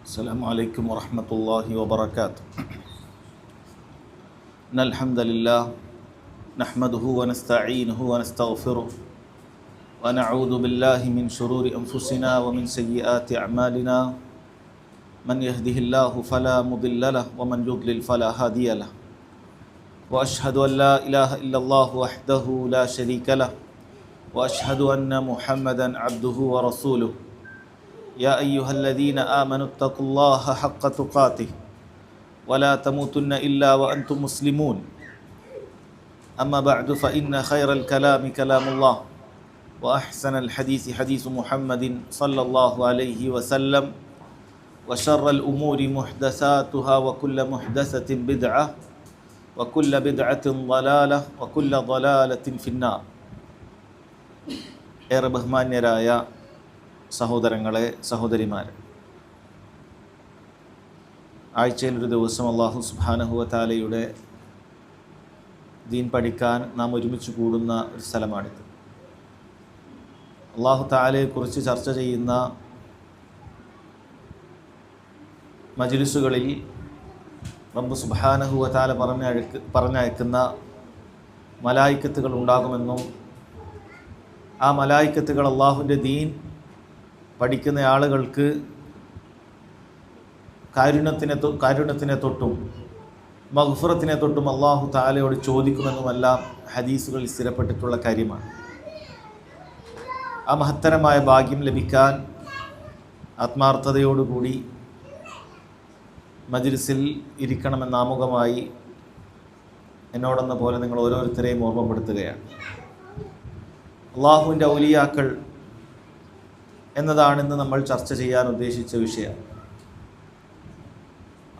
السلام عليكم ورحمة الله وبركاته. إن الحمد لله نحمده ونستعينه ونستغفره ونعوذ بالله من شرور أنفسنا ومن سيئات أعمالنا. من يهده الله فلا مضل له ومن يضلل فلا هادي له. وأشهد أن لا إله إلا الله وحده لا شريك له وأشهد أن محمدا عبده ورسوله. يا أيها الذين آمنوا اتقوا الله حق تقاته ولا تموتن إلا وأنتم مسلمون. أما بعد فإن خير الكلام كلام الله وأحسن الحديث حديث محمد صلى الله عليه وسلم وشر الأمور محدثاتها وكل محدثة بدعة وكل بدعة ضلالة وكل ضلالة في النار. ഏറെ ബഹുമാന്യരായ സഹോദരങ്ങളെ, സഹോദരിമാരെ, ആഴ്ചയിലൊരു ദിവസം അല്ലാഹു സുബ്ഹാനഹു വ തആലയുടെ ദീൻ പഠിക്കാൻ നാം ഒരുമിച്ച് കൂടുന്ന ഒരു സ്ഥലമാണിത്. അല്ലാഹു തആലയെക്കുറിച്ച് ചർച്ച ചെയ്യുന്ന മജ്ലിസുകളിൽ റബ്ബ് സുബ്ഹാനഹു വ തആല പറഞ്ഞയക്കുന്ന മലായിക്കത്തുകൾ ഉണ്ടാകുമെന്നും ആ മലായിക്കത്തുകൾ അല്ലാഹുവിൻ്റെ ദീൻ പഠിക്കുന്ന ആളുകൾക്ക് കാരുണ്യത്തിനെ തൊട്ടും മഗ്ഫിറത്തിനെ തൊട്ടും അല്ലാഹു തആലയോട് ചോദിക്കുമെന്നുമെല്ലാം ഹദീസുകളിൽ സ്ഥിരപ്പെട്ടിട്ടുള്ള കാര്യമാണ്. ആ മഹത്തരമായ ഭാഗ്യം ലഭിക്കാൻ ആത്മാർത്ഥതയോടുകൂടി മജ്ലിസിൽ ഇരിക്കണമെന്ന ആമുഖമായി എന്നോടെന്ന പോലെ നിങ്ങൾ ഓരോരുത്തരെയും ഓർമ്മപ്പെടുത്തുകയാണ്. അല്ലാഹുവിൻ്റെ ഔലിയാക്കൾ എന്നതാണ് ഇന്ന് നമ്മൾ ചർച്ച ചെയ്യാൻ ഉദ്ദേശിച്ച വിഷയം.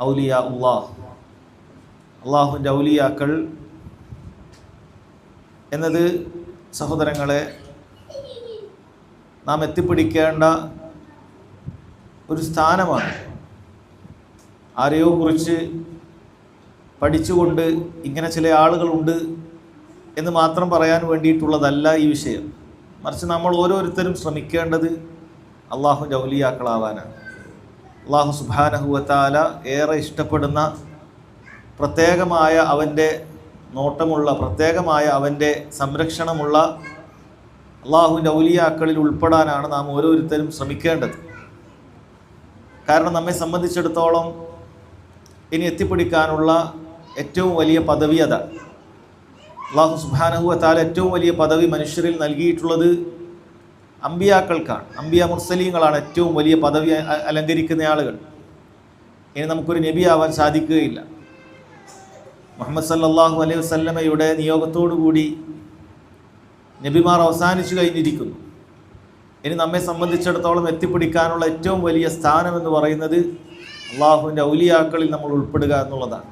ഔലിയ അള്ളാഹുവിൻ്റെ ഔലിയാക്കൾ എന്നത് സഹോദരങ്ങളെ നാം എത്തിപ്പിടിക്കേണ്ട ഒരു സ്ഥാനമാണ്. ആരെയോ കുറിച്ച് പഠിച്ചുകൊണ്ട് ഇങ്ങനെ ചില ആളുകളുണ്ട് എന്ന് മാത്രം പറയാൻ വേണ്ടിയിട്ടുള്ളതല്ല ഈ വിഷയം. മറിച്ച് നമ്മൾ ഓരോരുത്തരും ശ്രമിക്കേണ്ടത് അള്ളാഹുവിൻ്റെ ഔലിയാക്കളാവാനാണ്. അള്ളാഹു സുബ്ഹാനഹു വ തആല ഏറെ ഇഷ്ടപ്പെടുന്ന പ്രത്യേകമായ അവൻ്റെ നോട്ടമുള്ള, പ്രത്യേകമായ അവൻ്റെ സംരക്ഷണമുള്ള അള്ളാഹുവിൻ്റെ ഔലിയാക്കളിൽ ഉൾപ്പെടാനാണ് നാം ഓരോരുത്തരും ശ്രമിക്കേണ്ടത്. കാരണം നമ്മെ സംബന്ധിച്ചിടത്തോളം ഇനി എത്തിപ്പിടിക്കാനുള്ള ഏറ്റവും വലിയ പദവി അതാണ്. അല്ലാഹു സുബ്ഹാനഹു വ തആല ഏറ്റവും വലിയ പദവി മനുഷ്യരിൽ നൽകിയിട്ടുള്ളത് അമ്പിയാക്കൾക്കാണ്. അമ്പിയ മുർസലീങ്ങളാണ് ഏറ്റവും വലിയ പദവി അലങ്കരിക്കുന്ന ആളുകൾ. ഇനി നമുക്കൊരു നബി ആവാൻ സാധിക്കുകയില്ല. മുഹമ്മദ് സല്ലല്ലാഹു അലൈഹി വസല്ലമയുടെ നിയോഗത്തോടുകൂടി നബിമാർ അവസാനിച്ചു കഴിഞ്ഞിരിക്കുന്നു. ഇനി നമ്മെ സംബന്ധിച്ചിടത്തോളം എത്തിപ്പിടിക്കാനുള്ള ഏറ്റവും വലിയ സ്ഥാനമെന്ന് പറയുന്നത് അള്ളാഹുവിൻ്റെ ഔലിയാക്കളിൽ നമ്മൾ ഉൾപ്പെടുക എന്നുള്ളതാണ്.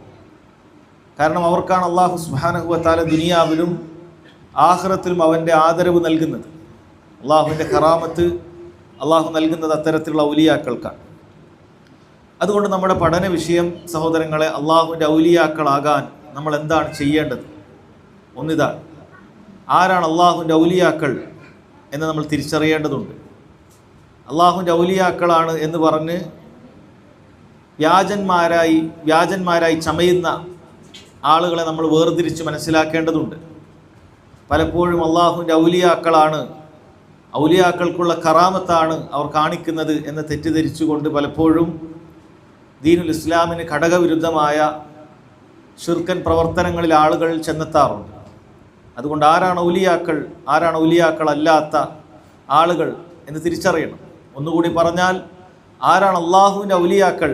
കാരണം അവർക്കാണ് അല്ലാഹു സുബ്ഹാനഹു വ തആല ദുനിയാവിലും ആഖിറത്തിലും അവൻ്റെ ആദരവ് നൽകുന്നത്. അള്ളാഹുവിൻ്റെ കറാമത്ത് അള്ളാഹു നൽകുന്നത് അത്തരത്തിലുള്ള ഔലിയാക്കൾക്കാണ്. അതുകൊണ്ട് നമ്മുടെ പഠന വിഷയം സഹോദരങ്ങളെ, അള്ളാഹുവിൻ്റെ ഔലിയാക്കളാകാൻ നമ്മൾ എന്താണ് ചെയ്യേണ്ടത്? ഒന്നിതാണ്, ആരാണ് അള്ളാഹുവിൻ്റെ ഔലിയാക്കൾ എന്ന് നമ്മൾ തിരിച്ചറിയേണ്ടതുണ്ട്. അള്ളാഹുവിൻ്റെ ഔലിയാക്കളാണ് എന്ന് പറഞ്ഞ് വ്യാജന്മാരായി ചമയുന്ന ആളുകളെ നമ്മൾ വേർതിരിച്ച് മനസ്സിലാക്കേണ്ടതുണ്ട്. പലപ്പോഴും അള്ളാഹുവിൻ്റെ ഔലിയാക്കളാണ്, ഔലിയാക്കൾക്കുള്ള കറാമത്താണ് അവർ കാണിക്കുന്നത് എന്ന് തെറ്റിദ്ധരിച്ചുകൊണ്ട് പലപ്പോഴും ദീനുൽ ഇസ്ലാമിന് ഘടകവിരുദ്ധമായ ശിർക്കൻ പ്രവർത്തനങ്ങളിൽ ആളുകൾ ചെന്നെത്താറുണ്ട്. അതുകൊണ്ട് ആരാണ് ഔലിയാക്കൾ, ആരാണ് ഔലിയാക്കളല്ലാത്ത ആളുകൾ എന്ന് തിരിച്ചറിയണം. ഒന്നുകൂടി പറഞ്ഞാൽ, ആരാണ് അള്ളാഹുവിൻ്റെ ഔലിയാക്കൾ,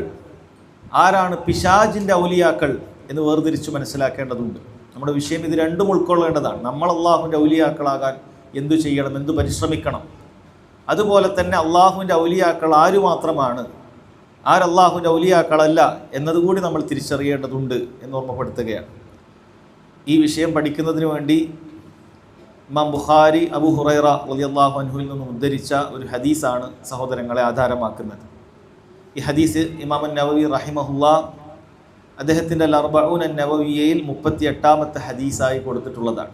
ആരാണ് പിശാചിൻ്റെ ഔലിയാക്കൾ എന്ന് വേർതിരിച്ച് മനസ്സിലാക്കേണ്ടതുണ്ട്. നമ്മുടെ വിഷയം ഇത് രണ്ടും ഉൾക്കൊള്ളേണ്ടതാണ്. നമ്മൾ അള്ളാഹുവിൻ്റെ ഔലിയാക്കളാകാൻ എന്തു ചെയ്യണം, എന്തു പരിശ്രമിക്കണം. അതുപോലെ തന്നെ അള്ളാഹുവിൻ്റെ ഔലിയാക്കൾ ആരു മാത്രമാണ്, ആരല്ലാഹുവിൻ്റെ ഔലിയാക്കളല്ല എന്നതുകൂടി നമ്മൾ തിരിച്ചറിയേണ്ടതുണ്ട് എന്ന് ഓർമ്മപ്പെടുത്തുകയാണ്. ഈ വിഷയം പഠിക്കുന്നതിന് വേണ്ടി ഇമാം ബുഖാരി അബൂ ഹുറൈറ റളിയല്ലാഹു അൻഹുവിൽ നിന്നും ഉദ്ധരിച്ച ഒരു ഹദീസാണ് സഹോദരങ്ങളെ ആധാരമാക്കുന്നത്. ഈ ഹദീസ് ഇമാം നവവി റഹിമഹുല്ലാ അദ്ദേഹത്തിൻ്റെ അൽ-അർബഊൻ അൻ-നവവിയ്യയിൽ 38ാമത്തെ ഹദീസായി കൊടുത്തിട്ടുള്ളതാണ്.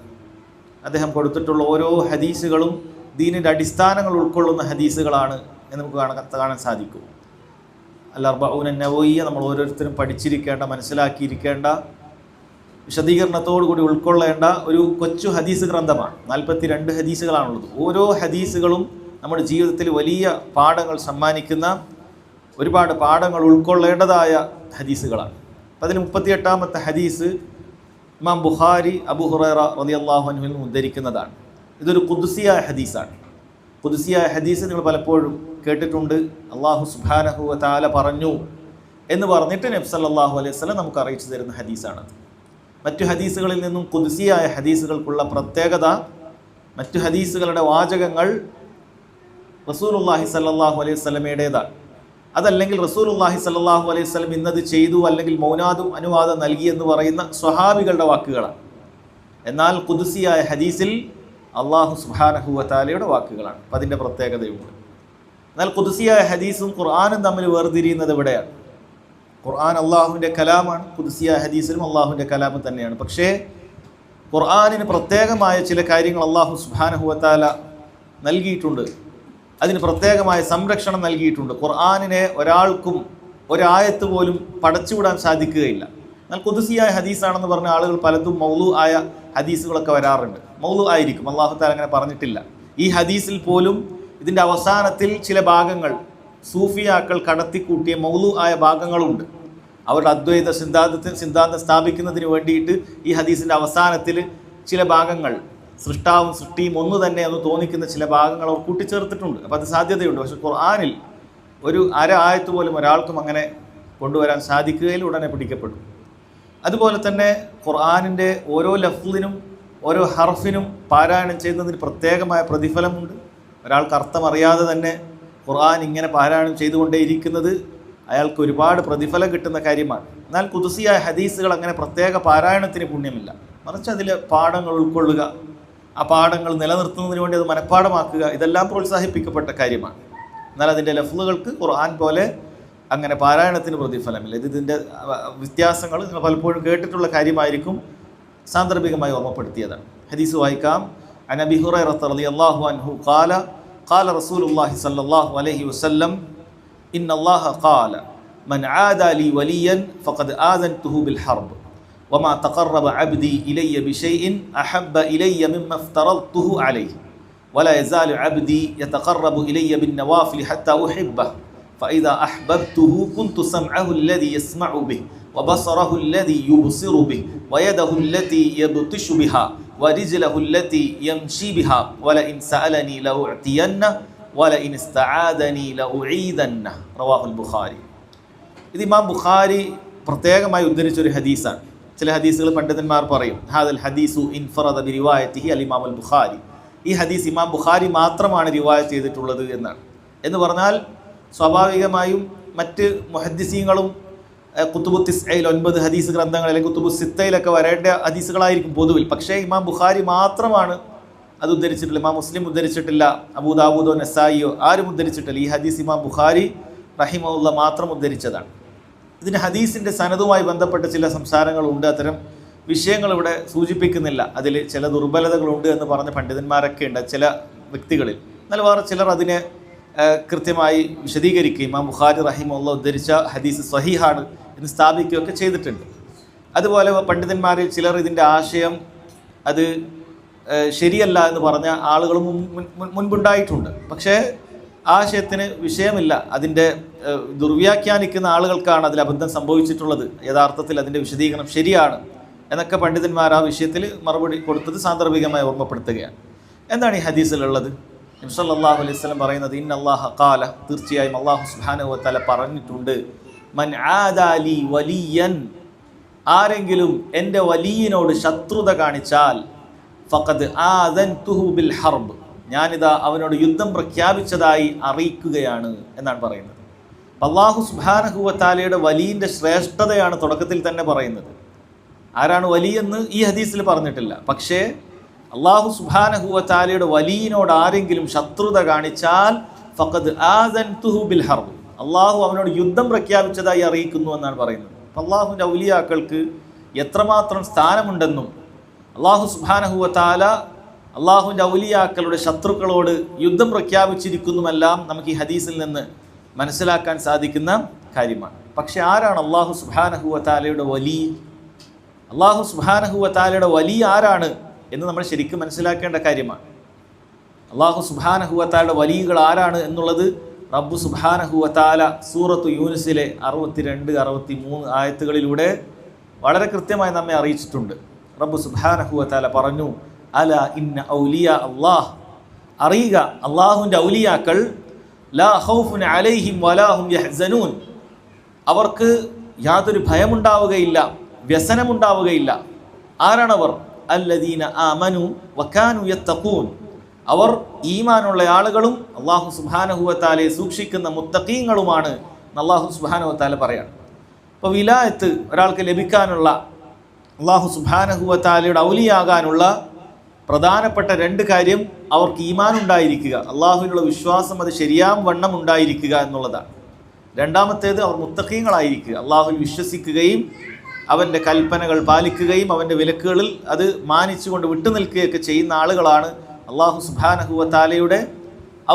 അദ്ദേഹം കൊടുത്തിട്ടുള്ള ഓരോ ഹദീസുകളും ദീനിൻ്റെ അടിസ്ഥാനങ്ങൾ ഉൾക്കൊള്ളുന്ന ഹദീസുകളാണ് എന്ന് നമുക്ക് കാണാൻ സാധിക്കും. അൽ-അർബഊന നവവിയ്യ നമ്മൾ ഓരോരുത്തരും പഠിച്ചിരിക്കേണ്ട, മനസ്സിലാക്കിയിരിക്കേണ്ട, വിശദീകരണത്തോടുകൂടി ഉൾക്കൊള്ളേണ്ട ഒരു കൊച്ചു ഹദീസ് ഗ്രന്ഥമാണ്. 42 ഹദീസുകളാണുള്ളത്. ഓരോ ഹദീസുകളും നമ്മുടെ ജീവിതത്തിൽ വലിയ പാഠങ്ങൾ സമ്മാനിക്കുന്ന, ഒരുപാട് പാഠങ്ങൾ ഉൾക്കൊള്ളേണ്ടതായ ഹദീസുകളാണ്. അപ്പം അതിൽ 38ാമത്തെ ഹദീസ് ഇമാം ബുഖാരി അബൂ ഹുറൈറ റളിയല്ലാഹു അൻഹുവിൽ നിന്ന് ഉദ്ധരിക്കുന്നതാണ്. ഇതൊരു ഖുദ്സിയായ ഹദീസാണ്. ഖുദ്സിയായ ഹദീസ് നിങ്ങൾ പലപ്പോഴും കേട്ടിട്ടുണ്ട്. അല്ലാഹു സുബ്ഹാനഹു വ തആല പറഞ്ഞു എന്ന് പറഞ്ഞിട്ട് നബി സല്ലല്ലാഹു അലൈഹി വസല്ലം നമുക്ക് അറിയിച്ചു തരുന്ന ഹദീസാണ്. മറ്റു ഹദീസുകളിൽ നിന്നും ഖുദ്സിയായ ഹദീസുകൾക്കുള്ള പ്രത്യേകത, മറ്റു ഹദീസുകളുടെ വാചകങ്ങൾ റസൂലുള്ളാഹി സ്വല്ലല്ലാഹു അലൈഹി വസല്ലമയുടേതാണ്. അതല്ലെങ്കിൽ റസൂലുള്ളാഹി സ്വല്ലല്ലാഹു അലൈഹി വസല്ലം ഇന്നത് ചെയ്തു അല്ലെങ്കിൽ മൗനാദും അനുവാദം നൽകി എന്ന് പറയുന്ന സ്വഹാബികളുടെ വാക്കുകളാണ്. എന്നാൽ ഖുദ്സിയായ ഹദീസിൽ അല്ലാഹു സുബ്ഹാനഹു വ തആലയുടെ വാക്കുകളാണ്. അപ്പം അതിൻ്റെ പ്രത്യേകതയുണ്ട്. എന്നാൽ ഖുദ്സിയായ ഹദീസും ഖുർആനും തമ്മിൽ വേർതിരിയുന്നത് എവിടെയാണ്? ഖുർആൻ അള്ളാഹുവിൻ്റെ കലാമാണ്, ഖുദ്സിയായ ഹദീസിലും അള്ളാഹുവിൻ്റെ കലാം തന്നെയാണ്. പക്ഷേ ഖുർആനിന് പ്രത്യേകമായ ചില കാര്യങ്ങൾ അള്ളാഹു സുബ്ഹാനഹു വ തആല നൽകിയിട്ടുണ്ട്. അതിന് പ്രത്യേകമായ സംരക്ഷണം നൽകിയിട്ടുണ്ട്. ഖുർആനിനെ ഒരാൾക്കും ഒരായത്ത് പോലും പടച്ചുവിടാൻ സാധിക്കുകയില്ല. എന്നാൽ ഖുദ്സിയായ ഹദീസാണെന്ന് പറഞ്ഞ ആളുകൾ പലതും മൗലു ആയ ഹദീസുകളൊക്കെ വരാറുണ്ട്. മൗലു ആയിരിക്കും, അള്ളാഹു തആല അങ്ങനെ പറഞ്ഞിട്ടില്ല. ഈ ഹദീസിൽ പോലും ഇതിൻ്റെ അവസാനത്തിൽ ചില ഭാഗങ്ങൾ സൂഫിയാക്കൾ കടത്തിക്കൂട്ടിയ മൗലു ആയ ഭാഗങ്ങളുണ്ട്. അവരുടെ അദ്വൈത സിദ്ധാന്തം സ്ഥാപിക്കുന്നതിന് വേണ്ടിയിട്ട് ഈ ഹദീസിൻ്റെ അവസാനത്തിൽ ചില ഭാഗങ്ങൾ സൃഷ്ടാവും സൃഷ്ടിയും ഒന്ന് തന്നെ എന്ന് തോന്നിക്കുന്ന ചില ഭാഗങ്ങൾ അവർ കൂട്ടിച്ചേർത്തിട്ടുണ്ട്. അപ്പോൾ അത് സാധ്യതയുണ്ട്. പക്ഷെ ഖുർആനിൽ ഒരു ആയത്ത് പോലും ഒരാൾക്കും അങ്ങനെ കൊണ്ടുവരാൻ സാധിക്കുകയിൽ ഉടനെ പിടിക്കപ്പെടും. അതുപോലെ തന്നെ ഖുർആനിൻ്റെ ഓരോ ലഫ്ലിനും ഓരോ ഹർഫിനും പാരായണം ചെയ്യുന്നതിന് പ്രത്യേകമായ പ്രതിഫലമുണ്ട്. ഒരാൾക്ക് അർത്ഥം അറിയാതെ തന്നെ ഖുർആൻ ഇങ്ങനെ പാരായണം ചെയ്തുകൊണ്ടേയിരിക്കുന്നത് അയാൾക്ക് ഒരുപാട് പ്രതിഫലം കിട്ടുന്ന കാര്യമാണ്. എന്നാൽ ഖുദ്സിയായ ഹദീസുകൾ അങ്ങനെ പ്രത്യേക പാരായണത്തിന് പുണ്യമില്ല. മറിച്ച് അതിലെ പാഠങ്ങൾ ഉൾക്കൊള്ളുക, ആ പാഠങ്ങൾ നിലനിർത്തുന്നതിന് വേണ്ടി അത് മനഃപ്പാഠമാക്കുക, ഇതെല്ലാം പ്രോത്സാഹിപ്പിക്കപ്പെട്ട കാര്യമാണ്. എന്നാൽ അതിൻ്റെ ലഫ്ലുകൾക്ക് ഖുർആൻ പോലെ അങ്ങനെ പാരായണത്തിന് പ്രതിഫലമില്ല. ഇതിൻ്റെ വ്യത്യാസങ്ങൾ നിങ്ങൾ പലപ്പോഴും കേട്ടിട്ടുള്ള കാര്യമായിരിക്കും, സാന്ദർഭികമായി ഓർമ്മപ്പെടുത്തിയതാണ്. ഹദീസ് വായിക്കാം. അൻ അബീ ഹുറൈറ റളിയല്ലാഹു അൻഹു ഖാല ഖാല റസൂലുള്ളാഹി സ്വല്ലല്ലാഹു അലൈഹി വസല്ലം ഇന്നല്ലാഹ ഖാല മൻ ആദ ലി വലിയൻ ഫഖദ് ആദൻതുഹു ബിൽ ഹർബ് വമാ തഖറബ അബ്ദി ഇലയ്യ ബിശൈഇൻ അഹബ്ബ ഇലയ്യ മിമ്മ ഇഫ്തറദ്തുഹു അലൈഹി വലാ യസാലു അബ്ദി യതഖറബു ഇലയ്യ ബിൻ നവാഫിൽ ഹത്താ ഉഹിബ്ബഹു فإذا أحببته كنت سمعه الذي يسمع به وبصره الذي يبصر به ويده التي يبطش بها ورجله التي يمشي بها ولئن سألني لأعطينه ولئن استعاذني لأعيذنه رواه البخاري. ഇത് ഇമാം ബുഖാരി പ്രത്യേകമായി ഉദ്ധരിച്ചൊരു ഹദീസാണ്. ചില ഹദീസുകൾ പണ്ഡിതന്മാർ പറയും ഹാദൽ ഹദീസു ഇൻഫറദ ബിറിവായത്തിഹി അൽ ഇമാം അൽ ബുഖാരി, ഈ ഹദീസ് ഇമാം ബുഖാരി മാത്രമാണ് റിവായത്ത് ചെയ്തിട്ടുള്ളത് എന്നാണ്. എന്ന് പറഞ്ഞാൽ സ്വാഭാവികമായും മറ്റ് മുഹദ്ദിസീങ്ങളും കുത്തുബു തിസ്അയിൽ 9 ഹദീസ് ഗ്രന്ഥങ്ങൾ അല്ലെങ്കിൽ കുത്തുബു സിത്തയിലൊക്കെ വരേണ്ട ഹദീസുകളായിരിക്കും പൊതുവിൽ. പക്ഷേ ഇമാം ബുഖാരി മാത്രമാണ് അത് ഉദ്ധരിച്ചിട്ടില്ല. ഇമാം മുസ്ലിം ഉദ്ധരിച്ചിട്ടില്ല, അബൂ ദാവൂദോ നസായിയോ ആരും ഉദ്ധരിച്ചിട്ടില്ല. ഈ ഹദീസ് ഇമാം ബുഖാരി റഹിമഹുല്ല മാത്രം ഉദ്ധരിച്ചതാണ്. ഇതിന് ഹദീസിൻ്റെ സനദുമായി ബന്ധപ്പെട്ട ചില സംസാരങ്ങളുണ്ട്. അത്തരം വിഷയങ്ങൾ ഇവിടെ സൂചിപ്പിക്കുന്നില്ല. അതിൽ ചില ദുർബലതകളുണ്ട് എന്ന് പറഞ്ഞ പണ്ഡിതന്മാരൊക്കെ ഉണ്ട് ചില വ്യക്തികളിൽ. എന്നാൽ വേറെ ചിലർ അതിനെ കൃത്യമായി വിശദീകരിക്കുകയും ഇമാം ബുഖാരി റഹിമഹുല്ല ഉദ്ധരിച്ച ഹദീസ് സ്വഹീഹാണ് എന്ന് സ്ഥാപിക്കുകയൊക്കെ ചെയ്തിട്ടുണ്ട്. അതുപോലെ പണ്ഡിതന്മാരിൽ ചിലർ ഇതിൻ്റെ ആശയം അത് ശരിയല്ല എന്ന് പറഞ്ഞ ആളുകളും മുൻപുണ്ടായിട്ടുണ്ട്. പക്ഷേ ആശയത്തിന് വിഷയമില്ല. അതിൻ്റെ ദുർവ്യാഖ്യാനിക്കുന്ന ആളുകൾക്കാണ് അതിൽ അബദ്ധം സംഭവിച്ചിട്ടുള്ളത്. യഥാർത്ഥത്തിൽ അതിൻ്റെ വിശദീകരണം ശരിയാണ് എന്നൊക്കെ പണ്ഡിതന്മാർ ആ വിഷയത്തിൽ മറുപടി കൊടുത്തത് സാന്ദർഭികമായി ഓർമ്മപ്പെടുത്തുകയാണ്. എന്താണ് ഈ ഹദീസിലുള്ളത്? നബി സല്ലല്ലാഹു അലൈഹി വസല്ലം പറയുന്നത് ഇന്നല്ലാഹ ഖാല, തീർച്ചയായും അല്ലാഹു സുബ്ഹാനഹു വ തആല പറഞ്ഞിട്ടുണ്ട്, മൻ ആദാ ലി വലിയൻ, ആരെങ്കിലും എൻ്റെ വലിയനോട് ശത്രുത കാണിച്ചാൽ ഫഖദ് ആദൻതുഹു ബിൽ ഹർബ്, ഞാനിതാ അവനോട് യുദ്ധം പ്രഖ്യാപിച്ചതായി അറിയിക്കുകയാണ് എന്നാണ് പറയുന്നത്. അല്ലാഹു സുബ്ഹാനഹു വ തആലയുടെ വലിയൻ്റെ ശ്രേഷ്ഠതയാണ് തുടക്കത്തിൽ തന്നെ പറയുന്നത്. ആരാണ് വലിയെന്ന് ഈ ഹദീസിൽ പറഞ്ഞിട്ടില്ല. പക്ഷേ അല്ലാഹു സുബ്ഹാനഹു വ തആലയുടെ വലിയനോട് ആരെങ്കിലും ശത്രുത കാണിച്ചാൽ ഫഖദ് ആദൻതുഹു ബിൽ ഹർബ്, അള്ളാഹു അവനോട് യുദ്ധം പ്രഖ്യാപിച്ചതായി അറിയിക്കുന്നു എന്നാണ് പറയുന്നത്. അള്ളാഹുവിൻ്റെ ഔലിയാക്കൾക്ക് എത്രമാത്രം സ്ഥാനമുണ്ടെന്നും അള്ളാഹു സുബ്ഹാനഹു വ തആല അള്ളാഹുവിൻ്റെ ഔലിയാക്കളുടെ ശത്രുക്കളോട് യുദ്ധം പ്രഖ്യാപിച്ചിരിക്കുന്നുമെല്ലാം നമുക്ക് ഈ ഹദീസിൽ നിന്ന് മനസ്സിലാക്കാൻ സാധിക്കുന്ന കാര്യമാണ്. പക്ഷെ ആരാണ് അല്ലാഹു സുബ്ഹാനഹു വ തആലയുടെ വലി? അല്ലാഹു സുബ്ഹാനഹു വ തആലയുടെ വലി ആരാണ് എന്ന് നമ്മൾ ശരിക്കും മനസ്സിലാക്കേണ്ട കാര്യമാണ്. അല്ലാഹു സുബ്ഹാനഹു വ തആലയുടെ വലികൾ ആരാണ് എന്നുള്ളത് റബ്ബ് സുബ്ഹാനഹു വ തആല സൂറത്തു യൂനുസിലെ 62, 63 ആയത്തുകളിലൂടെ വളരെ കൃത്യമായി നമ്മെ അറിയിച്ചിട്ടുണ്ട്. റബ്ബ് സുബ്ഹാനഹു വ തആല പറഞ്ഞു, അല ഇന്ന ഔലിയാ അല്ലാഹ്, അറിയുക അല്ലാഹുവിൻ്റെ ഔലിയാക്കൾ ലാ ഖൗഫുൻ അലൈഹിം വലാ ഹും യഹ്സനൂൻ, അവർക്ക് യാതൊരു ഭയമുണ്ടാവുകയില്ല, വ്യസനമുണ്ടാവുകയില്ല. ആരാണവർ? അല്ലദീന ആമനു വകാനു യത്തഖൂൻ, അവർ ഈമാനുള്ള ആളുകളും അല്ലാഹു സുബ്ഹാനഹു വ തആലയെ സൂക്ഷിക്കുന്ന മുത്തഖീങ്ങളുമാണ് അല്ലാഹു സുബ്ഹാനഹു വ തആല പറയാണ്. അപ്പോൾ വിലായത്ത് ഒരാൾക്ക് ലഭിക്കാനുള്ള, അല്ലാഹു സുബ്ഹാനഹു വ തആലയുടെ ഔലിയാകാനുള്ള പ്രധാനപ്പെട്ട 2 കാര്യം അവർക്ക് ഈമാൻ ഉണ്ടായിരിക്കുക, അള്ളാഹുവിനുള്ള വിശ്വാസം അത് ശരിയാം വണ്ണം ഉണ്ടായിരിക്കുക എന്നുള്ളതാണ്. രണ്ടാമത്തേത് അവർ മുത്തഖീങ്ങളായിരിക്കുക, അള്ളാഹുവിൽ വിശ്വസിക്കുകയും അവൻ്റെ കൽപ്പനകൾ പാലിക്കുകയും അവൻ്റെ വിലക്കുകളിൽ അത് മാനിച്ചുകൊണ്ട് വിട്ടുനിൽക്കുകയൊക്കെ ചെയ്യുന്ന ആളുകളാണ് അള്ളാഹു സുബ്ഹാനഹു വ തആലയുടെ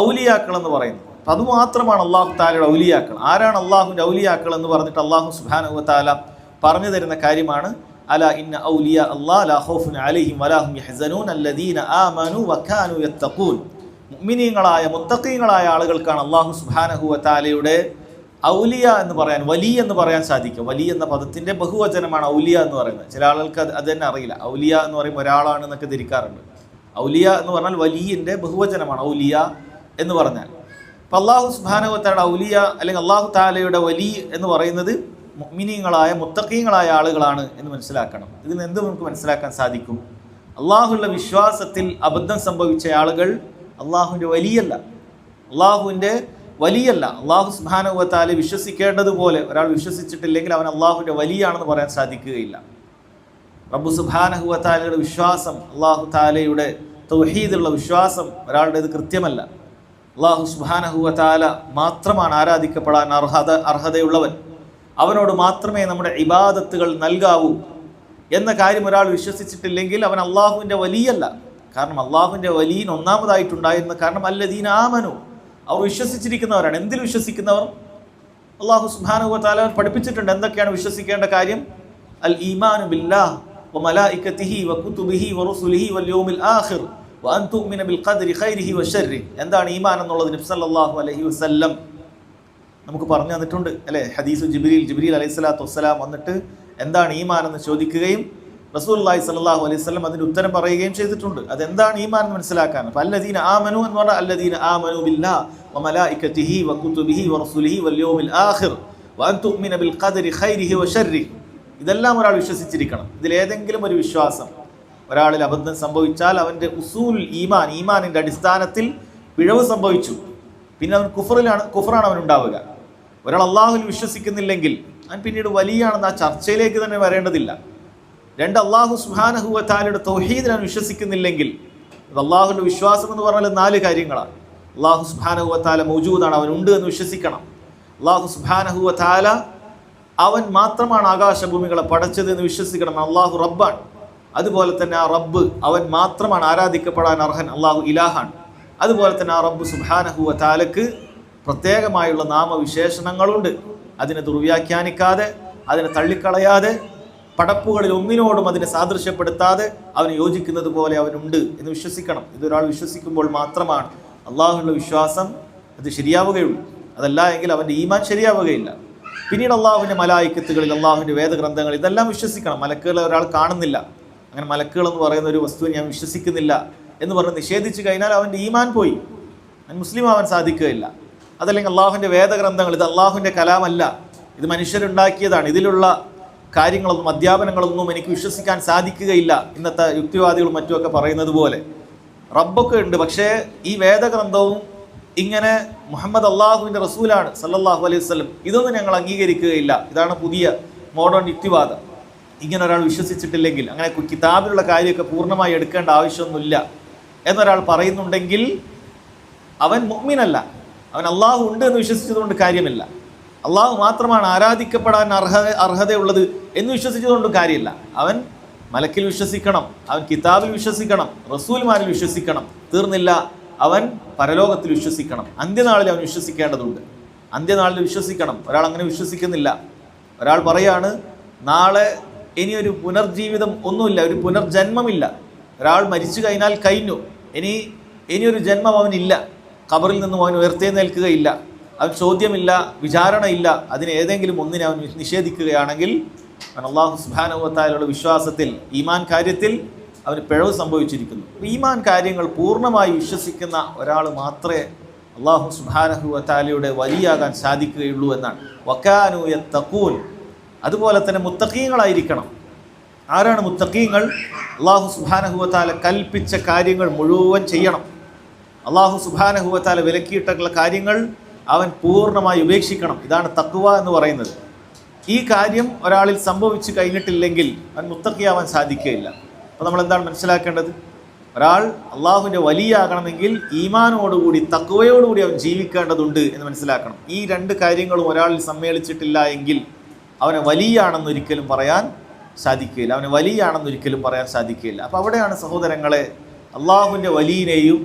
ഔലിയാക്കൾ എന്ന് പറയുന്നത്. അപ്പം അതുമാത്രമാണ് അള്ളാഹു തആലയുടെ ഔലിയാക്കൾ. ആരാണ് അള്ളാഹുവിൻ്റെ ഔലിയാക്കൾ എന്ന് പറഞ്ഞിട്ട് അള്ളാഹു സുബ്ഹാനഹു വ തആല പറഞ്ഞു തരുന്ന കാര്യമാണ് അല ഇന്ന ഔലിയാ അല്ലാഹ് ലാ ഖൗഫുൻ അലൈഹിം വലാ ഹും യഹ്സനൂൻ അല്ലദീന ആമനു വകാനു യത്തഖൂൻ. മുഅ്മിനീങ്ങളായ മുത്തഖീങ്ങളായ ആളുകൾക്കാണ് അള്ളാഹു സുബ്ഹാനഹു വ തആലയുടെ ഔലിയ എന്ന് പറയാൻ, വലി എന്ന് പറയാൻ സാധിക്കും. വലി എന്ന പദത്തിൻ്റെ ബഹുവചനമാണ് ഔലിയ എന്ന് പറയുന്നത്. ചില ആളുകൾക്ക് അത് തന്നെ അറിയില്ല. ഔലിയ എന്ന് പറയുമ്പോൾ ഒരാളാണ് എന്നൊക്കെ ധരിക്കാറുണ്ട്. ഔലിയ എന്ന് പറഞ്ഞാൽ വലിയിൻ്റെ ബഹുവചനമാണ് ഔലിയ എന്ന് പറഞ്ഞാൽ. അപ്പം അള്ളാഹു സുബ്ഹാനഹു വ തആലയുടെ ഔലിയ അല്ലെങ്കിൽ അള്ളാഹു തആലയുടെ വലി എന്ന് പറയുന്നത് മുഅ്മിനീങ്ങളായ മുത്തഖീങ്ങളായ ആളുകളാണ് എന്ന് മനസ്സിലാക്കണം. ഇതിന് എന്ത് നമുക്ക് മനസ്സിലാക്കാൻ സാധിക്കും? അള്ളാഹുവിൻ്റെ വിശ്വാസത്തിൽ അബദ്ധം സംഭവിച്ച ആളുകൾ അള്ളാഹുവിൻ്റെ വലിയല്ല, അള്ളാഹു സുബ്ഹാനഹു വ തആലയെ വിശ്വസിക്കേണ്ടതുപോലെ ഒരാൾ വിശ്വസിച്ചിട്ടില്ലെങ്കിൽ അവൻ അള്ളാഹുവിൻ്റെ വലിയാണെന്ന് പറയാൻ സാധിക്കുകയില്ല. റബ്ബ് സുബ്ഹാനഹു വ തആലയുടെ വിശ്വാസം, അള്ളാഹു തആലയുടെ തൗഹീദുള്ള വിശ്വാസം ഒരാളുടേത് കൃത്യമല്ല. അള്ളാഹു സുബ്ഹാനഹു വ തആല മാത്രമാണ് ആരാധിക്കപ്പെടാൻ അർഹതയുള്ളവൻ, അവനോട് മാത്രമേ നമ്മുടെ ഇബാദത്തുകൾ നൽകാവൂ എന്ന കാര്യം ഒരാൾ വിശ്വസിച്ചിട്ടില്ലെങ്കിൽ അവൻ അള്ളാഹുവിൻ്റെ വലിയല്ല. കാരണം അള്ളാഹുവിൻ്റെ വലിയൻ ഒന്നാമതായിട്ടുണ്ടായിരുന്ന കാരണം അല്ലദീന ആമനു, അവർ വിശ്വസിച്ചിരിക്കുന്നവരാണ്. എന്തിൽ വിശ്വസിക്കുന്നവർ? അള്ളാഹു സുബ്ഹാനഹു വ തആല പഠിപ്പിച്ചിട്ടുണ്ട് എന്തൊക്കെയാണ് വിശ്വസിക്കേണ്ട കാര്യം. അൽ ഈമാനു ബില്ലാഹ് വ മലായികതിഹി വ കുതുബിഹി വ റുസുലിഹി വൽ യൗമിൽ ആഖിർ വ അൻ തുഅ്മിന ബിൽ ഖദ്രി ഖൈരിഹി വ ശർരി. എന്താണ് ഈമാൻ എന്നുള്ളത് നബി സല്ലല്ലാഹു അലൈഹി വസല്ലം നമുക്ക് പറഞ്ഞു തന്നിട്ടുണ്ട് അല്ലേ? ഹദീസു ജിബ്രീൽ അലൈഹിസ്സലാത്തു വസ്സലാം വന്നിട്ട് എന്താണ് ഈമാൻ എന്ന് ചോദിക്കുകയും റസൂലുള്ളാഹി സ്വല്ലല്ലാഹു അലൈഹി വസല്ലം അതിന് ഉത്തരം പറയുകയും ചെയ്തിട്ടുണ്ട്. അതെന്താണ് ഈമാൻ എന്ന് മനസ്സിലാക്കാൻ. അപ്പോൾ അല്ലദീന ആമനു എന്ന് പറഞ്ഞാൽ അല്ലദീന ആമനു ബില്ലാഹ് വ മലായികതിഹി വ കുതുബിഹി വ റസുലിഹി വൽ യൗമിൽ ആഖിർ വ അൻ തുഅ്മിന ബിൽ ഖദ്രി ഖൈരിഹി വ ശർരി. ഇതെല്ലാം ഒരാൾ വിശ്വസിച്ചിരിക്കണം. ഇതിലേതെങ്കിലും ഒരു വിശ്വാസം ഒരാളിൽ അബദ്ധം സംഭവിച്ചാൽ അവൻ്റെ ഉസൂൽ ഈമാനിൻ്റെ അടിസ്ഥാനത്തിൽ പിഴവ് സംഭവിച്ചു, പിന്നെ അവൻ കുഫറാണ് അവനുണ്ടാവുക. ഒരാൾ അള്ളാഹുവിൽ വിശ്വസിക്കുന്നില്ലെങ്കിൽ അവൻ പിന്നീട് വലിയാണെന്ന് ആ ചർച്ചയിലേക്ക് തന്നെ വരേണ്ടതില്ല. 2, അള്ളാഹു സുബ്ഹാനഹു വ തആലയുടെ തൗഹീദിൽ അവൻ വിശ്വസിക്കുന്നില്ലെങ്കിൽ, അള്ളാഹുവിൻ്റെ വിശ്വാസം എന്ന് പറഞ്ഞാൽ 4 കാര്യങ്ങളാണ്. അള്ളാഹു സുബ്ഹാനഹു വ തആല മൗജൂദാണ്, അവനുണ്ട് എന്ന് വിശ്വസിക്കണം. അള്ളാഹു സുബ്ഹാനഹു വ തആല അവൻ മാത്രമാണ് ആകാശഭൂമികളെ പടച്ചത് എന്ന് വിശ്വസിക്കണം. അള്ളാഹു റബ്ബാണ്. അതുപോലെ തന്നെ ആ റബ്ബ് അവൻ മാത്രമാണ് ആരാധിക്കപ്പെടാൻ അർഹൻ, അള്ളാഹു ഇലാഹാണ്. അതുപോലെ തന്നെ ആ റബ്ബ് സുബ്ഹാനഹു വ തആലക്ക് പ്രത്യേകമായുള്ള നാമവിശേഷണങ്ങളുണ്ട്. അതിനെ ദുർവ്യാഖ്യാനിക്കാതെ, അതിനെ തള്ളിക്കളയാതെ, പടപ്പുകളിൽ ഒന്നിനോടും അതിനെ സാദൃശ്യപ്പെടുത്താതെ അവന് യോജിക്കുന്നത് പോലെ അവനുണ്ട് എന്ന് വിശ്വസിക്കണം. ഇതൊരാൾ വിശ്വസിക്കുമ്പോൾ മാത്രമാണ് അള്ളാഹുവിൻ്റെ വിശ്വാസം അത് ശരിയാവുകയുള്ളൂ. അതല്ല എങ്കിൽ അവൻ്റെ ഈമാൻ ശരിയാവുകയില്ല. പിന്നീട് അള്ളാഹുവിൻ്റെ മലായിക്കത്തുകളിൽ, അള്ളാഹുവിൻ്റെ വേദഗ്രന്ഥങ്ങൾ, ഇതെല്ലാം വിശ്വസിക്കണം. മലക്കുകളെ ഒരാൾ കാണുന്നില്ല, അങ്ങനെ മലക്കുകൾ എന്ന് പറയുന്ന ഒരു വസ്തുവിനെ ഞാൻ വിശ്വസിക്കുന്നില്ല എന്ന് പറഞ്ഞ് നിഷേധിച്ചു കഴിഞ്ഞാൽ അവൻ്റെ ഈമാൻ പോയി, അവൻ മുസ്ലിം ആവാൻ സാധിക്കുകയില്ല. അതല്ലെങ്കിൽ അള്ളാഹുവിൻ്റെ വേദഗ്രന്ഥങ്ങൾ, ഇത് അള്ളാഹുവിൻ്റെ കലാമല്ല, ഇത് മനുഷ്യരുണ്ടാക്കിയതാണ്, ഇതിലുള്ള കാര്യങ്ങളൊന്നും അധ്യാപനങ്ങളൊന്നും എനിക്ക് വിശ്വസിക്കാൻ സാധിക്കുകയില്ല. ഇന്നത്തെ യുക്തിവാദികളും മറ്റുമൊക്കെ പറയുന്നത് പോലെ റബ്ബൊക്കെ ഉണ്ട്, പക്ഷേ ഈ വേദഗ്രന്ഥവും ഇങ്ങനെ മുഹമ്മദ് അള്ളാഹുവിൻ്റെ റസൂലാണ് സല്ലല്ലാഹു അലൈഹി വസല്ലം, ഇതൊന്നും ഞങ്ങൾ അംഗീകരിക്കുകയില്ല. ഇതാണ് പുതിയ മോഡേൺ യുക്തിവാദം. ഇങ്ങനെ ഒരാൾ വിശ്വസിച്ചിട്ടില്ലെങ്കിൽ, അങ്ങനെ കിതാബിലുള്ള കാര്യമൊക്കെ പൂർണ്ണമായി എടുക്കേണ്ട ആവശ്യമൊന്നുമില്ല എന്നൊരാൾ പറയുന്നുണ്ടെങ്കിൽ അവൻ മുഅ്മിനല്ല, അവൻ അള്ളാഹു ഉണ്ട് എന്ന് വിശ്വസിച്ചതുകൊണ്ട് കാര്യമില്ല. അള്ളാഹു മാത്രമാണ് ആരാധിക്കപ്പെടാൻ അർഹതയുള്ളത് എന്ന് വിശ്വസിച്ചതുകൊണ്ട് കാര്യമില്ല. അവൻ മലക്കിൽ വിശ്വസിക്കണം, അവൻ കിതാബിൽ വിശ്വസിക്കണം, റസൂൽമാരിൽ വിശ്വസിക്കണം, തീർന്നില്ല, അവൻ പരലോകത്തിൽ വിശ്വസിക്കണം, അന്ത്യനാളിൽ അവൻ വിശ്വസിക്കേണ്ടതുണ്ട്. അന്ത്യനാളിൽ വിശ്വസിക്കണം. ഒരാൾ അങ്ങനെ വിശ്വസിക്കുന്നില്ല. ഒരാൾ പറയാണ് നാളെ ഇനിയൊരു പുനർജീവിതം ഒന്നുമില്ല, ഒരു പുനർജന്മമില്ല. ഒരാൾ മരിച്ചു കഴിഞ്ഞാൽ കഴിഞ്ഞു, ഇനിയൊരു ജന്മം അവനില്ല, ഖബറിൽ നിന്നും അവൻ ഉയർത്തെഴുന്നേൽക്കുകയില്ല, അവൻ ചോദ്യമില്ല, വിചാരണയില്ല. അതിന് ഏതെങ്കിലും ഒന്നിനെ അവൻ നിഷേധിക്കുകയാണെങ്കിൽ അവൻ അല്ലാഹു സുബ്ഹാനഹു വ തആലയുടെ വിശ്വാസത്തിൽ, ഈമാൻ കാര്യത്തിൽ അവന് പിഴവ് സംഭവിച്ചിരിക്കുന്നു. ഈമാൻ കാര്യങ്ങൾ പൂർണ്ണമായി വിശ്വസിക്കുന്ന ഒരാൾ മാത്രമേ അല്ലാഹു സുബ്ഹാനഹു വ തആലയുടെ വലിയാകാൻ സാധിക്കുകയുള്ളൂ എന്നാണ്. വകാനു യത്തഖൂൻ, അതുപോലെ തന്നെ മുത്തഖീങ്ങളായിരിക്കണം. ആരാണ് മുത്തഖീങ്ങൾ? അല്ലാഹു സുബ്ഹാനഹു വ തആല കൽപ്പിച്ച കാര്യങ്ങൾ മുഴുവൻ ചെയ്യണം. അല്ലാഹു സുബ്ഹാനഹു വ തആല വിലക്കിയിട്ടുള്ള കാര്യങ്ങൾ അവൻ പൂർണ്ണമായി ഉപേക്ഷിക്കണം. ഇതാണ് തഖ്വ എന്ന് പറയുന്നത്. ഈ കാര്യം ഒരാളിൽ സംഭവിച്ചു കഴിഞ്ഞിട്ടില്ലെങ്കിൽ അവൻ മുത്തഖിയാവാൻ സാധിക്കുകയില്ല. അപ്പോൾ നമ്മൾ എന്താണ് മനസ്സിലാക്കേണ്ടത്? ഒരാൾ അള്ളാഹുവിൻ്റെ വലിയാകണമെങ്കിൽ ഈമാനോടുകൂടി തഖ്വയോടുകൂടി അവൻ ജീവിക്കേണ്ടതുണ്ട് എന്ന് മനസ്സിലാക്കണം. ഈ രണ്ട് കാര്യങ്ങളും ഒരാളിൽ സമ്മേളിച്ചിട്ടില്ല എങ്കിൽ അവനെ വലിയാണെന്നൊരിക്കലും പറയാൻ സാധിക്കുകയില്ല. അപ്പോൾ അവിടെയാണ് സഹോദരങ്ങളെ അള്ളാഹുവിൻ്റെ വലിയിനെയും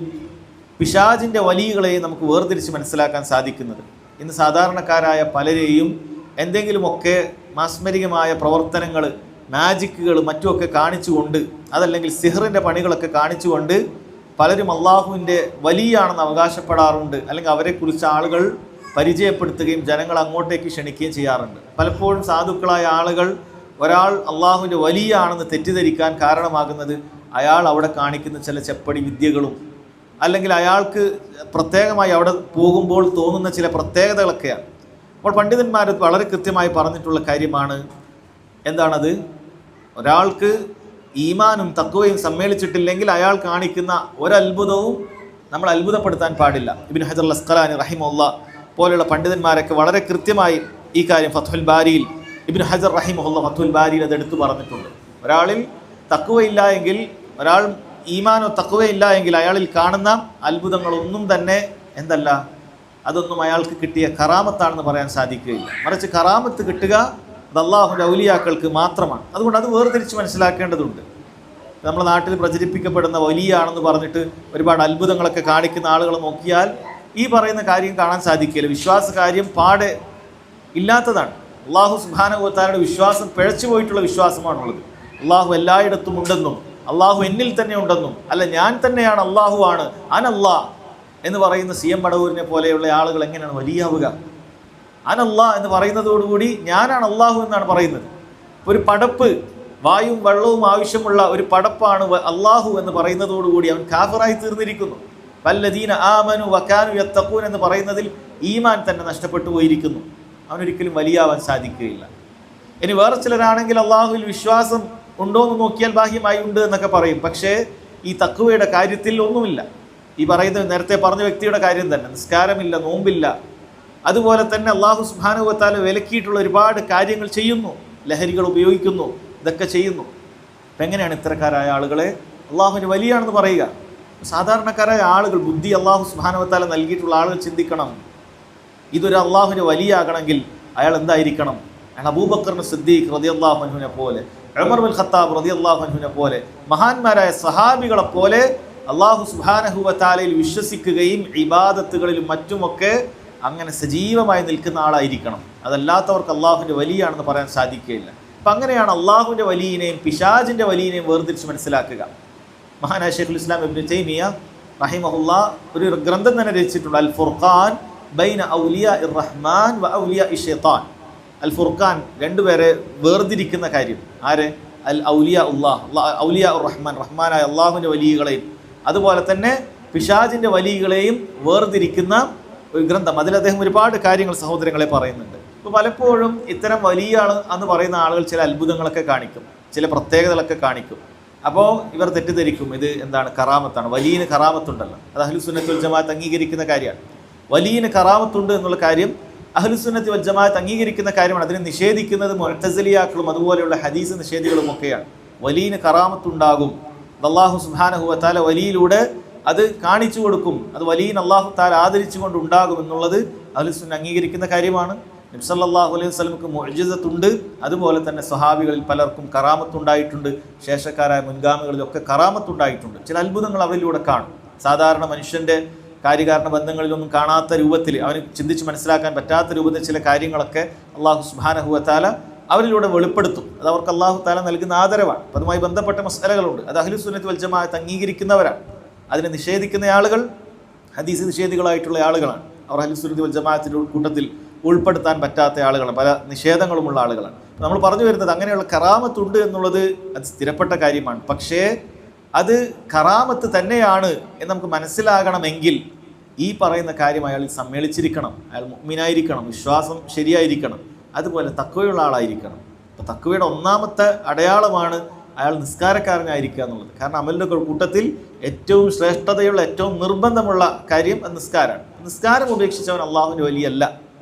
പിശാചിൻ്റെ വലികളെയും നമുക്ക് വേർതിരിച്ച് മനസ്സിലാക്കാൻ സാധിക്കുന്നത്. ഇന്ന് സാധാരണക്കാരായ പലരെയും എന്തെങ്കിലുമൊക്കെ മാസ്മരികമായ പ്രവർത്തനങ്ങൾ, മാജിക്കുകൾ മറ്റുമൊക്കെ കാണിച്ചുകൊണ്ട്, അതല്ലെങ്കിൽ സിഹറിൻ്റെ പണികളൊക്കെ കാണിച്ചുകൊണ്ട് പലരും അള്ളാഹുവിൻ്റെ വലിയാണെന്ന് അവകാശപ്പെടാറുണ്ട്. അല്ലെങ്കിൽ അവരെക്കുറിച്ച് ആളുകൾ പരിചയപ്പെടുത്തുകയും ജനങ്ങൾ അങ്ങോട്ടേക്ക് ക്ഷണിക്കുകയും ചെയ്യാറുണ്ട്. പലപ്പോഴും സാധുക്കളായ ആളുകൾ ഒരാൾ അള്ളാഹുവിൻ്റെ വലിയാണെന്ന് തെറ്റിദ്ധരിക്കാൻ കാരണമാകുന്നത് അയാൾ അവിടെ കാണിക്കുന്ന ചില ചെപ്പടി വിദ്യകളും, അല്ലെങ്കിൽ അയാൾക്ക് പ്രത്യേകമായി അവിടെ പോകുമ്പോൾ തോന്നുന്ന ചില പ്രത്യേകതകളൊക്കെയാണ്. അപ്പോൾ പണ്ഡിതന്മാർ വളരെ കൃത്യമായി പറഞ്ഞിട്ടുള്ള കാര്യമാണ്. എന്താണത്? ഒരാൾക്ക് ഈമാനും തഖ്വയും സമ്മേളിച്ചിട്ടില്ലെങ്കിൽ അയാൾ കാണിക്കുന്ന ഒരത്ഭുതവും നമ്മൾ അത്ഭുതപ്പെടുത്താൻ പാടില്ല. ഇബ്നു ഹജർ അൽ അസ്ഖലാനി റഹിമഹുല്ലാഹ് പോലെയുള്ള പണ്ഡിതന്മാരൊക്കെ വളരെ കൃത്യമായി ഈ കാര്യം ഫത്ഹുൽ ബാരിയിൽ, ഇബ്നു ഹജർ റഹിമഹുല്ലാഹ് ഫത്ഹുൽ ബാരിയിൽ അത് എടുത്തു പറഞ്ഞിട്ടുണ്ട്. ഒരാളിൽ തഖ്വയില്ല എങ്കിൽ, ഒരാൾ ഈമാനോ തഖ്വയില്ല എങ്കിൽ അയാളിൽ കാണുന്ന അത്ഭുതങ്ങളൊന്നും തന്നെ എന്തല്ല, അതൊന്നും അയാൾക്ക് കിട്ടിയ കറാമത്താണെന്ന് പറയാൻ സാധിക്കുകയില്ല. മറിച്ച് കറാമത്ത് കിട്ടുക അത് അള്ളാഹുവിൻ്റെ ഔലിയാക്കൾക്ക് മാത്രമാണ്. അതുകൊണ്ട് അത് വേർതിരിച്ച് മനസ്സിലാക്കേണ്ടതുണ്ട്. നമ്മുടെ നാട്ടിൽ പ്രചരിപ്പിക്കപ്പെടുന്ന വലിയാണെന്ന് പറഞ്ഞിട്ട് ഒരുപാട് അത്ഭുതങ്ങളൊക്കെ കാണിക്കുന്ന ആളുകൾ നോക്കിയാൽ ഈ പറയുന്ന കാര്യം കാണാൻ സാധിക്കില്ല. വിശ്വാസ കാര്യം പാടെ ഇല്ലാത്തതാണ്. അള്ളാഹു സുബ്ഹാനഹു വ തആലയുടെ വിശ്വാസം പിഴച്ചു പോയിട്ടുള്ള വിശ്വാസമാണുള്ളത്. അള്ളാഹു എല്ലായിടത്തും ഉണ്ടെന്നും അള്ളാഹു എന്നിൽ തന്നെ ഉണ്ടെന്നും, അല്ല ഞാൻ തന്നെയാണ് അള്ളാഹു ആണ് അനല്ലാഹ് എന്ന് പറയുന്ന സി എം മടവൂരിനെ പോലെയുള്ള ആളുകൾ എങ്ങനെയാണ് വലിയാവുക? അനല്ലാഹ് എന്ന് പറയുന്നതോടുകൂടി ഞാനാണ് അള്ളാഹു എന്നാണ് പറയുന്നത്. ഒരു പടപ്പ്, വായും വെള്ളവും ആവശ്യമുള്ള ഒരു പടപ്പാണ് അള്ളാഹു എന്ന് പറയുന്നതോടുകൂടി അവൻ കാഫിറായി തീർന്നിരിക്കുന്നു. വല്ലദീന ആമനു വകാനു യത്തഖൂൻ എന്ന് പറയുന്നതിൽ ഈമാൻ തന്നെ നഷ്ടപ്പെട്ടു പോയിരിക്കുന്നു. അവനൊരിക്കലും വലിയാവാൻ സാധിക്കുകയില്ല. ഇനി വേറെ ചിലരാണെങ്കിൽ അള്ളാഹുവിൽ വിശ്വാസം ഉണ്ടോ എന്ന് നോക്കിയാൽ ബാഹ്യമായി ഉണ്ട് എന്നൊക്കെ പറയും. പക്ഷേ ഈ തഖ്വയുടെ കാര്യത്തിൽ ഒന്നുമില്ല. ഈ പറയുന്ന നേരത്തെ പറഞ്ഞ വ്യക്തിയുടെ കാര്യം തന്നെ, നിസ്കാരമില്ല, നോമ്പില്ല, അതുപോലെ തന്നെ അള്ളാഹു സുബ്ഹാനഹു വ തആല വിലക്കിയിട്ടുള്ള ഒരുപാട് കാര്യങ്ങൾ ചെയ്യുന്നു, ലഹരികൾ ഉപയോഗിക്കുന്നു, ഇതൊക്കെ ചെയ്യുന്നു. അപ്പം എങ്ങനെയാണ് ഇത്തരക്കാരായ ആളുകളെ അള്ളാഹുവിന് വലിയാണെന്ന് പറയുക? സാധാരണക്കാരായ ആളുകൾ, ബുദ്ധി അള്ളാഹു സുബ്ഹാനഹു വ തആല നൽകിയിട്ടുള്ള ആളുകൾ ചിന്തിക്കണം, ഇതൊരു അള്ളാഹുവിന് വലിയാകണമെങ്കിൽ അയാൾ എന്തായിരിക്കണം? അയാൾ അബൂബക്കർ സിദ്ദീഖ് റളിയല്ലാഹു അൻഹുവിനെ പോലെ, ഉമർ ബിൻ ഖത്താബ് റളിയല്ലാഹു അൻഹുവിനെ പോലെ, മഹാന്മാരായ സഹാബികളെ പോലെ അള്ളാഹു സുബ്ഹാനഹു വ തആലയിൽ വിശ്വസിക്കുകയും ഇബാദത്തുകളിലും മറ്റുമൊക്കെ അങ്ങനെ സജീവമായി നിൽക്കുന്ന ആളായിരിക്കണം. അതല്ലാത്തവർക്ക് അള്ളാഹുവിൻ്റെ വലിയാണെന്ന് പറയാൻ സാധിക്കുകയില്ല. അപ്പം അങ്ങനെയാണ് അള്ളാഹുവിൻ്റെ വലിയിനെയും പിശാചിൻ്റെ വലിയിനെയും വേർതിരിച്ച് മനസ്സിലാക്കുക. മഹാനായ ശൈഖുൽ ഇസ്ലാം ഇബ്നു തൈമിയ്യ റഹിമഹുല്ലാഹ് ഒരു ഗ്രന്ഥം തന്നെ രചിച്ചിട്ടുണ്ട്, അൽ ഫുർഖാൻ ബൈന ഔലിയാ ഇർ റഹ്മാൻ വ ഔലിയാ ഇ ശൈത്താൻ. അൽ ഫുർഖാൻ, രണ്ടുപേരെ വേർതിരിക്കുന്ന കാര്യം. ആരെ? അൽ ഔലിയാ ഔലിയാ ഉർ റഹ്മാൻ, റഹ്മാനായ അള്ളാഹുവിൻ്റെ വലിയകളെയും അതുപോലെ തന്നെ പിശാചിൻ്റെ വലിയകളെയും വേർതിരിക്കുന്ന ഒരു ഗ്രന്ഥം. അതിൽ അദ്ദേഹം ഒരുപാട് കാര്യങ്ങൾ സഹോദരങ്ങളെ പറയുന്നുണ്ട്. ഇപ്പോൾ പലപ്പോഴും ഇത്തരം വലിയ ആൾ എന്ന് പറയുന്ന ആളുകൾ ചില അത്ഭുതങ്ങളൊക്കെ കാണിക്കും, ചില പ്രത്യേകതകളൊക്കെ കാണിക്കും. അപ്പോൾ ഇവർ തെറ്റിദ്ധരിക്കും ഇത് എന്താണ്, കറാമത്താണ്. വലിയന് കറാമത്തുണ്ടല്ലോ, അത് അഹ്ലുസുന്നത്തി വൽ ജമാഅത്ത് അംഗീകരിക്കുന്ന കാര്യമാണ്. വലിയന് കറാമത്തുണ്ട് എന്നുള്ള കാര്യം അഹ്ലുസുന്നത്തി വൽ ജമാഅത്ത് അംഗീകരിക്കുന്ന കാര്യമാണ്. അതിനെ നിഷേധിക്കുന്നത് മുഅ്തസിലിയാക്കളും അതുപോലെയുള്ള ഹദീസ് നിഷേധികളും ഒക്കെയാണ്. വലിയന് കറാമത്തുണ്ടാകും, അല്ലാഹു സുബ്ഹാനഹു വ തആല വലിയിലൂടെ അത് കാണിച്ചു കൊടുക്കും, അത് വലിയ അല്ലാഹു തആല ആദരിച്ചുകൊണ്ട് ഉണ്ടാകും എന്നുള്ളത് അഹ്ലുസുന്ന അംഗീകരിക്കുന്ന കാര്യമാണ്. നബി സല്ലല്ലാഹു അലൈഹി വസല്ലമക്ക് മുഅ്ജിസത്തുണ്ട്, അതുപോലെ തന്നെ സ്വഹാബികളിൽ പലർക്കും കറാമത്തുണ്ടായിട്ടുണ്ട്, ശേഷക്കാരായ മുൻഗാമികളിലൊക്കെ കറാമത്തുണ്ടായിട്ടുണ്ട്. ചില അത്ഭുതങ്ങൾ അവരിലൂടെ കാണും. സാധാരണ മനുഷ്യൻ്റെ കാര്യകാരണ ബന്ധങ്ങളിലൊന്നും കാണാത്ത രൂപത്തിൽ, അവന് ചിന്തിച്ച് മനസ്സിലാക്കാൻ പറ്റാത്ത രൂപത്തിൽ ചില കാര്യങ്ങളൊക്കെ അള്ളാഹു സുബ്ഹാനഹു വ തആല അവരിലൂടെ വെളിപ്പെടുത്തും. അത് അവർക്ക് അള്ളാഹു തആല നൽകുന്ന ആദരവാണ്. അപ്പം അതുമായി ബന്ധപ്പെട്ട മസ്അലകളുണ്ട്. അത് അഹ്ലുസ് സുന്നത്ത് വൽ ജമാഅത്ത് അംഗീകരിക്കുന്നവരാണ്. അതിനെ നിഷേധിക്കുന്ന ആളുകൾ ഹദീസ് നിഷേധികളായിട്ടുള്ള ആളുകളാണ്. അവർ അഹ്ലുസ് സുന്നത്ത് വൽ ജമാഅത്തിൻ്റെ കൂട്ടത്തിൽ ഉൾപ്പെടുത്താൻ പറ്റാത്ത ആളുകളാണ്, പല നിഷേധങ്ങളുമുള്ള ആളുകളാണ്. നമ്മൾ പറഞ്ഞു വരുന്നത് അങ്ങനെയുള്ള കറാമത്തുണ്ട് എന്നുള്ളത് അത് സ്ഥിരപ്പെട്ട കാര്യമാണ്. പക്ഷേ അത് കറാമത്ത് തന്നെയാണ് എന്ന് നമുക്ക് മനസ്സിലാകണമെങ്കിൽ ഈ പറയുന്ന കാര്യം അയാൾ സമ്മേളിച്ചിരിക്കണം. അയാൾ മുഅ്മിനായിരിക്കണം, വിശ്വാസം ശരിയായിരിക്കണം, അതുപോലെ തഖ്വയുള്ള ആളായിരിക്കണം. അപ്പോൾ തഖ്വയുടെ ഒന്നാമത്തെ അടയാളമാണ് അയാൾ നിസ്കാരക്കാരനായിരിക്കുക എന്നുള്ളത്. കാരണം അമലിൻ്റെ കൂട്ടത്തിൽ ഏറ്റവും ശ്രേഷ്ഠതയുള്ള, ഏറ്റവും നിർബന്ധമുള്ള കാര്യം നിസ്കാരമാണ്. നിസ്കാരം ഉപേക്ഷിച്ചവൻ അള്ളാഹുവിൻ്റെ വലിയല്ല.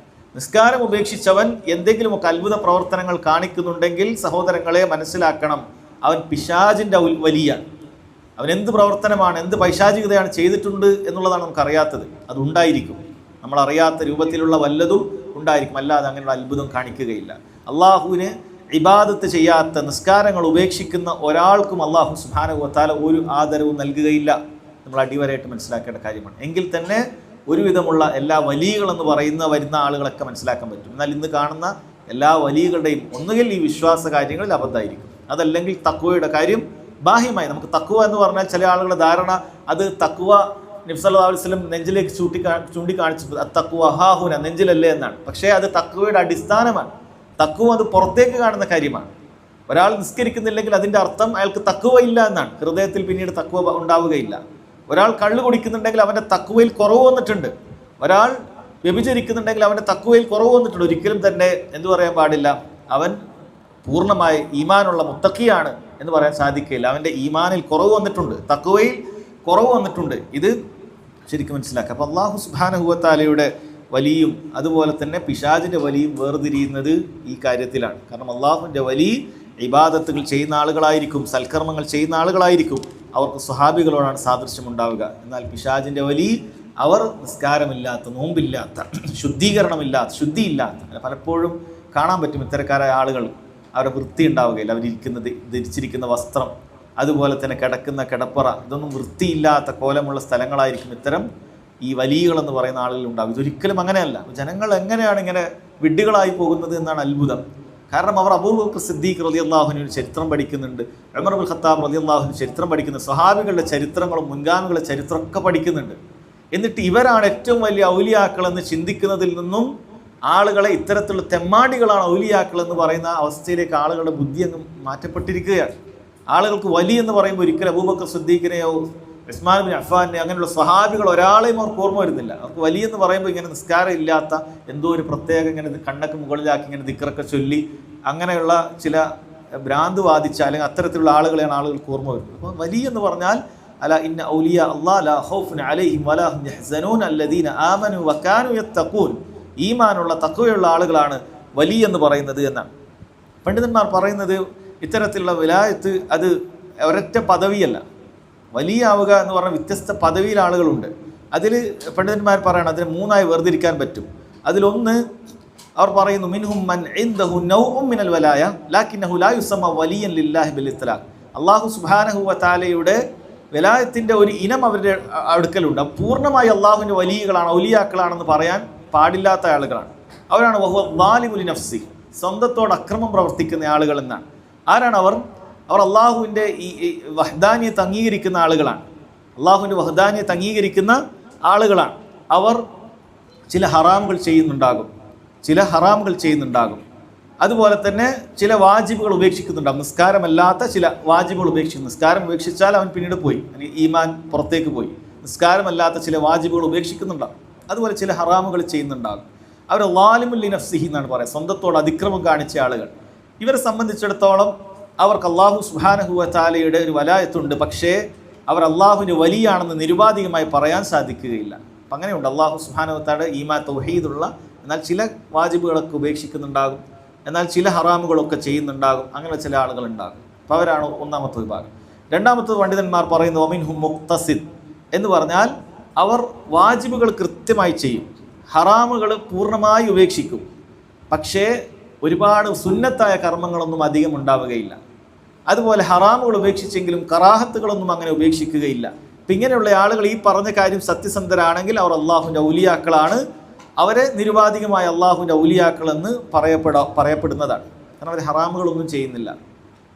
നിസ്കാരം ഉപേക്ഷിച്ചവൻ എന്തെങ്കിലുമൊക്കെ അത്ഭുത പ്രവർത്തനങ്ങൾ കാണിക്കുന്നുണ്ടെങ്കിൽ സഹോദരങ്ങളെ മനസ്സിലാക്കണം, അവൻ പിശാചിൻ്റെ വലിയാണ്. അവൻ എന്ത് പ്രവർത്തനമാണ്, എന്ത് പൈശാചികതയാണ് ചെയ്തിട്ടുണ്ട് എന്നുള്ളതാണ് നമുക്കറിയാത്തത്. അതുണ്ടായിരിക്കും, നമ്മളറിയാത്ത രൂപത്തിലുള്ള വല്ലതും ഉണ്ടായിരിക്കും. അല്ലാതെ അങ്ങനെയുള്ള അത്ഭുതം കാണിക്കുകയില്ല. അള്ളാഹുവിന് ഇബാദത്ത് ചെയ്യാത്ത, നിസ്കാരങ്ങൾ ഉപേക്ഷിക്കുന്ന ഒരാൾക്കും അള്ളാഹു സുബ്ഹാനഹു വ തആല ഒരു ആദരവും നൽകുകയില്ല. നമ്മൾ അടിവരായിട്ട് മനസ്സിലാക്കേണ്ട കാര്യമാണ്. എങ്കിൽ തന്നെ ഒരുവിധമുള്ള എല്ലാ വലിയകളെന്ന് വരുന്ന ആളുകളൊക്കെ മനസ്സിലാക്കാൻ പറ്റും. എന്നാൽ ഇന്ന് കാണുന്ന എല്ലാ വലിയകളുടെയും ഒന്നുകിൽ ഈ വിശ്വാസ കാര്യങ്ങളിൽ അബദ്ധമായിരിക്കും, അതല്ലെങ്കിൽ തഖ്വയുടെ കാര്യം ബാഹ്യമായി. നമുക്ക് തഖ്വ എന്ന് പറഞ്ഞാൽ ചില ആളുകളുടെ ധാരണ അത് തഖ്വ നബി സല്ലല്ലാഹു അലൈഹി വസല്ലം നെഞ്ചിലേക്ക് ചൂണ്ടിക്കാണിച്ചത് തഖ്വ ഹാഹുന, നെഞ്ചിലല്ലേ എന്നാണ്. പക്ഷേ അത് തഖ്വയുടെ അടിസ്ഥാനമാണ്. തഖ്വ അത് പുറത്തേക്ക് കാണുന്ന കാര്യമാണ്. ഒരാൾ നിസ്കരിക്കുന്നില്ലെങ്കിൽ അതിൻ്റെ അർത്ഥം അയാൾക്ക് തഖ്വ ഇല്ല എന്നാണ്. ഹൃദയത്തിൽ പിന്നീട് തഖ്വ ഉണ്ടാവുകയില്ല. ഒരാൾ കള്ളു കുടിക്കുന്നുണ്ടെങ്കിൽ അവൻ്റെ തഖ്വയിൽ കുറവ് വന്നിട്ടുണ്ട്. ഒരാൾ വ്യഭിചരിക്കുന്നുണ്ടെങ്കിൽ അവൻ്റെ തഖ്വയിൽ കുറവ് വന്നിട്ടുണ്ട്. ഒരിക്കലും തന്നെ എന്തു പറയാൻ പാടില്ല, അവൻ പൂർണ്ണമായി ഈമാനുള്ള മുത്തഖിയാണ് എന്ന് പറയാൻ സാധിക്കില്ല. അവൻ്റെ ഈമാനിൽ കുറവ് വന്നിട്ടുണ്ട്, തഖ്വയിൽ കുറവ് വന്നിട്ടുണ്ട്. ഇത് ശരിക്കും മനസ്സിലാക്കുക. അപ്പോൾ അള്ളാഹു സുബ്ഹാനഹു വ തആലയുടെ വലിയും അതുപോലെ തന്നെ പിശാചിൻ്റെ വലിയും വേർതിരിയുന്നത് ഈ കാര്യത്തിലാണ്. കാരണം അള്ളാഹുവിൻ്റെ വലിയ ഇബാദത്തുകൾ ചെയ്യുന്ന ആളുകളായിരിക്കും, സൽക്കർമ്മങ്ങൾ ചെയ്യുന്ന ആളുകളായിരിക്കും. അവർക്ക് സ്വഹാബികളോടാണ് സാദൃശ്യം ഉണ്ടാവുക. എന്നാൽ പിശാചിൻ്റെ വലിയ അവർ നിസ്കാരമില്ലാത്ത, നോമ്പില്ലാത്ത, ശുദ്ധിയില്ലാത്ത പലപ്പോഴും കാണാൻ പറ്റും. ഇത്തരക്കാരായ ആളുകൾ അവരുടെ വൃത്തി ഉണ്ടാവുകയില്ല. ധരിച്ചിരിക്കുന്ന വസ്ത്രം, അതുപോലെ തന്നെ കിടക്കുന്ന കിടപ്പറ, ഇതൊന്നും വൃത്തിയില്ലാത്ത കോലമുള്ള സ്ഥലങ്ങളായിരിക്കും ഇത്തരം ഈ വലിയകളെന്ന് പറയുന്ന ആളുകൾ ഉണ്ടാകും. ഇതൊരിക്കലും അങ്ങനെയല്ല. ജനങ്ങൾ എങ്ങനെയാണ് ഇങ്ങനെ വിഡ്ഢികളായി പോകുന്നത് എന്നാണ് അത്ഭുതം. കാരണം അവർ അബൂബക്കർ സിദ്ദീഖ് റളിയല്ലാഹു അൻഹു ചരിത്രം പഠിക്കുന്നുണ്ട്, ഉമർ ഇബ്നുൽ ഖത്താബ് റളിയല്ലാഹു അൻഹു ചരിത്രം പഠിക്കുന്നുണ്ട്, സ്വഹാബികളുടെ ചരിത്രങ്ങളും മുൻഗാമികളുടെ ചരിത്രമൊക്കെ പഠിക്കുന്നുണ്ട്. എന്നിട്ട് ഇവരാണ് ഏറ്റവും വലിയ ഔലിയാക്കളെന്ന് ചിന്തിക്കുന്നതിൽ നിന്നും ആളുകളെ ഇത്തരത്തിലുള്ള തെമ്മാടികളാണ് ഔലിയാക്കൾ എന്ന് പറയുന്ന അവസ്ഥയിലേക്ക് ആളുകളുടെ ബുദ്ധി അങ്ങ് മാറ്റപ്പെട്ടിരിക്കുകയാണ്. ആളുകൾക്ക് വലിയ എന്ന് പറയുമ്പോൾ ഒരിക്കലും അബൂബക്കർ സിദ്ദീഖിനെയോ ഉസ്മാൻ ബിൻ അഫ്ഫാനെ അങ്ങനെയുള്ള സ്വഹാബികൾ ഒരാളെയും അവർക്ക് ഓർമ്മ വരുന്നില്ല. അവർക്ക് വലിയ എന്ന് പറയുമ്പോൾ ഇങ്ങനെ നിസ്കാരം ഇല്ലാത്ത എന്തോ ഒരു പ്രത്യേക ഇങ്ങനെ കണ്ണൊക്കെ മുകളിലാക്കി ഇങ്ങനെ ദിക്റൊക്കെ ചൊല്ലി അങ്ങനെയുള്ള ചില ഭ്രാന്ത് വാദിച്ച അല്ലെങ്കിൽ അത്തരത്തിലുള്ള ആളുകളെയാണ് ആളുകൾക്ക് ഓർമ്മ വരുന്നത്. അപ്പോൾ വലിയ എന്ന് പറഞ്ഞാൽ അല ഇന്ന ഔലിയ അല്ലാഹ് ലാ ഖൗഫുൻ അലൈഹിം വലാ ഹും യഹ്സനൂൻ അല്ലദീന ആമനു വകാനു യത്തഖൂൻ, ഈമാനുള്ള തഖ്വയുള്ള ആളുകളാണ് വലിയ എന്ന് പറയുന്നത് എന്നാണ് പണ്ഡിതന്മാർ പറയുന്നത്. ഇത്തരത്തിലുള്ള വിലായത്ത് അത് ഒരൊറ്റ പദവിയല്ല. വലിയ ആവുക എന്ന് പറഞ്ഞാൽ വ്യത്യസ്ത പദവിയിൽ ആളുകളുണ്ട്. അതിൽ പണ്ഡിതന്മാർ പറയണം, അതിന് മൂന്നായി വേർതിരിക്കാൻ പറ്റും. അതിലൊന്ന് അവർ പറയുന്നു മിൻഹും മൻ ഇൻദഹു നൗഉം മിനൽ വലായ ലാകിന്നഹു ലാ യുസമ്മ വലിയൻ ലില്ലാഹി ബിൽ ഇത്ലാഖ്. അല്ലാഹു സുബ്ഹാനഹു വ തആലയുടെ വിലായത്തിൻ്റെ ഒരു ഇനം അവരുടെ അടുക്കലുണ്ട്. പൂർണ്ണമായി അള്ളാഹുവിൻ്റെ വലിയകളാണ്, ഔലിയാക്കളാണെന്ന് പറയാൻ പാടില്ലാത്ത ആളുകളാണ്. അവരാണ് വഹുവ ളാലിമുലി നഫ്സി, സ്വന്തത്തോട് അക്രമം പ്രവർത്തിക്കുന്ന ആളുകൾ എന്നാണ്. ആരാണ് അവർ? അവർ അള്ളാഹുവിൻ്റെ ഈ വഹ്ദാനിയത്ത് അംഗീകരിക്കുന്ന ആളുകളാണ്. അള്ളാഹുവിൻ്റെ വഹ്ദാനിയത്ത് അംഗീകരിക്കുന്ന ആളുകളാണ്. അവർ ചില ഹറാമുകൾ ചെയ്യുന്നുണ്ടാകും, അതുപോലെ തന്നെ ചില വാജിബുകൾ ഉപേക്ഷിക്കുന്നുണ്ടാകും. നിസ്കാരമല്ലാത്ത ചില വാജിബുകൾ ഉപേക്ഷിക്കും. നിസ്കാരം ഉപേക്ഷിച്ചാൽ അവൻ പിന്നീട് പോയി, ഈമാൻ പുറത്തേക്ക് പോയി. നിസ്കാരമല്ലാത്ത ചില വാജിബുകൾ ഉപേക്ഷിക്കുന്നുണ്ടാകും, അതുപോലെ ചില ഹറാമുകൾ ചെയ്യുന്നുണ്ടാകും. അവർ ളാലിമുൽ ലിനഫ്സിഹി എന്നാണ് പറയുക, സ്വന്തത്തോട് അതിക്രമം കാണിച്ച ആളുകൾ. ഇവരെ സംബന്ധിച്ചിടത്തോളം അവർക്ക് അള്ളാഹു സുബ്ഹാനഹു വ തആലയുടെ ഒരു വലായത്തുണ്ട്. പക്ഷേ അവർ അള്ളാഹുവിന് വലിയാണെന്ന് നിരുപാധികമായി പറയാൻ സാധിക്കുകയില്ല. അപ്പം അങ്ങനെയുണ്ട്. അള്ളാഹു സുബ്ഹാനഹു വ തആല ഈമാൻ തൗഹീദുള്ള, എന്നാൽ ചില വാജിബുകളൊക്കെ ഉപേക്ഷിക്കുന്നുണ്ടാകും, എന്നാൽ ചില ഹറാമുകളൊക്കെ ചെയ്യുന്നുണ്ടാകും. അങ്ങനെ ചില ആളുകളുണ്ടാകും. അപ്പോൾ അവരാണ് ഒന്നാമത്തെ വിഭാഗം. രണ്ടാമത്തെ പണ്ഡിതന്മാർ പറയുന്നു വമിൻഹും മുഖ്തസിദ് എന്ന് പറഞ്ഞാൽ അവർ വാജിബുകൾ കൃത്യമായി ചെയ്യും, ഹറാമുകൾ പൂർണ്ണമായി ഉപേക്ഷിക്കും. പക്ഷേ ഒരുപാട് സുന്നത്തായ കർമ്മങ്ങളൊന്നും അധികം ഉണ്ടാവുകയില്ല. അതുപോലെ ഹറാമുകൾ ഉപേക്ഷിച്ചെങ്കിലും കറാഹത്തുകളൊന്നും അങ്ങനെ ഉപേക്ഷിക്കുകയില്ല. അപ്പം ഇങ്ങനെയുള്ള ആളുകൾ ഈ പറഞ്ഞ കാര്യം സത്യസന്ധരാണെങ്കിൽ അവർ അള്ളാഹുവിൻ്റെ ഔലിയാക്കളാണ്, അവരെ നിരുപാധികമായ അള്ളാഹുവിൻ്റെ ഔലിയാക്കളെന്ന് പറയപ്പെടുന്നതാണ്. കാരണം അവർ ഹറാമുകളൊന്നും ചെയ്യുന്നില്ല,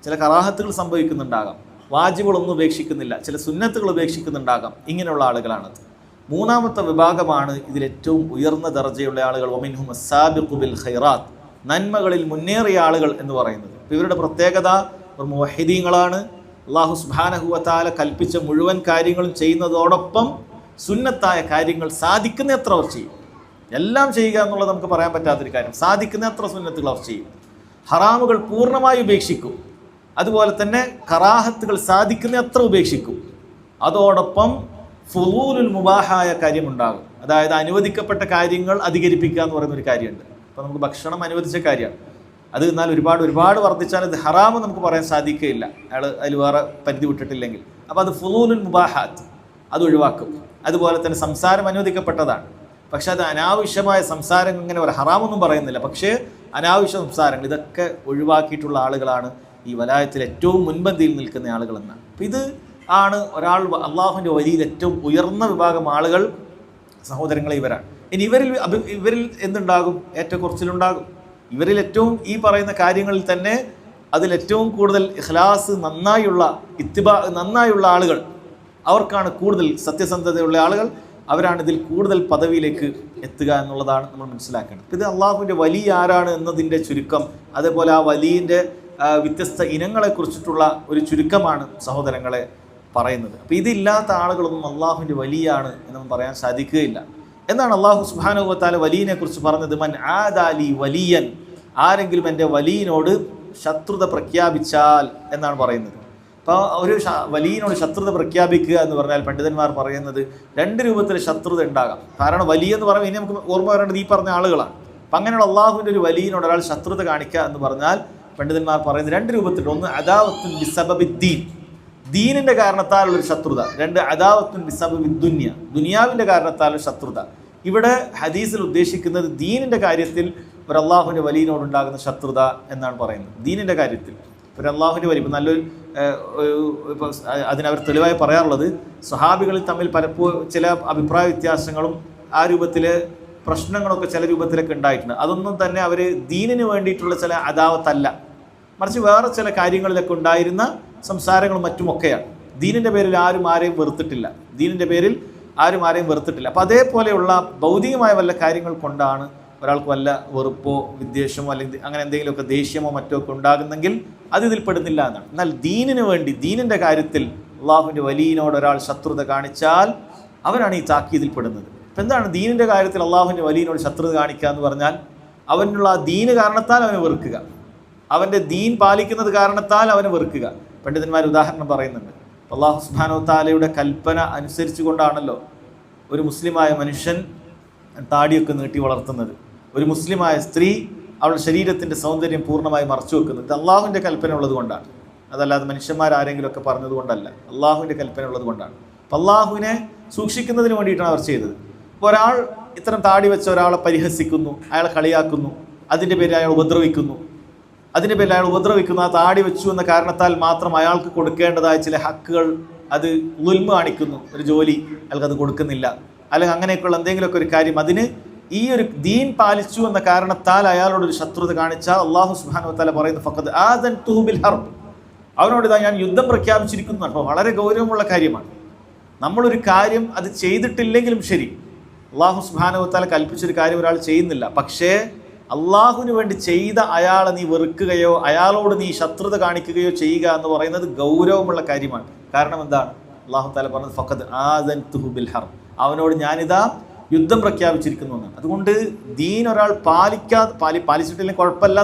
ചില കറാഹത്തുകൾ സംഭവിക്കുന്നുണ്ടാകാം, വാജിബുകളൊന്നും ഉപേക്ഷിക്കുന്നില്ല, ചില സുന്നത്തുകൾ ഉപേക്ഷിക്കുന്നുണ്ടാകാം. ഇങ്ങനെയുള്ള ആളുകളാണത്. മൂന്നാമത്തെ വിഭാഗമാണ് ഇതിലേറ്റവും ഉയർന്ന ദർജയുള്ള ആളുകൾ, വമിൻഹും അസ്സാബിഖു ബിൽ ഖൈറാത്ത്, നന്മകളിൽ മുന്നേറിയ ആളുകൾ എന്ന് പറയുന്നത്. അപ്പോൾ ഇവരുടെ പ്രത്യേകത മുവഹിദീങ്ങളാണ്. അല്ലാഹു സുബ്ഹാനഹു വ തആല കൽപ്പിച്ച മുഴുവൻ കാര്യങ്ങളും ചെയ്യുന്നതോടൊപ്പം സുന്നത്തായ കാര്യങ്ങൾ സാധിക്കുന്നത്ര അവർ ചെയ്യും. എല്ലാം ചെയ്യുക എന്നുള്ളത് നമുക്ക് പറയാൻ പറ്റാത്തൊരു കാര്യം. സാധിക്കുന്നത്ര സുന്നത്തുകൾ അവർ ചെയ്യും. ഹറാമുകൾ പൂർണ്ണമായി ഉപേക്ഷിക്കും. അതുപോലെ തന്നെ കറാഹത്തുകൾ സാധിക്കുന്നത്ര ഉപേക്ഷിക്കും. അതോടൊപ്പം ഫുളൂലുൽ മുബാഹായ കാര്യമുണ്ടാകും. അതായത് അനുവദിക്കപ്പെട്ട കാര്യങ്ങൾ അധികരിപ്പിക്കുക എന്ന് പറയുന്നൊരു കാര്യമുണ്ട്. അപ്പോൾ നമുക്ക് ഭക്ഷണം അനുവദിച്ച കാര്യമാണ്, അത് എന്നാൽ ഒരുപാട് വർദ്ധിച്ചാൽ അത് ഹറാമ് നമുക്ക് പറയാൻ സാധിക്കുകയില്ല, അയാൾ അതിൽ വേറെ പരിധി വിട്ടിട്ടില്ലെങ്കിൽ. അപ്പോൾ അത് ഫുളൂലുൽ മുബാഹാത്ത്, അത് ഒഴിവാക്കും. അതുപോലെ തന്നെ സംസാരം അനുവദിക്കപ്പെട്ടതാണ്, പക്ഷെ അത് അനാവശ്യമായ സംസാരം ഇങ്ങനെ ഒരു ഹറാമൊന്നും പറയുന്നില്ല, പക്ഷേ അനാവശ്യ സംസാരങ്ങൾ ഇതൊക്കെ ഒഴിവാക്കിയിട്ടുള്ള ആളുകളാണ് ഈ വലായത്തിൽ ഏറ്റവും മുൻപന്തിയിൽ നിൽക്കുന്ന ആളുകളെന്നാണ്. അപ്പോൾ ഇത് ആണ് ഒരാൾ അള്ളാഹുവിൻ്റെ വരിയിൽ ഏറ്റവും ഉയർന്ന വിഭാഗം ആളുകൾ സഹോദരങ്ങളെ ഇവരാണ്. ഇനി ഇവരിൽ എന്തുണ്ടാകും? ഏറ്റക്കുറച്ചിലുണ്ടാകും. ഇവരിൽ ഏറ്റവും ഈ പറയുന്ന കാര്യങ്ങളിൽ തന്നെ അതിലേറ്റവും കൂടുതൽ ഇഖ്ലാസ് നന്നായുള്ള ആളുകൾ, അവർക്കാണ് കൂടുതൽ സത്യസന്ധതയുള്ള ആളുകൾ, അവരാണ് ഇതിൽ കൂടുതൽ പദവിയിലേക്ക് എത്തുക എന്നുള്ളതാണ് നമ്മൾ മനസ്സിലാക്കേണ്ടത്. ഇത് അള്ളാഹുവിൻ്റെ വലിയ ആരാണ് എന്നതിൻ്റെ ചുരുക്കം, അതേപോലെ ആ വലിയൻ്റെ വ്യത്യസ്ത ഇനങ്ങളെക്കുറിച്ചിട്ടുള്ള ഒരു ചുരുക്കമാണ് സഹോദരങ്ങളെ പറയുന്നത്. അപ്പോൾ ഇതില്ലാത്ത ആളുകളൊന്നും അള്ളാഹുവിൻ്റെ വലിയാണ് എന്നൊന്നും പറയാൻ സാധിക്കുകയില്ല. എന്നാണ് അള്ളാഹു സുബ്ഹാനഹു വ തആല വലിയനെ കുറിച്ച് പറഞ്ഞത്, മൻ ആദാലി വലിയൻ, ആരെങ്കിലും എൻ്റെ വലിയനോട് ശത്രുത പ്രഖ്യാപിച്ചാൽ എന്നാണ് പറയുന്നത്. അപ്പോൾ ഒരു വലിയനോട് ശത്രുത പ്രഖ്യാപിക്കുക എന്ന് പറഞ്ഞാൽ പണ്ഡിതന്മാർ പറയുന്നത് രണ്ട് രൂപത്തിൽ ശത്രുത ഉണ്ടാകാം. കാരണം വലിയ എന്ന് പറയുമ്പോൾ ഇനി നമുക്ക് ഓർമ്മ വരേണ്ടത് ഈ പറഞ്ഞ ആളുകളാണ്. അപ്പം അങ്ങനെയുള്ള അള്ളാഹുവിൻ്റെ ഒരു വലിയനോട് ഒരാൾ ശത്രുത കാണിക്കുക എന്ന് പറഞ്ഞാൽ പണ്ഡിതന്മാർ പറയുന്നത് രണ്ട് രൂപത്തിൽ. ഒന്ന് അദാവത്തുൻ ബിസബബിദ്ദീൻ, ദീനിൻ്റെ കാരണത്താലുള്ളൊരു ശത്രുത. രണ്ട് അദാവത്തുൻ ബിസബബിദ്ദുനിയ, ദുനിയാവിൻ്റെ കാരണത്താലുള്ള ശത്രുത. ഇവിടെ ഹദീസിൽ ഉദ്ദേശിക്കുന്നത് ദീനിൻ്റെ കാര്യത്തിൽ ഒരു അള്ളാഹുവിൻ്റെ വലിയനോടുണ്ടാകുന്ന ശത്രുത എന്നാണ് പറയുന്നത്. ദീനിൻ്റെ കാര്യത്തിൽ ഒരു അള്ളാഹുവിൻ്റെ വലിയ നല്ലൊരു ഇപ്പോൾ അതിനവർ തെളിവായി പറയാറുള്ളത്, സ്വഹാബികളിൽ തമ്മിൽ പലപ്പോഴും ചില അഭിപ്രായ വ്യത്യാസങ്ങളും ആ രൂപത്തിലെ പ്രശ്നങ്ങളൊക്കെ ചില രൂപത്തിലൊക്കെ ഉണ്ടായിട്ടുണ്ട്. അതൊന്നും തന്നെ അവർ ദീനിന് വേണ്ടിയിട്ടുള്ള ചില അദാവത്തല്ല, മറിച്ച് വേറെ ചില കാര്യങ്ങളിലൊക്കെ ഉണ്ടായിരുന്ന സംസാരങ്ങളും മറ്റുമൊക്കെയാണ്. ദീനിൻ്റെ പേരിൽ ആരും ആരെയും വെറുത്തിട്ടില്ല, ദീനിൻ്റെ പേരിൽ ആരും ആരെയും വെറുത്തിട്ടില്ല. അപ്പോൾ അതേപോലെയുള്ള ഭൗതികമായ വല്ല കാര്യങ്ങൾ കൊണ്ടാണ് ഒരാൾക്ക് വല്ല വെറുപ്പോ വിദ്വേഷമോ അല്ലെങ്കിൽ അങ്ങനെ എന്തെങ്കിലുമൊക്കെ ദേഷ്യമോ മറ്റോ ഒക്കെ ഉണ്ടാകുന്നെങ്കിൽ അത് ഇതിൽ പെടുന്നില്ല എന്നാണ്. എന്നാൽ ദീനിന് വേണ്ടി ദീനിൻ്റെ കാര്യത്തിൽ അള്ളാഹുവിൻ്റെ വലിയനോട് ഒരാൾ ശത്രുത കാണിച്ചാൽ അവനാണ് ഈ താക്കീതിൽ പെടുന്നത്. ഇപ്പം എന്താണ് ദീനിൻ്റെ കാര്യത്തിൽ അള്ളാഹുവിൻ്റെ വലിയനോട് ശത്രുത കാണിക്കുക എന്ന് പറഞ്ഞാൽ? അവനുള്ള ആ ദീന് കാരണത്താൽ അവനെ വെറുക്കുക, അവൻ്റെ ദീൻ പാലിക്കുന്നത് കാരണത്താൽ അവനെ വെറുക്കുക. പണ്ഡിതന്മാർ ഉദാഹരണം പറയുന്നുണ്ട്. അള്ളാഹു സുബ്ഹാനഹു വ തആലയുടെ കൽപ്പന അനുസരിച്ച് കൊണ്ടാണല്ലോ ഒരു മുസ്ലിമായ മനുഷ്യൻ താടിയൊക്കെ നീട്ടി വളർത്തുന്നത്, ഒരു മുസ്ലിമായ സ്ത്രീ അവളുടെ ശരീരത്തിൻ്റെ സൗന്ദര്യം പൂർണ്ണമായി മറച്ചു വെക്കുന്നത്. ഇത് അള്ളാഹുവിൻ്റെ കൽപ്പന ഉള്ളത് കൊണ്ടാണ്, അതല്ലാതെ മനുഷ്യന്മാരാരെങ്കിലുമൊക്കെ പറഞ്ഞത് കൊണ്ടല്ല, അള്ളാഹുവിൻ്റെ കൽപ്പന ഉള്ളത് കൊണ്ടാണ്. അപ്പം അള്ളാഹുവിനെ സൂക്ഷിക്കുന്നതിന് വേണ്ടിയിട്ടാണ് അവർ ചെയ്തത്. ഇപ്പോൾ ഒരാൾ ഇത്തരം താടി വെച്ച ഒരാളെ പരിഹസിക്കുന്നു, അയാളെ കളിയാക്കുന്നു, അതിൻ്റെ പേരിൽ അയാൾ ഉപദ്രവിക്കുന്നു, ആ താടി വെച്ചു എന്ന കാരണത്താൽ മാത്രം അയാൾക്ക് കൊടുക്കേണ്ടതായ ചില ഹക്കുകൾ അത് ഉൽമ കാണിക്കുന്നു, ഒരു ജോലി അയാൾക്കത് കൊടുക്കുന്നില്ല, അല്ലെങ്കിൽ അങ്ങനെയൊക്കെയുള്ള എന്തെങ്കിലുമൊക്കെ ഒരു കാര്യം, അതിന് ഈ ഒരു ദീൻ പാലിച്ചു എന്ന കാരണത്താൽ അയാളോടൊരു ശത്രുത കാണിച്ചാൽ അള്ളാഹു സുബ്ഹാനഹു വ തആല പറയുന്നു, ഫഖദ് ആദൻതുഹു ബിൽ ഹർബ്, അവനോട് ഇതാ ഞാൻ യുദ്ധം പ്രഖ്യാപിച്ചിരിക്കുന്നു. അപ്പോൾ വളരെ ഗൗരവമുള്ള കാര്യമാണ്. നമ്മളൊരു കാര്യം അത് ചെയ്തിട്ടില്ലെങ്കിലും ശരി, അള്ളാഹു സുബ്ഹാനഹു വ തആല കൽപ്പിച്ചൊരു കാര്യം ഒരാൾ ചെയ്യുന്നില്ല, പക്ഷേ അള്ളാഹുവിന് വേണ്ടി ചെയ്ത അയാളെ നീ വെറുക്കുകയോ അയാളോട് നീ ശത്രുത കാണിക്കുകയോ ചെയ്യുക എന്ന് പറയുന്നത് ഗൗരവമുള്ള കാര്യമാണ്. കാരണം എന്താണ്? അള്ളാഹു തആല പറഞ്ഞത് ഫഖദ് ആദൻതുഹു ബിൽ ഹർബ്, അവനോട് ഞാനിതാ യുദ്ധം പ്രഖ്യാപിച്ചിരിക്കുന്നു എന്നാണ്. അതുകൊണ്ട് ദീൻ ഒരാൾ പാലിച്ചിട്ടില്ലെങ്കിൽ കുഴപ്പമില്ല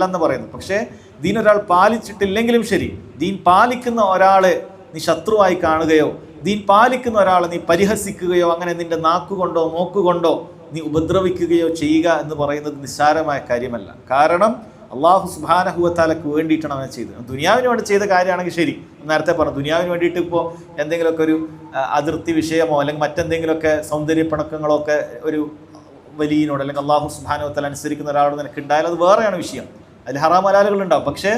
എന്ന് പറയുന്നത്. പക്ഷേ ദീൻ ഒരാൾ പാലിച്ചിട്ടില്ലെങ്കിലും ശരി, ദീൻ പാലിക്കുന്ന ഒരാളെ നീ ശത്രുവായി കാണുകയോ ദീൻ പാലിക്കുന്ന ഒരാളെ നീ പരിഹസിക്കുകയോ അങ്ങനെ നിന്റെ നാക്കുകൊണ്ടോ നോക്കുകൊണ്ടോ നീ ഉപദ്രവിക്കുകയോ ചെയ്യുക എന്ന് പറയുന്നത് നിസ്സാരമായ കാര്യമല്ല. കാരണം അള്ളാഹു സുബ്ഹാനഹു വ തആലക്ക് വേണ്ടിയിട്ടാണ് അവനെ ചെയ്തത്. ദുനിയാവിന് വേണ്ടി ചെയ്ത കാര്യമാണെങ്കിൽ ശരി, നേരത്തെ പറഞ്ഞു, ദുനിയാവിന് വേണ്ടിയിട്ട് ഇപ്പോൾ എന്തെങ്കിലുമൊക്കെ ഒരു അതിർത്തി വിഷയമോ അല്ലെങ്കിൽ മറ്റെന്തെങ്കിലുമൊക്കെ സൗന്ദര്യ പിണക്കങ്ങളൊക്കെ ഒരു വലിയനോട് അല്ലെങ്കിൽ അള്ളാഹു സുബ്ഹാനഹു വ തആല അനുസരിക്കുന്ന ഒരാളോട് നിനക്ക് ഉണ്ടായാൽ അത് വേറെയാണ് വിഷയം, അതിൽ ഹറാം ഹലാലുകൾ ഉണ്ടാവും. പക്ഷേ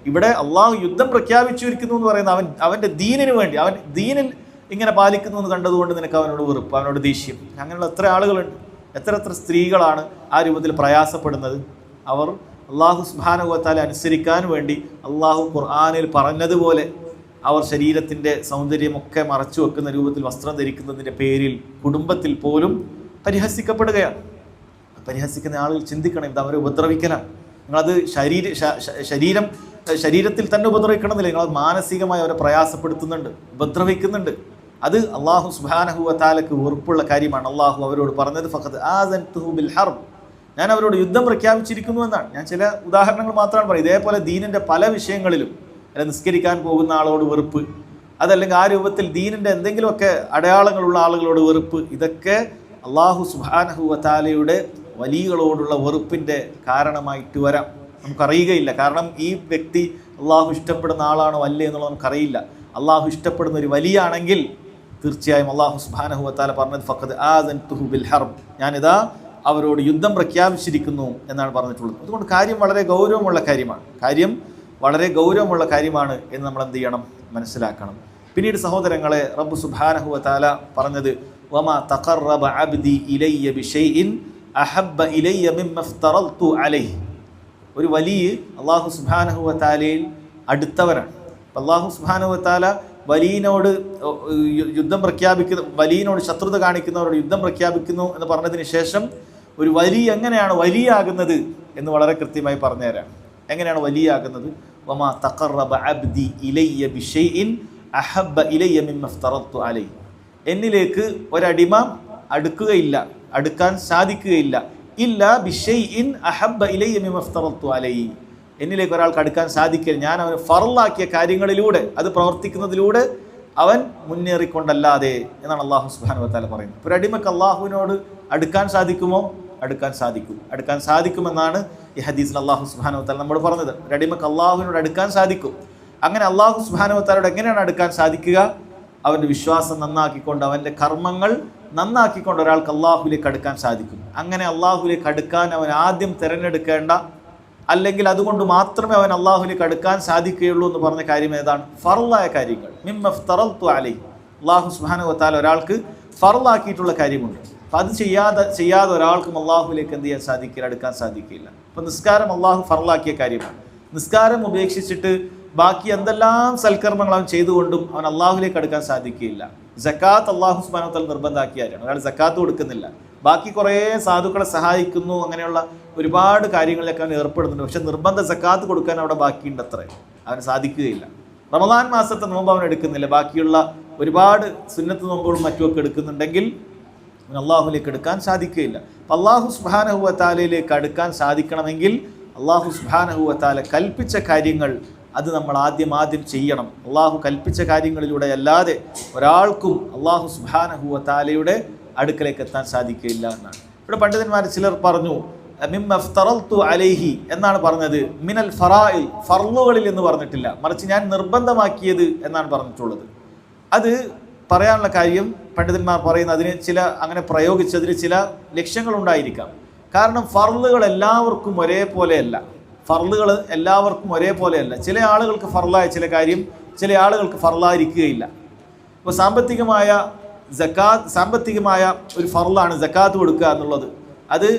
ഇവിടെ അള്ളാഹു യുദ്ധം പ്രഖ്യാപിച്ചിരിക്കുന്നു എന്ന് പറയുന്നത് അവൻ്റെ ദീനിന് വേണ്ടി, അവൻ ദീനിൽ ഇങ്ങനെ പാലിക്കുന്നു എന്ന് കണ്ടതുകൊണ്ട് നിനക്ക് അവനോട് വെറുപ്പ്, അവനോട് ദേഷ്യം. അങ്ങനെയുള്ള എത്ര ആളുകളുണ്ട്, എത്ര സ്ത്രീകളാണ് ആ രൂപത്തിൽ പ്രയാസപ്പെടുന്നത്. അവർ അള്ളാഹു സുബ്ഹാനഹു വ തആല അനുസരിക്കാൻ വേണ്ടി അള്ളാഹു ഖുർആനിൽ പറഞ്ഞതുപോലെ അവർ ശരീരത്തിൻ്റെ സൗന്ദര്യമൊക്കെ മറച്ചു വെക്കുന്ന രൂപത്തിൽ വസ്ത്രം ധരിക്കുന്നതിൻ്റെ പേരിൽ കുടുംബത്തിൽ പോലും പരിഹസിക്കപ്പെടുകയാണ്. പരിഹസിക്കുന്ന ആളുകൾ ചിന്തിക്കണം, ഇത് അവരെ ഉപദ്രവിക്കലാണ്. നിങ്ങളത് ശരീരത്തിൽ തന്നെ ഉപദ്രവിക്കണമെന്നില്ല, നിങ്ങളത് മാനസികമായി അവരെ പ്രയാസപ്പെടുത്തുന്നുണ്ട്, ഉപദ്രവിക്കുന്നുണ്ട്. അത് അള്ളാഹു സുബ്ഹാനഹു വ തആലക്ക് വെറുപ്പുള്ള കാര്യമാണ്. അള്ളാഹു അവരോട് പറഞ്ഞത് ഫഖദ് ആസൻതുഹു ബിൽ ഹർബ്, ഞാൻ അവരോട് യുദ്ധം പ്രഖ്യാപിച്ചിരിക്കുന്നു എന്നാണ്. ഞാൻ ചില ഉദാഹരണങ്ങൾ മാത്രമാണ് പറയുന്നത്. ഇതേപോലെ ദീനിൻ്റെ പല വിഷയങ്ങളിലും, അല്ല നിസ്കരിക്കാൻ പോകുന്ന ആളോട് വെറുപ്പ്, അതല്ലെങ്കിൽ ആ രൂപത്തിൽ ദീനിൻ്റെ എന്തെങ്കിലുമൊക്കെ അടയാളങ്ങളുള്ള ആളുകളോട് വെറുപ്പ്, ഇതൊക്കെ അള്ളാഹു സുബ്ഹാനഹു വ തആലയുടെ വലിയകളോടുള്ള വെറുപ്പിൻ്റെ കാരണമായിട്ട് വരാം. നമുക്കറിയുകയില്ല. കാരണം ഈ വ്യക്തി അള്ളാഹു ഇഷ്ടപ്പെടുന്ന ആളാണോ അല്ലേ എന്നുള്ളത് നമുക്കറിയില്ല. അള്ളാഹു ഇഷ്ടപ്പെടുന്ന ഒരു വലിയാണെങ്കിൽ തീർച്ചയായും അള്ളാഹു സുബ്ഹാനഹു വ തആല പറഞ്ഞത് ഫഖദ് ആസൻതുഹു ബിൽ ഹർബ്, ഞാനിതാ അവരോട് യുദ്ധം പ്രഖ്യാപിച്ചിരിക്കുന്നു എന്നാണ് പറഞ്ഞിട്ടുള്ളത്. അതുകൊണ്ട് കാര്യം വളരെ ഗൗരവമുള്ള കാര്യമാണ് എന്ന് നമ്മൾ എന്ത് ചെയ്യണം, മനസ്സിലാക്കണം. പിന്നീട് സഹോദരങ്ങളെ, റബ്ബ് സുബ്ഹാനഹു വ തആല പറഞ്ഞത് വമാ തഖറബ അബ്ദി ഇലയ്യ ബിശൈഇൻ അഹബ്ബ ഇലയ്യ മിമ്മ ഇഫ്തറൽതു അലൈഹി. ഒരു വലിയ അള്ളാഹു സുബ്ഹാനഹു വ തആലയിൽ അടുത്തവരാണ്. അള്ളാഹു സുബ്ഹാനഹു വ തആല വലിയനോട് യുദ്ധം പ്രഖ്യാപിക്കുന്നു, വലിയനോട് ശത്രുത കാണിക്കുന്നവരോട് യുദ്ധം പ്രഖ്യാപിക്കുന്നു എന്ന് പറഞ്ഞതിന് ശേഷം ഒരു വലിയ എങ്ങനെയാണ് വലിയാകുന്നത് എന്ന് വളരെ കൃത്യമായി പറഞ്ഞുതരാം. എങ്ങനെയാണ് വലിയാകുന്നത്? വമാ തഖറബ അബ്ദി ഇലയ്യ ബിശൈഇൻ അഹബ്ബ ഇലയ്യ മിമ്മ ഇഫ്തറൽതു അലൈഹി. എന്നിലേക്ക് ഒരടിമ അടുക്കാൻ സാധിക്കുകയില്ല ഇല്ലാ ബിശൈഇൻ അഹബ്ബ ഇലയ്യ മിമ്മ ഇഫ്തറൽതു അലൈഹി. എന്നിലേക്ക് ഒരാൾക്ക് അടുക്കാൻ സാധിക്കില്ല ഞാൻ അവന് ഫർളാക്കിയ കാര്യങ്ങളിലൂടെ, അത് പ്രവർത്തിക്കുന്നതിലൂടെ അവൻ മുന്നേറിക്കൊണ്ടല്ലാതെ എന്നാണ് അള്ളാഹു സുബ്ഹാനഹു വ തആല പറയുന്നത്. ഒരു അടിമക്ക് അള്ളാഹുവിനോട് അടുക്കാൻ സാധിക്കുമോ? അടുക്കാൻ സാധിക്കുമെന്നാണ് ഈ ഹദീസിൽ അള്ളാഹു സുബ്ഹാനഹു വ തആല നമ്മോട് പറഞ്ഞത്. ഒരു അടിമക്ക് അള്ളാഹുവിനോട് അടുക്കാൻ സാധിക്കും. അങ്ങനെ അള്ളാഹു സുബ്ഹാനഹു വ തആലയോട് എങ്ങനെയാണ് അടുക്കാൻ സാധിക്കുക? അവൻ്റെ വിശ്വാസം നന്നാക്കിക്കൊണ്ട്, അവൻ്റെ കർമ്മങ്ങൾ നന്നാക്കിക്കൊണ്ട് ഒരാൾക്ക് അള്ളാഹുവിലേക്ക് അടുക്കാൻ സാധിക്കും. അങ്ങനെ അള്ളാഹുവിലേക്ക് അടുക്കാൻ അവൻ ആദ്യം തിരഞ്ഞെടുക്കേണ്ട, അല്ലെങ്കിൽ അതുകൊണ്ട് മാത്രമേ അവൻ അള്ളാഹുവിലേക്ക് അടുക്കാൻ സാധിക്കുകയുള്ളൂ എന്ന് പറഞ്ഞ കാര്യം ഏതാണ്? ഫർളായ കാര്യങ്ങൾ. മിമ്മ ഇഫ്തറൽതു അലൈഹി, അള്ളാഹു സുബ്ഹാനഹു വ തആല ഒരാൾക്ക് ഫർളാക്കിയിട്ടുള്ള കാര്യമുണ്ട്. അപ്പം അത് ചെയ്യാതെ ഒരാൾക്കും അള്ളാഹുവിലേക്ക് എന്ത് ചെയ്യാൻ സാധിക്കില്ല, അടുക്കാൻ സാധിക്കില്ല. അപ്പം നിസ്കാരം അള്ളാഹു ഫർളാക്കിയ കാര്യമാണ്. നിസ്കാരം ഉപേക്ഷിച്ചിട്ട് ബാക്കി എന്തെല്ലാം സൽക്കർമ്മങ്ങൾ അവൻ ചെയ്തുകൊണ്ടും അവൻ അള്ളാഹുവിലേക്ക് അടുക്കാൻ സാധിക്കുകയില്ല. സക്കാത്ത് അള്ളാഹു സുബ്ഹാനഹു വ തആല നിർബന്ധമാക്കിയാലാണ്. ഒരാൾ സക്കാത്ത് കൊടുക്കുന്നില്ല, ബാക്കി കുറേ സാധുക്കളെ സഹായിക്കുന്നു, അങ്ങനെയുള്ള ഒരുപാട് കാര്യങ്ങളിലൊക്കെ അവൻ ഏർപ്പെടുന്നുണ്ട്. പക്ഷെ നിർബന്ധ സക്കാത്ത് കൊടുക്കാൻ അവിടെ ബാക്കിയുണ്ട്, അത്ര അവന് സാധിക്കുകയില്ല. റമദാൻ മാസത്തെ നോമ്പ് അവൻ എടുക്കുന്നില്ല, ബാക്കിയുള്ള ഒരുപാട് സുന്നത്ത് നോമ്പുകളും മറ്റുമൊക്കെ എടുക്കുന്നുണ്ടെങ്കിൽ അവൻ അള്ളാഹുലേക്ക് എടുക്കാൻ സാധിക്കുകയില്ല. അപ്പം അള്ളാഹു സുബ്ഹാനഹു വ തആലയിലേക്ക് അടുക്കാൻ സാധിക്കണമെങ്കിൽ അള്ളാഹു സുബ്ഹാനഹു വ തആല കൽപ്പിച്ച കാര്യങ്ങൾ അത് നമ്മൾ ആദ്യം ചെയ്യണം. അള്ളാഹു കൽപ്പിച്ച കാര്യങ്ങളിലൂടെ അല്ലാതെ ഒരാൾക്കും അള്ളാഹു സുബ്ഹാനഹു വ തആലയുടെ അടുക്കലേക്ക് എത്താൻ സാധിക്കില്ല എന്നാണ്. ഇവിടെ പണ്ഡിതന്മാർ ചിലർ പറഞ്ഞു മിമ്മ ഇഫ്തറൽതു അലൈഹി എന്നാണ് പറഞ്ഞത്. മിനൽ ഫറാഇൽ, ഫർളുകളിൽ എന്ന് പറഞ്ഞിട്ടില്ല, മറിച്ച് ഞാൻ നിർബന്ധമാക്കിയത് എന്നാണ് പറഞ്ഞിട്ടുള്ളത്. അത് പറയാനുള്ള കാര്യം പണ്ഡിതന്മാർ പറയുന്ന അതിന് അങ്ങനെ പ്രയോഗിച്ചതിന് ചില ലക്ഷ്യങ്ങളുണ്ടായിരിക്കാം. കാരണം ഫർളുകൾ എല്ലാവർക്കും ഒരേപോലെയല്ല. ചില ആളുകൾക്ക് ഫർളായ ചില കാര്യം ചില ആളുകൾക്ക് ഫർളായിരിക്കുകയില്ല. ഇപ്പോൾ സാമ്പത്തികമായ ഒരു ഫർളാണ് സക്കാത്ത് കൊടുക്കുക എന്നുള്ളത്. അത്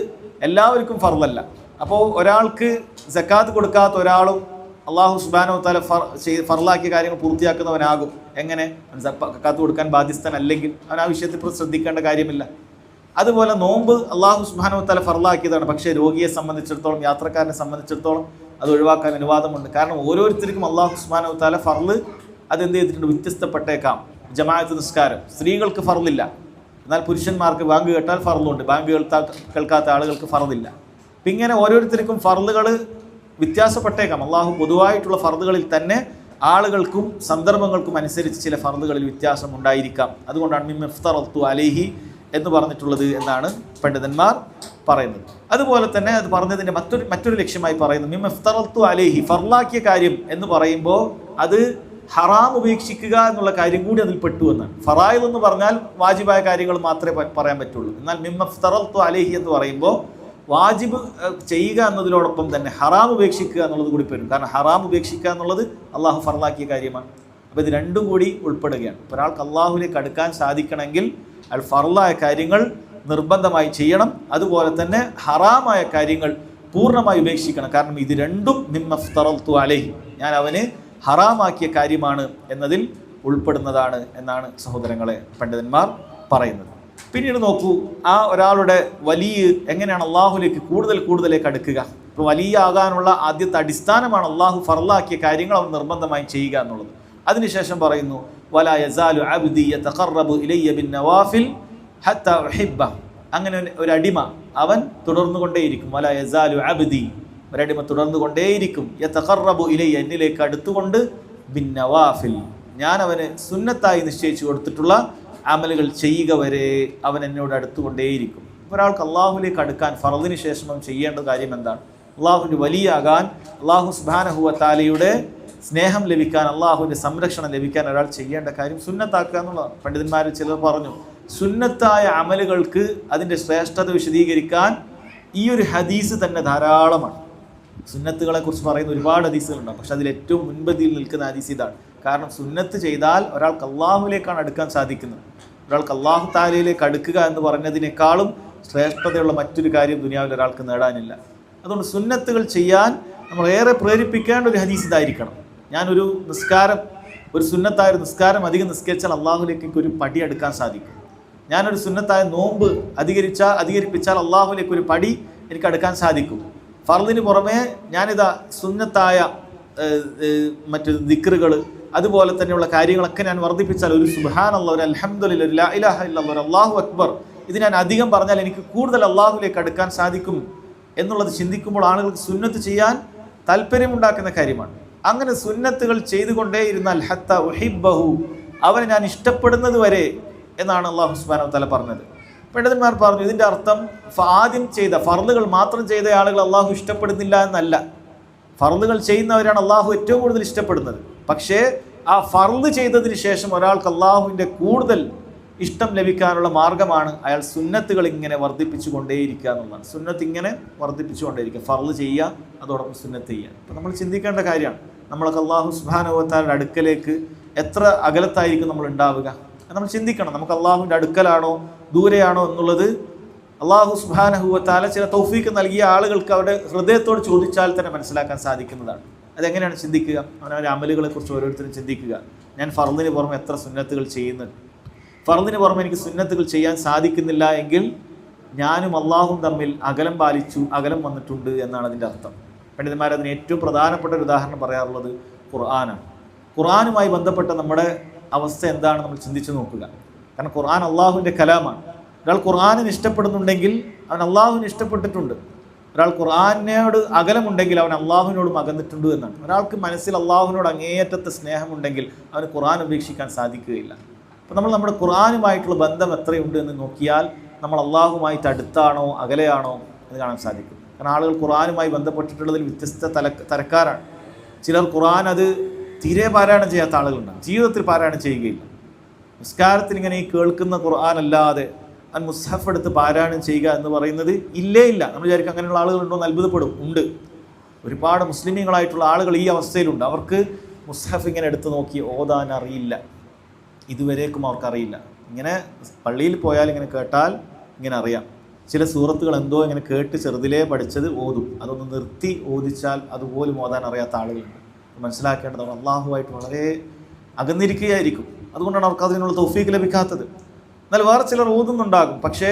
എല്ലാവർക്കും ഫർളല്ല. അപ്പോൾ ഒരാൾക്ക് സക്കാത്ത് കൊടുക്കാത്ത ഒരാളും അള്ളാഹു സുബ്ഹാനഹു വ തആല ഫർളാക്കിയ കാര്യങ്ങൾ പൂർത്തിയാക്കുന്നവനാകും. എങ്ങനെ? സക്കാത്ത് കൊടുക്കാൻ ബാധ്യസ്ഥനല്ലെങ്കിൽ അവൻ ആ വിഷയത്തിൽ ശ്രദ്ധിക്കേണ്ട കാര്യമില്ല. അതുപോലെ നോമ്പ് അള്ളാഹു സുബ്ഹാനഹു വ തആല ഫർളാക്കിയതാണ്. പക്ഷേ രോഗിയെ സംബന്ധിച്ചിടത്തോളം, യാത്രക്കാരനെ സംബന്ധിച്ചിടത്തോളം അത് ഒഴിവാക്കാൻ അനുവാദമുണ്ട്. കാരണം ഓരോരുത്തർക്കും അള്ളാഹു സുബ്ഹാനഹു വ തആല ഫർള് അതെന്ത് ചെയ്തിട്ടുണ്ട്, വ്യത്യസ്തപ്പെട്ടേക്കാം. ജമാഅത്ത് നിസ്കാരം സ്ത്രീകൾക്ക് ഫർളില്ല, എന്നാൽ പുരുഷന്മാർക്ക് ബാങ്ക് കേട്ടാൽ ഫർളുണ്ട്, ബാങ്ക് കേൾക്കാത്ത ആളുകൾക്ക് ഫർളില്ല. അപ്പം ഇങ്ങനെ ഓരോരുത്തർക്കും ഫർളുകൾ വ്യത്യാസപ്പെട്ടേക്കാം. അള്ളാഹു പൊതുവായിട്ടുള്ള ഫർളുകളിൽ തന്നെ ആളുകൾക്കും സന്ദർഭങ്ങൾക്കും അനുസരിച്ച് ചില ഫർളുകളിൽ വ്യത്യാസം ഉണ്ടായിരിക്കാം. അതുകൊണ്ടാണ് മിമ്മ ഇഫ്തറൽതു അലൈഹി എന്ന് പറഞ്ഞിട്ടുള്ളത് എന്നാണ് പണ്ഡിതന്മാർ പറയുന്നത്. അതുപോലെ തന്നെ അത് പറഞ്ഞതിൻ്റെ മറ്റൊരു ലക്ഷ്യമായി പറയുന്നത് മിമ്മ ഇഫ്തറൽതു അലൈഹി, ഫർളാക്കിയ കാര്യം എന്ന് പറയുമ്പോൾ അത് ഹറാം ഉപേക്ഷിക്കുക എന്നുള്ള കാര്യം കൂടി അതിൽ പെട്ടു എന്നാണ്. ഫറായിദ് എന്ന് പറഞ്ഞാൽ വാജിബായ കാര്യങ്ങൾ മാത്രമേ പറയാൻ പറ്റുള്ളൂ. എന്നാൽ മിമ്മ ഇഫ്തറൽതു അലൈഹി എന്ന് പറയുമ്പോൾ വാജിബ് ചെയ്യുക എന്നതിനോടൊപ്പം തന്നെ ഹറാം ഉപേക്ഷിക്കുക എന്നുള്ളത് കൂടി വരും. കാരണം ഹറാം ഉപേക്ഷിക്കുക എന്നുള്ളത് അള്ളാഹു ഫർളാക്കിയ കാര്യമാണ്. അപ്പോൾ ഇത് രണ്ടും കൂടി ഉൾപ്പെടുകയാണ്. ഒരാൾക്ക് അള്ളാഹുവിലേക്ക് അടുക്കാൻ സാധിക്കണമെങ്കിൽ അയാൾ ഫർളായ കാര്യങ്ങൾ നിർബന്ധമായി ചെയ്യണം, അതുപോലെ തന്നെ ഹറാമായ കാര്യങ്ങൾ പൂർണ്ണമായി ഉപേക്ഷിക്കണം. കാരണം ഇത് രണ്ടും മിമ്മഫ്തറൽതു അലൈഹി, ഞാൻ അവന് ഹറാമാക്കിയ കാര്യമാണ് എന്നതിൽ ഉൾപ്പെടുന്നതാണ് എന്നാണ് സഹോദരങ്ങളെ പണ്ഡിതന്മാർ പറയുന്നത്. പിന്നീട് നോക്കൂ, ആ ഒരാളുടെ വലിയ എങ്ങനെയാണ് അള്ളാഹുലേക്ക് കൂടുതലേക്ക് അടുക്കുക. ഇപ്പോൾ വലിയ ആകാനുള്ള ആദ്യത്തെ അടിസ്ഥാനമാണ് അള്ളാഹു ഫർളാക്കിയ കാര്യങ്ങൾ അവൻ നിർബന്ധമായി ചെയ്യുക എന്നുള്ളത്. അതിനുശേഷം പറയുന്നു വലാ യസാലു അബ്ദി യതഖറബു ഇലയ്യ ബിന്നവാഫിൽ ഹത്താ ഉഹിബ്ബ. അങ്ങനെ ഒരു അടിമ അവൻ തുടർന്നുകൊണ്ടേയിരിക്കും. വലാ യസാലു അബ്ദി, ഒരടിമ തുടർന്നുകൊണ്ടേയിരിക്കും യതഖറബു ഇലയ്യ, എന്നിലേക്ക് അടുത്തുകൊണ്ട് ബിന്നവാഫിൽ, ഞാൻ അവന് സുന്നത്തായി നിശ്ചയിച്ചു കൊടുത്തിട്ടുള്ള അമലുകൾ ചെയ്യുക വരെ അവൻ എന്നോട് അടുത്തുകൊണ്ടേയിരിക്കും. ഒരാൾക്ക് അള്ളാഹുലേക്ക് അടുക്കാൻ ഫർദിന് ശേഷം അവൻ ചെയ്യേണ്ട കാര്യം എന്താണ്? അള്ളാഹുവിൻ്റെ വലിയാകാൻ, അള്ളാഹു സുബ്ഹാനഹു വ തആലയുടെ സ്നേഹം ലഭിക്കാൻ, അള്ളാഹുവിൻ്റെ സംരക്ഷണം ലഭിക്കാൻ ഒരാൾ ചെയ്യേണ്ട കാര്യം സുന്നത്താക്കുക എന്നുള്ളതാണ്. പണ്ഡിതന്മാരിൽ ചിലർ പറഞ്ഞു, സുന്നത്തായ അമലുകൾക്ക് അതിൻ്റെ ശ്രേഷ്ഠത വിശദീകരിക്കാൻ ഈ ഒരു ഹദീസ് തന്നെ ധാരാളമാണ്. സുന്നത്തുകളെ കുറിച്ച് പറയുന്ന ഒരുപാട് ഹദീസുകളുണ്ടാകും, പക്ഷെ അതിൽ ഏറ്റവും മുൻപന്തിയിൽ നിൽക്കുന്ന ഹദീസ് ഇതാണ്. കാരണം സുന്നത്ത് ചെയ്താൽ ഒരാൾക്ക് അള്ളാഹുവിലേക്കാണ് അടുക്കാൻ സാധിക്കുന്നത്. ഒരാൾക്ക് അള്ളാഹു തആലയിലേക്ക് അടുക്കുക എന്ന് പറഞ്ഞതിനേക്കാളും ശ്രേഷ്ഠതയുള്ള മറ്റൊരു കാര്യം ദുനിയാവിൽ ഒരാൾക്ക് നേടാനില്ല. അതുകൊണ്ട് സുന്നത്തുകൾ ചെയ്യാൻ നമ്മൾ ഏറെ പ്രേരിപ്പിക്കേണ്ട ഒരു ഹദീസ് ഇതായിരിക്കണം. ഞാനൊരു നിസ്കാരം, ഒരു സുന്നത്തായ ഒരു നിസ്കാരം അധികം നിസ്കരിച്ചാൽ അള്ളാഹുലേക്ക് ഒരു പടി അടുക്കാൻ സാധിക്കും. ഞാനൊരു സുന്നത്തായ നോമ്പ് അധികരിപ്പിച്ചാൽ അള്ളാഹുലേക്ക് ഒരു പടി എനിക്ക് അടുക്കാൻ സാധിക്കും. ഫർദിന് പുറമെ ഞാനിതാ സുന്നത്തായ മറ്റ് ദിക്റുകൾ, അതുപോലെ തന്നെയുള്ള കാര്യങ്ങളൊക്കെ ഞാൻ വർദ്ധിപ്പിച്ചാൽ, ഒരു സുബ്ഹാനല്ലാഹ്, ഒരു അൽഹംദുലില്ലാഹ്, ഒരു ലാ ഇലാഹ ഇല്ലല്ലാഹ്, ഒരു അല്ലാഹു അക്ബർ, ഇത് ഞാൻ അധികം പറഞ്ഞാൽ എനിക്ക് കൂടുതൽ അള്ളാഹുലേക്ക് അടുക്കാൻ സാധിക്കും എന്നുള്ളത് ചിന്തിക്കുമ്പോൾ ആളുകൾക്ക് സുന്നത്ത് ചെയ്യാൻ താല്പര്യമുണ്ടാക്കുന്ന കാര്യമാണ്. അങ്ങനെ സുന്നത്തുകൾ ചെയ്തുകൊണ്ടേയിരുന്നാൽ ഹത്ത ഉഹിബ്ബഹു, അവനെ ഞാൻ ഇഷ്ടപ്പെടുന്നത് വരെ എന്നാണ് അല്ലാഹു സുബ്ഹാനഹു വ തആല പറഞ്ഞത്. പണ്ഡിതന്മാർ പറഞ്ഞു, ഇതിൻ്റെ അർത്ഥം ആദ്യം ചെയ്ത ഫർളുകൾ മാത്രം ചെയ്ത ആളുകൾ അള്ളാഹു ഇഷ്ടപ്പെടുന്നില്ല എന്നല്ല. ഫർളുകൾ ചെയ്യുന്നവരാണ് അള്ളാഹു ഏറ്റവും കൂടുതൽ ഇഷ്ടപ്പെടുന്നത്. പക്ഷേ ആ ഫർള് ചെയ്തതിന് ശേഷം ഒരാൾക്ക് അള്ളാഹുവിൻ്റെ കൂടുതൽ ഇഷ്ടം ലഭിക്കാനുള്ള മാർഗമാണ് അയാൾ സുന്നത്തുകൾ ഇങ്ങനെ വർദ്ധിപ്പിച്ചു കൊണ്ടേയിരിക്കുക എന്നുള്ളതാണ്. സുന്നത്ത് ഇങ്ങനെ വർദ്ധിപ്പിച്ചു കൊണ്ടേയിരിക്കുക, ഫർള് ചെയ്യുക, അതോടൊപ്പം സുന്നത്ത് ചെയ്യുക. അപ്പം നമ്മൾ ചിന്തിക്കേണ്ട കാര്യമാണ്, നമ്മളൊക്കെ അള്ളാഹു സുബ്ഹാനഹു വ തആലയുടെ അടുക്കലേക്ക് എത്ര അകലത്തായിരിക്കും നമ്മൾ ഉണ്ടാവുക. നമ്മൾ ചിന്തിക്കണം, നമുക്ക് അള്ളാഹുവിൻ്റെ അടുക്കലാണോ ദൂരെയാണോ എന്നുള്ളത് അള്ളാഹു സുബ്ഹാനഹു വ തആല ചില തൗഫീക്ക് നൽകിയ ആളുകൾക്ക് അവരുടെ ഹൃദയത്തോട് ചോദിച്ചാൽ തന്നെ മനസ്സിലാക്കാൻ സാധിക്കുന്നതാണ്. അതെങ്ങനെയാണ് ചിന്തിക്കുക? അവനവൻ്റെ അമലുകളെ കുറിച്ച് ഓരോരുത്തരും ചിന്തിക്കുക. ഞാൻ ഫർദിന് പുറമെ എത്ര സുന്നത്തുകൾ ചെയ്യുന്നുണ്ട്, ഫർദിന് പുറമെ എനിക്ക് സുന്നത്തുകൾ ചെയ്യാൻ സാധിക്കുന്നില്ല എങ്കിൽ ഞാനും അള്ളാഹും തമ്മിൽ അകലം വന്നിട്ടുണ്ട് എന്നാണ് അതിൻ്റെ അർത്ഥം. പണ്ഡിതന്മാർ അതിന് ഏറ്റവും പ്രധാനപ്പെട്ട ഒരു ഉദാഹരണം പറയാറുള്ളത് ഖുർആനാണ്. ഖുർആനുമായി ബന്ധപ്പെട്ട നമ്മുടെ അവസ്ഥ എന്താണ് നമ്മൾ ചിന്തിച്ചു നോക്കുക. കാരണം ഖുർആൻ അള്ളാഹുവിൻ്റെ കലാമാണ്. ഒരാൾ ഖുർആനിനെ ഇഷ്ടപ്പെടുന്നുണ്ടെങ്കിൽ അവൻ അള്ളാഹുവിനെ ഇഷ്ടപ്പെട്ടിട്ടുണ്ട്. ഒരാൾ ഖുർആനോട് അകലമുണ്ടെങ്കിൽ അവൻ അള്ളാഹുവിനോടും അകന്നിട്ടുണ്ട് എന്നാണ്. ഒരാൾക്ക് മനസ്സിൽ അള്ളാഹുവിനോട് അങ്ങേയറ്റത്തെ സ്നേഹമുണ്ടെങ്കിൽ അവന് ഖുർആൻ ഉപേക്ഷിക്കാൻ സാധിക്കുകയില്ല. അപ്പോൾ നമ്മൾ നമ്മുടെ ഖുർആനുമായിട്ടുള്ള ബന്ധം എത്രയുണ്ട് എന്ന് നോക്കിയാൽ നമ്മൾ അള്ളാഹുമായിട്ട് അടുത്താണോ അകലെയാണോ എന്ന് കാണാൻ സാധിക്കും. കാരണം ആളുകൾ ഖുർആനുമായി ബന്ധപ്പെട്ടിട്ടുള്ളതിൽ വ്യത്യസ്ത തരക്കാരാണ്. ചിലർ ഖുർആൻ അത് തീരെ പാരായണം ചെയ്യാത്ത ആളുകളുണ്ടാകും, ജീവിതത്തിൽ പാരായണം ചെയ്യുകയില്ല. നിസ്കാരത്തിൽ ഇങ്ങനെ ഈ കേൾക്കുന്ന ഖുർആൻ അല്ലാതെ ആ മുസ്ഹഫ് എടുത്ത് പാരായണം ചെയ്യുക എന്ന് പറയുന്നത് ഇല്ല. നമ്മൾ വിചാരിക്കും അങ്ങനെയുള്ള ആളുകളുണ്ടോ എന്ന് അത്ഭുതപ്പെടും. ഉണ്ട്, ഒരുപാട് മുസ്ലിമീങ്ങളായിട്ടുള്ള ആളുകൾ ഈ അവസ്ഥയിലുണ്ട്. അവർക്ക് മുസ്ഹഫ് ഇങ്ങനെ എടുത്ത് നോക്കി ഓതാൻ അറിയില്ല, ഇതുവരേക്കും അവർക്കറിയില്ല. ഇങ്ങനെ പള്ളിയിൽ പോയാൽ ഇങ്ങനെ കേട്ടാൽ ഇങ്ങനെ അറിയാം. ചില സൂറത്തുകൾ എന്തോ ഇങ്ങനെ കേട്ട് ചെറുതിലേ പഠിച്ചത് ഓതും, അതൊന്ന് നിർത്തി ഓദിച്ചാൽ അതുപോലും ഓതാൻ അറിയാത്ത ആളുകളുണ്ട്. മനസ്സിലാക്കേണ്ടതാണ്, അള്ളാഹുവായിട്ട് വളരെ അകന്നിരിക്കുകയായിരിക്കും. അതുകൊണ്ടാണ് അവർക്ക് അതിനുള്ള തൗഫീക്ക് ലഭിക്കാത്തത്. എന്നാൽ വേറെ ചിലർ ഓതുന്നുണ്ടാകും, പക്ഷേ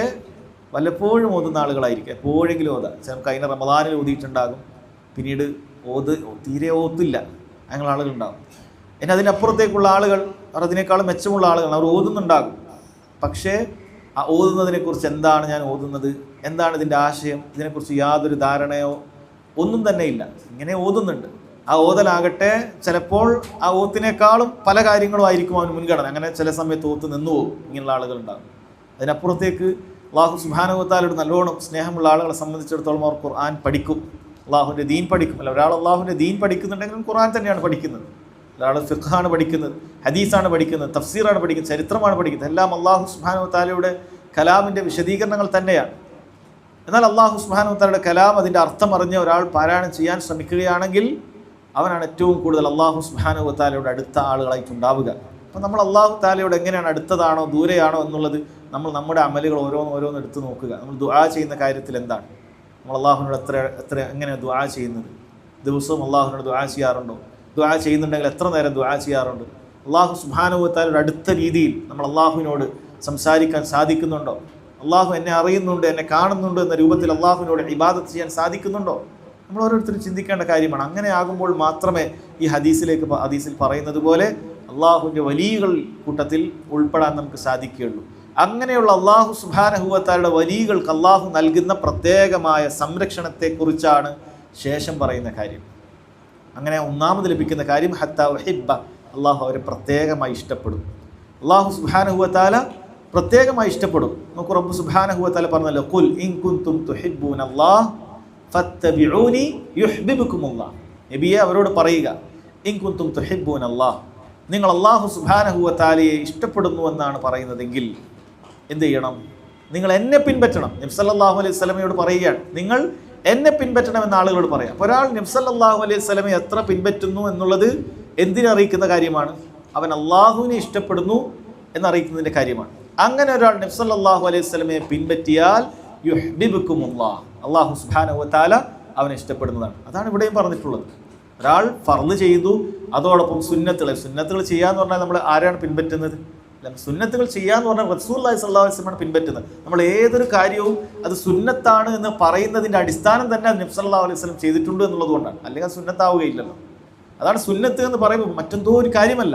വല്ലപ്പോഴും ഓതുന്ന ആളുകളായിരിക്കും. എപ്പോഴെങ്കിലും ഓതാം. ചിലപ്പോൾ കഴിഞ്ഞ റമദാനിൽ ഓതിയിട്ടുണ്ടാകും, പിന്നീട് തീരെ ഓത്തില്ല, അങ്ങനെ ആളുകളുണ്ടാകും. ഇനി അതിനപ്പുറത്തേക്കുള്ള ആളുകൾ, അവർ അതിനേക്കാളും മെച്ചമുള്ള ആളുകൾ, അവർ ഓതുന്നുണ്ടാകും. പക്ഷേ ആ ഓതുന്നതിനെക്കുറിച്ച് എന്താണ് ഞാൻ ഓതുന്നത്, എന്താണ് ഇതിൻ്റെ ആശയം, ഇതിനെക്കുറിച്ച് യാതൊരു ധാരണയോ ഒന്നും തന്നെ ഇല്ല. ഇങ്ങനെ ഓതുന്നുണ്ട്. ആ ഓതലാകട്ടെ ചിലപ്പോൾ ആ ഓത്തിനേക്കാളും പല കാര്യങ്ങളും ആയിരിക്കും അവന് മുൻഗണന. അങ്ങനെ ചില സമയത്ത് ഓത്ത് നിന്നു പോകും. ഇങ്ങനെയുള്ള ആളുകളുണ്ടാകും. അതിനപ്പുറത്തേക്ക് അള്ളാഹു സുബ്ഹാനഹു വ തആലയോട് നല്ലോണം സ്നേഹമുള്ള ആളുകളെ സംബന്ധിച്ചിടത്തോളം അവർ ഖുർആൻ പഠിക്കും, അള്ളാഹുവിൻ്റെ ദീൻ പഠിക്കും. അല്ല, ഒരാൾ അള്ളാഹുവിൻ്റെ ദീൻ പഠിക്കുന്നുണ്ടെങ്കിലും ഖുർആൻ തന്നെയാണ് പഠിക്കുന്നത്. ഒരാൾ ഫിഖ്ഹാണ് പഠിക്കുന്നത്, ഹദീസാണ് പഠിക്കുന്നത്, തഫ്സീറാണ് പഠിക്കുന്നത്, ചരിത്രമാണ് പഠിക്കുന്നത്. എല്ലാം അള്ളാഹു സുബ്ഹാനഹു വ തആലയുടെ കലാമിൻ്റെ വിശദീകരണങ്ങൾ തന്നെയാണ്. എന്നാൽ അള്ളാഹു സുബ്ഹാനഹു വ തആലയുടെ കലാം അതിൻ്റെ അർത്ഥം അറിഞ്ഞ് ഒരാൾ പാരായണം ചെയ്യാൻ ശ്രമിക്കുകയാണെങ്കിൽ അവനാണ് ഏറ്റവും കൂടുതൽ അള്ളാഹു സുബ്ഹാനഹു വ തആലയുടെ അടുത്ത ആളുകളായിട്ടുണ്ടാവുക. അപ്പോൾ നമ്മൾ അള്ളാഹു തആലയോട് എങ്ങനെയാണ് അടുത്തതാണോ ദൂരെയാണോ എന്നുള്ളത് നമ്മൾ നമ്മുടെ അമലുകൾ ഓരോന്ന് എടുത്ത് നോക്കുക. നമ്മൾ ദുആ ചെയ്യുന്ന കാര്യത്തിൽ എന്താണ്, നമ്മൾ അള്ളാഹുവിനോട് എത്ര എങ്ങനെയാണ് ദുആ ചെയ്യുന്നത്? ദിവസവും അള്ളാഹുവിനോട് ദുആ ചെയ്യാറുണ്ടോ? ദുആ ചെയ്യുന്നുണ്ടെങ്കിൽ എത്ര നേരം ദുആ ചെയ്യാറുണ്ട്? അള്ളാഹു സുബ്ഹാനഹു വ തആലയുടെ അടുത്ത രീതിയിൽ നമ്മൾ അള്ളാഹുവിനോട് സംസാരിക്കാൻ സാധിക്കുന്നുണ്ടോ? അള്ളാഹു എന്നെ അറിയുന്നുണ്ട്, എന്നെ കാണുന്നുണ്ട് എന്ന രൂപത്തിൽ അള്ളാഹുവിനോട് ഇബാദത്ത് ചെയ്യാൻ സാധിക്കുന്നുണ്ടോ? നമ്മൾ ഓരോരുത്തരും ചിന്തിക്കേണ്ട കാര്യമാണ്. അങ്ങനെ ആകുമ്പോൾ മാത്രമേ ഈ ഹദീസിൽ പറയുന്നത് പോലെ അള്ളാഹുവിൻ്റെ വലിയകൾ കൂട്ടത്തിൽ ഉൾപ്പെടാൻ നമുക്ക് സാധിക്കുകയുള്ളൂ. അങ്ങനെയുള്ള അള്ളാഹു സുബ്ഹാനഹു വ തആലയുടെ വലിയകൾക്ക് അള്ളാഹു നൽകുന്ന പ്രത്യേകമായ സംരക്ഷണത്തെക്കുറിച്ചാണ് ശേഷം പറയുന്ന കാര്യം. അങ്ങനെ ഒന്നാമത് ലഭിക്കുന്ന കാര്യം ഹത്താ ഉഹിബ്ബ, അള്ളാഹു അവരെ പ്രത്യേകമായി ഇഷ്ടപ്പെടും. അള്ളാഹു സുബ്ഹാനഹു വ തആല പ്രത്യേകമായി ഇഷ്ടപ്പെടും. നമുക്ക് റബ്ബ് സുബ്ഹാനഹു വ തആല പറഞ്ഞല്ലോ, ഖുൽ ഇൻ കുൻതും തുഹിബ്ബൂനല്ലാഹ് ഫത്തബിഊനി യുഹ്ബിബുകുമുല്ലാഹ്. നബിയെ അവരോട് പറയുക, ഇൻ കുൻതും തുഹിബ്ബൂനല്ലാഹ്, നിങ്ങൾ അള്ളാഹു സുബ്ഹാനഹു വ തആലയെ ഇഷ്ടപ്പെടുന്നു എന്നാണ് പറയുന്നതെങ്കിൽ എന്ത് ചെയ്യണം? നിങ്ങൾ എന്നെ പിൻപറ്റണം. നബി സല്ലല്ലാഹു അലൈഹി വസല്ലമയോട് പറയുകയാണ്, നിങ്ങൾ എന്നെ പിൻപറ്റണമെന്ന് ആളുകളോട് പറയാം. അപ്പോൾ ഒരാൾ നബി സല്ലല്ലാഹു അലൈഹി വസല്ലമയെ എത്ര പിൻപറ്റുന്നു എന്നുള്ളത് എന്തിനറിയിക്കുന്ന കാര്യമാണ്? അവൻ അള്ളാഹുവിനെ ഇഷ്ടപ്പെടുന്നു എന്നറിയിക്കുന്നതിൻ്റെ കാര്യമാണ്. അങ്ങനെ ഒരാൾ നബി സല്ലല്ലാഹു അലൈഹി വസല്ലമയെ പിൻപറ്റിയാൽ യുഹ്ബിബുകുമുല്ലാഹ്, അള്ളാഹു സുബ്ഹാനഹു വ തആല അവനെ ഇഷ്ടപ്പെടുന്നതാണ്. അതാണ് ഇവിടെയും പറഞ്ഞിട്ടുള്ളത്. ഒരാൾ ഫർള് ചെയ്തു, അതോടൊപ്പം സുന്നത്തുകൾ ചെയ്യാന്ന് പറഞ്ഞാൽ നമ്മൾ ആരാണ് പിൻപറ്റുന്നത്? സുന്നത്തുകൾ ചെയ്യാന്ന് പറഞ്ഞാൽ റസൂലുള്ളാഹി സ്വല്ലല്ലാഹു അലൈഹി വസല്ലം പിൻപറ്റുന്നത്. നമ്മൾ ഏതൊരു കാര്യവും അത് സുന്നത്താണ് എന്ന് പറയുന്നതിൻ്റെ അടിസ്ഥാനം തന്നെ നബി സല്ലല്ലാഹു അലൈഹി വസല്ലം ചെയ്തിട്ടുണ്ട് എന്നുള്ളത് കൊണ്ടാണ്. അല്ലെങ്കിൽ അത് സുന്നത്താവുകയില്ലല്ലോ. അതാണ് സുന്നത്ത് എന്ന് പറയുമ്പോൾ മറ്റെന്തോ ഒരു കാര്യമല്ല.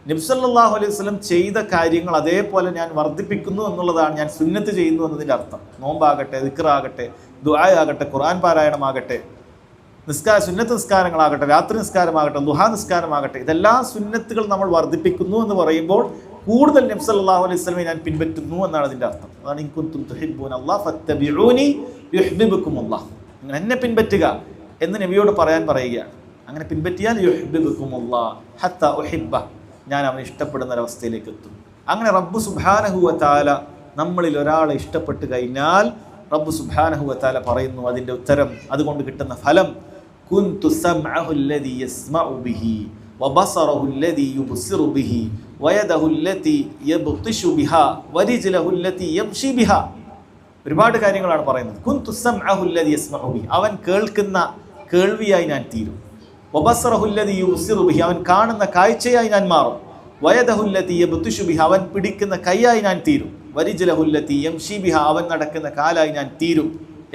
നബി സല്ലല്ലാഹു അലൈഹി വസല്ലം ചെയ്ത കാര്യങ്ങൾ അതേപോലെ ഞാൻ വർദ്ധിപ്പിക്കുന്നു എന്നുള്ളതാണ് ഞാൻ സുന്നത്ത് ചെയ്യുന്നു എന്നതിൻ്റെ അർത്ഥം. നോമ്പാകട്ടെ, ദിക്റാകട്ടെ, ദുആ ആകട്ടെ, ഖുർആൻ പാരായണമാകട്ടെ, സുന്നത്ത് നിസ്കാരങ്ങളാകട്ടെ, രാത്രി നിസ്കാരമാകട്ടെ, ദുഹാ നിസ്കാരമാകട്ടെ, ഇതെല്ലാം സുന്നത്തുകൾ നമ്മൾ വർദ്ധിപ്പിക്കുന്നു എന്ന് പറയുമ്പോൾ കൂടുതൽ നബി സല്ലല്ലാഹു അലൈഹി വസല്ലമയെ ഞാൻ പിൻപറ്റുന്നു എന്നാണ് അതിൻ്റെ അർത്ഥം. അതാണ് ഇൻ കുൻതും തുഹിബ്ബൂനല്ലാഹ് ഫത്തബിഊനി യുഹ്ബിബുകുമുല്ലാഹ്, നിങ്ങൾ എന്നെ പിൻപറ്റുക എന്ന് നബിയോട് പറയാൻ പറയുകയാണ്. അങ്ങനെ പിൻപറ്റിയാൽ യുഹ്ബിബുകുമുല്ലാഹ് ഹത്താ ഉഹിബ്ബ, ഞാൻ അവനെ ഇഷ്ടപ്പെടുന്ന ഒരവസ്ഥയിലേക്ക് എത്തും. അങ്ങനെ റബ്ബ് സുബ്ഹാനഹു വ തആല നമ്മളിൽ ഒരാളെ ഇഷ്ടപ്പെട്ട് കഴിഞ്ഞാൽ റബ്ബ് സുബ്ഹാനഹു വ തആല പറയുന്നു അതിൻ്റെ ഉത്തരം, അതുകൊണ്ട് കിട്ടുന്ന ഫലം, കുൻതു സമഅഹു അല്ലദീ യസ്മഉ ബിഹി വബസറഹു അല്ലദീ യുബ്സിറു ബിഹി വയദഹു അല്ലതീ യബ്തിഷു ബിഹാ വരിജ്ലഹു അല്ലതീ യംശി ബിഹാ. ഒരുപാട് കാര്യങ്ങളാണ് പറയുന്നത്. കുൻതു സമഅഹു അല്ലദീ യസ്മഉ ബിഹി, അവൻ കേൾക്കുന്ന കേൾവിയായി ഞാൻ തീരും. വബസറഹു അല്ലദീ യുബ്സിറു ബിഹി, അവൻ കാണുന്ന കാഴ്ചയായി ഞാൻ മാറും. വയദഹു അല്ലതീ യബ്തിഷു ബിഹാ, അവൻ പിടിക്കുന്ന കൈയായി ഞാൻ തീരും. വരിജ്ലഹു അല്ലതീ യംശി ബിഹാ, അവൻ നടക്കുന്ന കാലായി ഞാൻ തീരും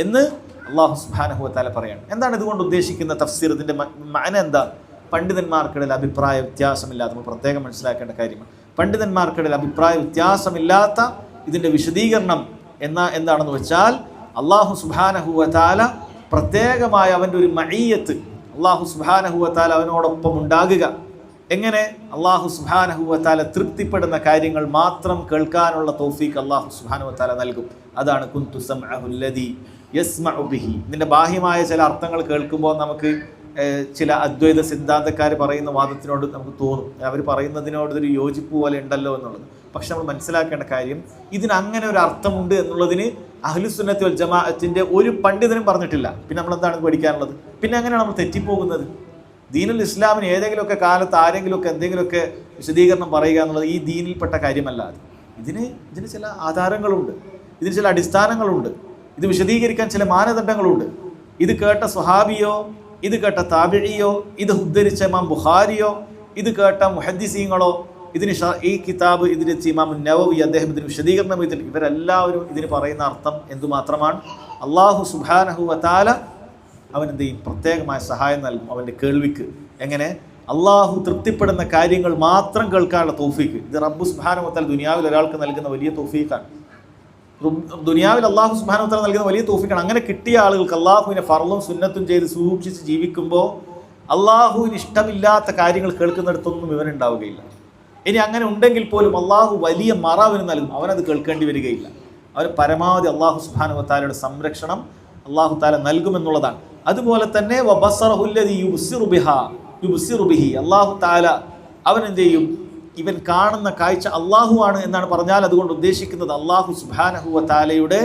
എന്ന് അല്ലാഹു സുബ്ഹാനഹു വ തആല പറയാണ്. എന്താണ് ഇതുകൊണ്ട് ഉദ്ദേശിക്കുന്ന തഫ്സീർ? ഇതിൻ്റെ മഅന എന്താ? പണ്ഡിതന്മാർക്കിടയിൽ അഭിപ്രായ വ്യത്യാസമില്ലാത്ത, നമ്മൾ പ്രത്യേകം മനസ്സിലാക്കേണ്ട കാര്യമാണ്. പണ്ഡിതന്മാർക്കിടയിൽ അഭിപ്രായ വ്യത്യാസമില്ലാത്ത ഇതിൻ്റെ വിശദീകരണം എന്താണെന്ന് വെച്ചാൽ, അല്ലാഹു സുബ്ഹാനഹു വ തആല പ്രത്യേകമായ അവൻ്റെ ഒരു മഈയത്ത്, അല്ലാഹു സുബ്ഹാനഹു വ തആല അവനോടൊപ്പം ഉണ്ടാകുക. എങ്ങനെ? അല്ലാഹു സുബ്ഹാനഹു വ തആല തൃപ്തിപ്പെടുന്ന കാര്യങ്ങൾ മാത്രം കേൾക്കാനുള്ള തൗഫീഖ് അല്ലാഹു സുബ്ഹാനഹു വ തആല നൽകും. അതാണ് കുൻതു സമഅഹു അല്ലദീ യസ്മഉ ബിഹി. ഇതിൻ്റെ ബാഹ്യമായ ചില അർത്ഥങ്ങൾ കേൾക്കുമ്പോൾ നമുക്ക് ചില അദ്വൈത സിദ്ധാന്തക്കാർ പറയുന്ന വാദത്തിനോട് നമുക്ക് തോന്നും, അവർ പറയുന്നതിനോട് ഒരു യോജിപ്പ് പോലെ ഉണ്ടല്ലോ എന്നുള്ളത്. പക്ഷെ നമ്മൾ മനസ്സിലാക്കേണ്ട കാര്യം, ഇതിന് അങ്ങനെ ഒരു അർത്ഥമുണ്ട് എന്നുള്ളതിന് അഹ്ലുസുന്നത്തി വൽ ജമാഅത്തിന്റെ ഒരു പണ്ഡിതനും പറഞ്ഞിട്ടില്ല. പിന്നെ നമ്മൾ എന്താണ് പഠിക്കാനുള്ളത്? പിന്നെ അങ്ങനെയാണ് നമ്മൾ തെറ്റിപ്പോകുന്നത്. ദീനുൽ ഇസ്ലാമിന് ഏതെങ്കിലുമൊക്കെ കാലത്ത് ആരെങ്കിലുമൊക്കെ എന്തെങ്കിലുമൊക്കെ വിശദീകരണം പറയുക എന്നുള്ളത് ഈ ദീനിൽപ്പെട്ട കാര്യമല്ല. ഇതിന് ചില ആധാരങ്ങളുണ്ട്, ഇതിന് ചില അടിസ്ഥാനങ്ങളുണ്ട്, ഇത് വിശദീകരിക്കാൻ ചില മാനദണ്ഡങ്ങളുണ്ട്. ഇത് കേട്ട സ്വഹാബിയോ, ഇത് കേട്ട താബിഇയോ, ഇത് ഉദ്ധരിച്ച ഇമാം ബുഖാരിയോ, ഇത് കേട്ട മുഹദ്ദിസീങ്ങളോ, ഈ കിതാബ് ഇതിന് ഇമാം നവവി അദ്ദേഹം ഇതിന് വിശദീകരണം ചെയ്തിട്ട് ഇവരെല്ലാവരും ഇതിന് പറയുന്ന അർത്ഥം എന്തുമാത്രമാണ്? അല്ലാഹു സുബ്ഹാനഹു വ തആല അവൻ എന്ത് ചെയ്യും? പ്രത്യേകമായ സഹായം നൽകും അവൻ്റെ കേൾവിക്ക്. എങ്ങനെ? അള്ളാഹു തൃപ്തിപ്പെടുന്ന കാര്യങ്ങൾ മാത്രം കേൾക്കാനുള്ള തൗഫീക്ക്. ഇത് റബ്ബ് സുബ്ഹാനഹു വ തആല ദുനിയാവിൽ ഒരാൾക്ക് നൽകുന്ന വലിയ തൗഫീക്കാണ്. ദുനിയാവിൽ അള്ളാഹു സുബ്ഹാനഹു വ തആല നൽകുന്ന വലിയ തൗഫീക്കാണ്. അങ്ങനെ കിട്ടിയ ആളുകൾക്ക് അള്ളാഹുവിനെ ഫർളും സുന്നത്തും ചെയ്ത് സൂക്ഷിച്ച് ജീവിക്കുമ്പോൾ അള്ളാഹുവിന് ഇഷ്ടമില്ലാത്ത കാര്യങ്ങൾ കേൾക്കുന്നിടത്തൊന്നും ഇവനുണ്ടാവുകയില്ല. ഇനി അങ്ങനെ ഉണ്ടെങ്കിൽ പോലും അള്ളാഹു വലിയ മറ അവന് നൽകും, അവനത് കേൾക്കേണ്ടി വരികയില്ല. അവന് പരമാവധി അള്ളാഹു സുബ്ഹാനഹു വ തആലയുടെ സംരക്ഷണം അള്ളാഹു തആല നൽകുമെന്നുള്ളതാണ്. അതുപോലെ തന്നെ വബസറഹു അല്ലദീ യുബ്സിറു ബിഹി, അള്ളാഹു തആല അവൻ എന്ത് ചെയ്യും? ഇവൻ കാണുന്ന കാഴ്ച അള്ളാഹു ആണ് എന്നാണ് പറഞ്ഞാൽ അതുകൊണ്ട് ഉദ്ദേശിക്കുന്നത് അള്ളാഹു സുബ്ഹാനഹു വ തആലയുടെ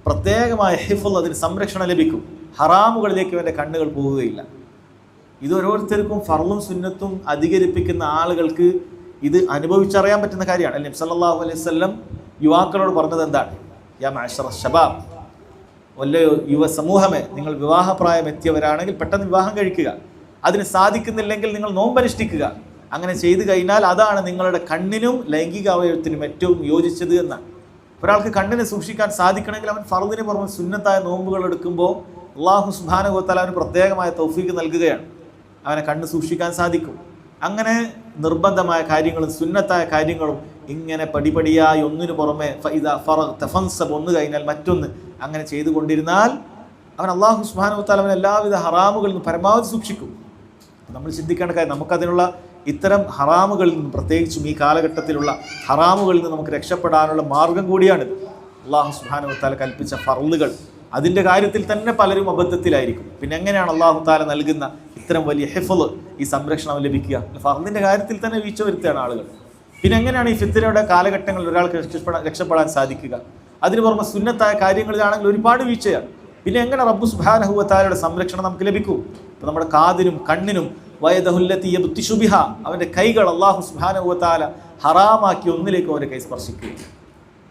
പ്രത്യേകമായ ഹിഫ്ള്, അതിന് സംരക്ഷണം ലഭിക്കും. ഹറാമുകളിലേക്ക് ഇവൻ്റെ കണ്ണുകൾ പോവുകയില്ല. ഇത് ഓരോരുത്തർക്കും ഫർളും സുന്നത്തും അധികരിപ്പിക്കുന്ന ആളുകൾക്ക് ഇത് അനുഭവിച്ചറിയാൻ പറ്റുന്ന കാര്യമാണ്. നബി സല്ലല്ലാഹു അലൈഹി വസല്ലം യുവാക്കളോട് പറഞ്ഞത് എന്താണ്? യാ മഅ്ശറ ശബാബ്, വല്ലയോ യുവ സമൂഹമേ, നിങ്ങൾ വിവാഹപ്രായം എത്തിയവരാണെങ്കിൽ പെട്ടെന്ന് വിവാഹം കഴിക്കുക. അതിന് സാധിക്കുന്നില്ലെങ്കിൽ നിങ്ങൾ നോമ്പനുഷ്ഠിക്കുക. അങ്ങനെ ചെയ്തു കഴിഞ്ഞാൽ അതാണ് നിങ്ങളുടെ കണ്ണിനും ലൈംഗിക അവയവത്തിനും ഏറ്റവും യോജിച്ചത് എന്നാണ്. ഒരാൾക്ക് കണ്ണിനെ സൂക്ഷിക്കാൻ സാധിക്കണമെങ്കിൽ അവൻ ഫർദിന് പുറമെ സുന്നത്തായ നോമ്പുകൾ എടുക്കുമ്പോൾ അല്ലാഹു സുബ്ഹാനഹു വ തആല അവന് പ്രത്യേകമായ തൗഫീഖ് നൽകുകയാണ്. അവനെ കണ്ണ് സൂക്ഷിക്കാൻ സാധിക്കും. അങ്ങനെ നിർബന്ധമായ കാര്യങ്ങളും സുന്നത്തായ കാര്യങ്ങളും ഇങ്ങനെ പടിപടിയായി ഒന്നിനു പുറമെ ഒന്ന് കഴിഞ്ഞാൽ മറ്റൊന്ന് അങ്ങനെ ചെയ്തുകൊണ്ടിരുന്നാൽ അവൻ അല്ലാഹു സുബ്ഹാനഹു വ തആല അവൻ എല്ലാവിധ ഹറാമുകളിൽ നിന്ന് പരമാവധി സൂക്ഷിക്കും. നമ്മൾ ചിന്തിക്കേണ്ട കാര്യം, നമുക്കതിനുള്ള ഇത്തരം ഹറാമുകളിൽ നിന്ന്, പ്രത്യേകിച്ചും ഈ കാലഘട്ടത്തിലുള്ള ഹറാമുകളിൽ നിന്ന് നമുക്ക് രക്ഷപ്പെടാനുള്ള മാർഗം കൂടിയാണിത്. അല്ലാഹു സുബ്ഹാനഹു വ തആല കൽപ്പിച്ച ഫർളുകൾ, അതിൻ്റെ കാര്യത്തിൽ തന്നെ പലരും അബദ്ധത്തിലായിരിക്കും. പിന്നെ എങ്ങനെയാണ് അല്ലാഹു തആല നൽകുന്ന ഇത്തരം വലിയ ഹിഫ്ള്, ഈ സംരക്ഷണം ലഭിക്കുക? ഫർളിൻ്റെ കാര്യത്തിൽ തന്നെ വീഴ്ച വരുത്തുകയാണ് ആളുകൾ. പിന്നെ എങ്ങനെയാണ് ഈ ഫിത്നയുടെ കാലഘട്ടങ്ങളിൽ ഒരാൾക്ക് രക്ഷപ്പെടാൻ സാധിക്കുക? അതിന് പുറമെ സുന്നത്തായ കാര്യങ്ങളിലാണെങ്കിൽ ഒരുപാട് വീഴ്ചയാണ്. പിന്നെ എങ്ങനെ റബ്ബ് സുബ്ഹാനഹു വ തആലയുടെ സംരക്ഷണം നമുക്ക് ലഭിക്കും? ഇപ്പം നമ്മുടെ കാതിനും കണ്ണിനും വയദഹുല്ലതി യബ്തിശു ബിഹാ, അവൻ്റെ കൈകൾ അല്ലാഹു സുബ്ഹാനഹു വ തആല ഹറാമാക്കി ഒന്നിലേക്ക് അവൻ്റെ കൈ സ്പർശിക്കുക.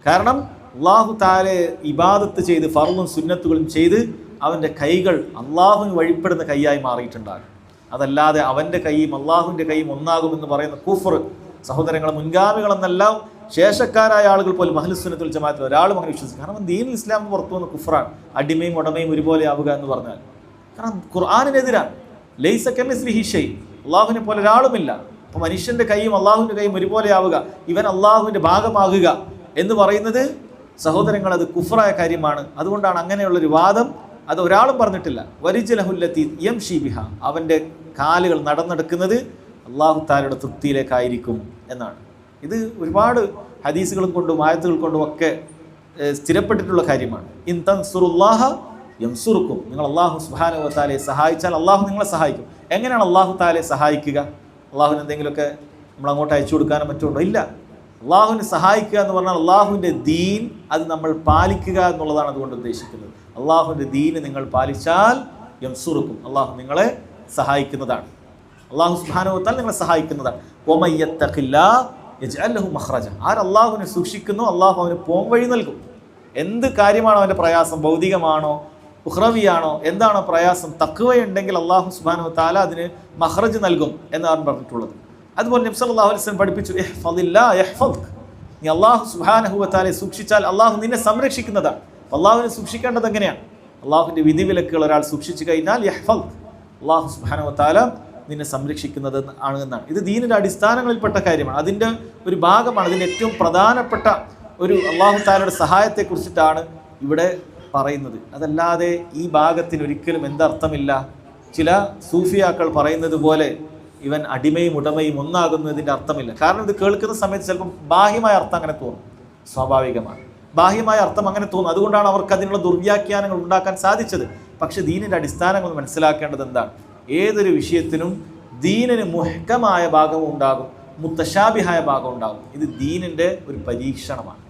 കാരണം അല്ലാഹു തആലയെ ഇബാദത്ത് ചെയ്ത് ഫർളും സുന്നത്തുകളും ചെയ്ത് അവൻ്റെ കൈകൾ അള്ളാഹുവിന് വഴിപ്പെടുന്ന കൈയായി മാറിയിട്ടുണ്ടാകും. അതല്ലാതെ അവൻ്റെ കൈയും അള്ളാഹുവിൻ്റെ കൈയും ഒന്നാകുമെന്ന് പറയുന്ന കുഫർ, സഹോദരങ്ങളെ, മുൻഗാമികളെന്നെല്ലാം ശേഷക്കാരായ ആളുകൾ പോലും അഹ്ലുസ് സുന്നത്തുൽ ജമാഅത്തിൽ ഒരാളും അങ്ങനെ വിശ്വസിക്കും. കാരണം ദീനുൽ ഇസ്ലാം പുറത്തു വന്ന കുഫറാണ്. അടിമയും ഉടമയും ഒരുപോലെ ആവുക എന്ന് പറഞ്ഞാൽ, കാരണം ഖുർആനിനെതിരാണ്. ലൈസ കമിസ്ലിഹി ഷൈ, അള്ളാഹുവിനെ പോലെ ഒരാളുമില്ല. അപ്പോൾ മനുഷ്യൻ്റെ കൈയും അള്ളാഹുവിൻ്റെ കൈയും ഒരുപോലെ ആവുക, ഇവൻ അള്ളാഹുവിൻ്റെ ഭാഗമാകുക എന്ന് പറയുന്നത് സഹോദരങ്ങൾ അത് കുഫറായ കാര്യമാണ്. അതുകൊണ്ടാണ് അങ്ങനെയുള്ളൊരു വാദം അത് ഒരാളും പറഞ്ഞിട്ടില്ല. വരിജ്ലഹുല്ലതി യംശി ബിഹ, അവൻ്റെ കാലുകൾ നടന്നെടുക്കുന്നത് അല്ലാഹു തആലയുടെ തൃപ്തിയിലേക്കായിരിക്കും എന്നാണ്. ഇത് ഒരുപാട് ഹദീസുകളും കൊണ്ടും ആയത്തുകൾ കൊണ്ടും ഒക്കെ സ്ഥിരപ്പെട്ടിട്ടുള്ള കാര്യമാണ്. ഇൻ തൻസുറുല്ലാഹ യൻസുറുക്കും, നിങ്ങൾ അല്ലാഹു സുബ്ഹാനഹു വ തആലയെ സഹായിച്ചാൽ അല്ലാഹു നിങ്ങളെ സഹായിക്കും. എങ്ങനെയാണ് അല്ലാഹു തആലയെ സഹായിക്കുക? അല്ലാഹുവിന് എന്തെങ്കിലുമൊക്കെ നമ്മൾ അങ്ങോട്ട് അയച്ചു കൊടുക്കാനോ മറ്റുണ്ടോ? ഇല്ല. അള്ളാഹുവിനെ സഹായിക്കുക എന്ന് പറഞ്ഞാൽ അള്ളാഹുവിൻ്റെ ദീൻ അത് നമ്മൾ പാലിക്കുക എന്നുള്ളതാണ് അതുകൊണ്ട് ഉദ്ദേശിക്കുന്നത്. അള്ളാഹുവിൻ്റെ ദീന് നിങ്ങൾ പാലിച്ചാൽ യൻസുറുക്കും, അള്ളാഹു നിങ്ങളെ സഹായിക്കുന്നതാണ്. അള്ളാഹു സുബ്ഹാനഹു വ തആല നിങ്ങളെ സഹായിക്കുന്നതാണ്. വമൻ യത്തഖില്ലാഹ യജ്അൽ ലഹു മഖ്റജ, ആർ അള്ളാഹുവിനെ സൂക്ഷിക്കുന്നു അള്ളാഹു അവന് പോംവഴി നൽകും. എന്ത് കാര്യമാണോ അവൻ്റെ പ്രയാസം, ഭൗതികമാണോ ഉഖ്റവിയാണോ, എന്താണോ പ്രയാസം, തഖ്വയുണ്ടെങ്കിൽ അള്ളാഹു സുബ്ഹാനഹു വ തആല അതിന് മഖ്റജ് നൽകും എന്നാണ് പറഞ്ഞിട്ടുള്ളത്. അതുപോലെ നബി സല്ലല്ലാഹു അലൈഹി വസല്ലം പഠിപ്പിച്ചു, ഇഹ്ഫദില്ലാഹ യഹ്ഫദ്ക, നീ അല്ലാഹു സുബ്ഹാനഹു വ തആലയെ സൂക്ഷിച്ചാൽ അള്ളാഹു നിന്നെ സംരക്ഷിക്കുന്നതാണ്. അള്ളാഹുവിനെ സൂക്ഷിക്കേണ്ടത് എങ്ങനെയാണ്? അള്ളാഹുവിൻ്റെ വിധിവിലക്കുകൾ ഒരാൾ സൂക്ഷിച്ചു കഴിഞ്ഞാൽ യഹ്ഫദ്ക, അള്ളാഹു സുബ്ഹാനഹു വ തആല നിന്നെ സംരക്ഷിക്കുന്നത് ആണ് എന്നാണ്. ഇത് ദീനിൻ്റെ അടിസ്ഥാനങ്ങളിൽപ്പെട്ട കാര്യമാണ്. അതിൻ്റെ ഒരു ഭാഗമാണ്. അതിൻ്റെ ഏറ്റവും പ്രധാനപ്പെട്ട ഒരു അള്ളാഹു തആലയുടെ സഹായത്തെക്കുറിച്ചിട്ടാണ് ഇവിടെ പറയുന്നത്. അതല്ലാതെ ഈ ഭാഗത്തിന് ഒരിക്കലും എന്തർത്ഥമില്ല. ചില സൂഫിയാക്കൾ പറയുന്നത് പോലെ ഇവൻ അടിമയും ഉടമയും ഒന്നാകുന്നതിൻ്റെ അർത്ഥമില്ല. കാരണം ഇത് കേൾക്കുന്ന സമയത്ത് ചിലപ്പോൾ ബാഹ്യമായ അർത്ഥം അങ്ങനെ തോന്നും, സ്വാഭാവികമാണ്. ബാഹ്യമായ അർത്ഥം അങ്ങനെ തോന്നും. അതുകൊണ്ടാണ് അവർക്ക് അതിനുള്ള ദുർവ്യാഖ്യാനങ്ങൾ ഉണ്ടാക്കാൻ സാധിച്ചത്. പക്ഷെ ദീനിൻ്റെ അടിസ്ഥാനങ്ങൾ മനസ്സിലാക്കേണ്ടത് എന്താണ്? ഏതൊരു വിഷയത്തിനും ദീനിന് മുഹ്കമായ ഭാഗവും ഉണ്ടാകും, മുത്തശാബിഹായ ഭാഗം ഉണ്ടാകും. ഇത് ദീനിൻ്റെ ഒരു പരീക്ഷണമാണ്,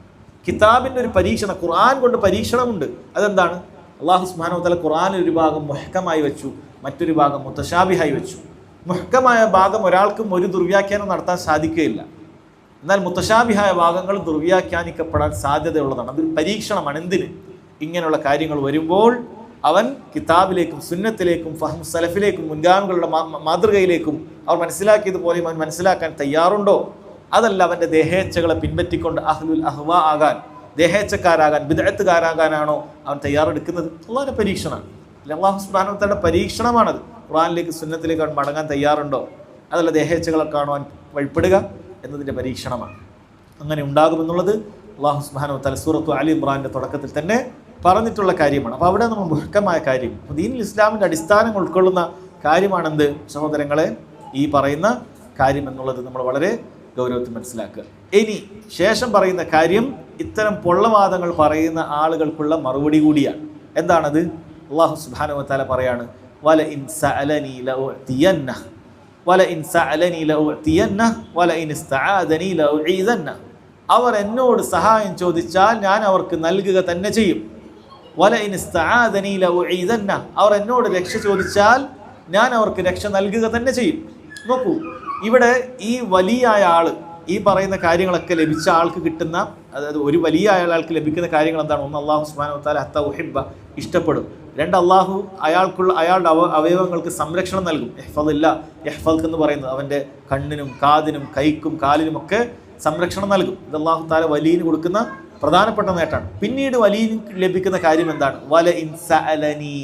കിതാബിൻ്റെ ഒരു പരീക്ഷണം. ഖുർആൻ കൊണ്ട് പരീക്ഷണമുണ്ട്. അതെന്താണ്? അല്ലാഹു സുബ്ഹാനഹു വ തആല ഖുർആനിൽ ഒരു ഭാഗം മുഹ്കമായി വെച്ചു, മറ്റൊരു ഭാഗം മുത്തശാബിഹായി വെച്ചു. മുഹ്കമായ ഭാഗം ഒരാൾക്കും ഒരു ദുർവ്യാഖ്യാനം നടത്താൻ സാധിക്കുകയില്ല. എന്നാൽ മുത്തശാബിഹായ ഭാഗങ്ങൾ ദുർവ്യാഖ്യാനിക്കപ്പെടാൻ സാധ്യതയുള്ളതാണ്. അതൊരു പരീക്ഷണമാണ്. എന്തിന്? ഇങ്ങനെയുള്ള കാര്യങ്ങൾ വരുമ്പോൾ അവൻ കിതാബിലേക്കും സുന്നത്തിലേക്കും ഫഹ്മു സലഫിലേക്കും മുൻഗാമികളുടെ മാതൃകയിലേക്കും അവർ മനസ്സിലാക്കിയതുപോലെ അവൻ മനസ്സിലാക്കാൻ തയ്യാറുണ്ടോ? അതല്ല അവൻ്റെ ദേഹേച്ഛകളെ പിൻപറ്റിക്കൊണ്ട് അഹ്ലുൽ അഹ്വാ ആകാൻ, ദേഹേച്ഛക്കാരാകാൻ, ബിദ്അത്തുകാരാകാനാണോ അവൻ തയ്യാറെടുക്കുന്നത്? അള്ളാഹുവിൻ്റെ പരീക്ഷണമാണ്. അല്ലാഹു സുബ്ഹാനഹു വ തആലയുടെ പരീക്ഷണമാണത്. ഖുർആനിലേക്ക് സുന്നത്തിലേക്ക് അവൻ മടങ്ങാൻ തയ്യാറുണ്ടോ? അതല്ല ദേഹേച്ഛകളൊക്കെ അവൻ വഴിപ്പെടുക എന്നതിൻ്റെ പരീക്ഷണമാണ്. അങ്ങനെ ഉണ്ടാകുമെന്നുള്ളത് അല്ലാഹു സുബ്ഹാനഹു വ തആല സൂറത്തു അലി ഇമ്രാൻ്റെ തുടക്കത്തിൽ തന്നെ പറഞ്ഞിട്ടുള്ള കാര്യമാണ്. അപ്പോൾ അവിടെ നമ്മൾ മുഹ്കമായ കാര്യം, ദീനുൽ ഇസ്ലാമിൻ്റെ അടിസ്ഥാനങ്ങൾ ഉൾക്കൊള്ളുന്ന കാര്യമാണെന്ത് സഹോദരങ്ങളെ ഈ പറയുന്ന കാര്യം എന്നുള്ളത് നമ്മൾ വളരെ ഗൗരവത്തിൽ മനസ്സിലാക്കുക. ഇനി ശേഷം പറയുന്ന കാര്യം ഇത്തരം പൊള്ളവാദങ്ങൾ പറയുന്ന ആളുകൾക്കുള്ള മറുപടി കൂടിയാണ്. എന്താണത്? അല്ലാഹു സുബ്ഹാനഹു വ തആല പറയാണ്, വല ഇൻ സഅലനി ലഉഅതിയന്നഹു വല ഇൻ സഅലനി ലഉഅതിയന്നഹു വല ഇൻ ഇസ്തആദനി ലഉഈദന്നഹു, അവർ എന്നോട് സഹായം ചോദിച്ചാൽ ഞാൻ അവർക്ക് നൽകുക തന്നെ ചെയ്യും. വല ഇൻ ഇസ്തആദനി ലഉഈദന്നഹു, അവർ എന്നോട് രക്ഷ ചോദിച്ചാൽ ഞാൻ അവർക്ക് രക്ഷ നൽകുക തന്നെ ചെയ്യും. നോക്കൂ, ഇവിടെ ഈ വലിയായ ആള് ഈ പറയുന്ന കാര്യങ്ങളൊക്കെ ലഭിച്ച ആൾക്ക് കിട്ടുന്ന, അതായത് ഒരു വലിയ ആൾക്ക് ലഭിക്കുന്ന കാര്യങ്ങൾ എന്താണ്? ഒന്ന്, അള്ളാഹു സുബ്ഹാനഹു വ തആല ഹത്ത ഉഹിബ്ബ, ഇഷ്ടപ്പെടും. രണ്ട്, അള്ളാഹു അയാളുടെ അവയവങ്ങൾക്ക് സംരക്ഷണം നൽകും. ഇഹ്ഫദില്ല യഹ്ഫദ്ക എന്ന് പറയുന്നത് അവൻ്റെ കണ്ണിനും കാതിനും കൈക്കും കാലിനും ഒക്കെ സംരക്ഷണം നൽകും. ഇത് അള്ളാഹു തആല വലിയന് കൊടുക്കുന്ന പ്രധാനപ്പെട്ട നേട്ടമാണ്. പിന്നീട് വലിയന് ലഭിക്കുന്ന കാര്യം എന്താണ്? വല ഇൻ സഅലനി,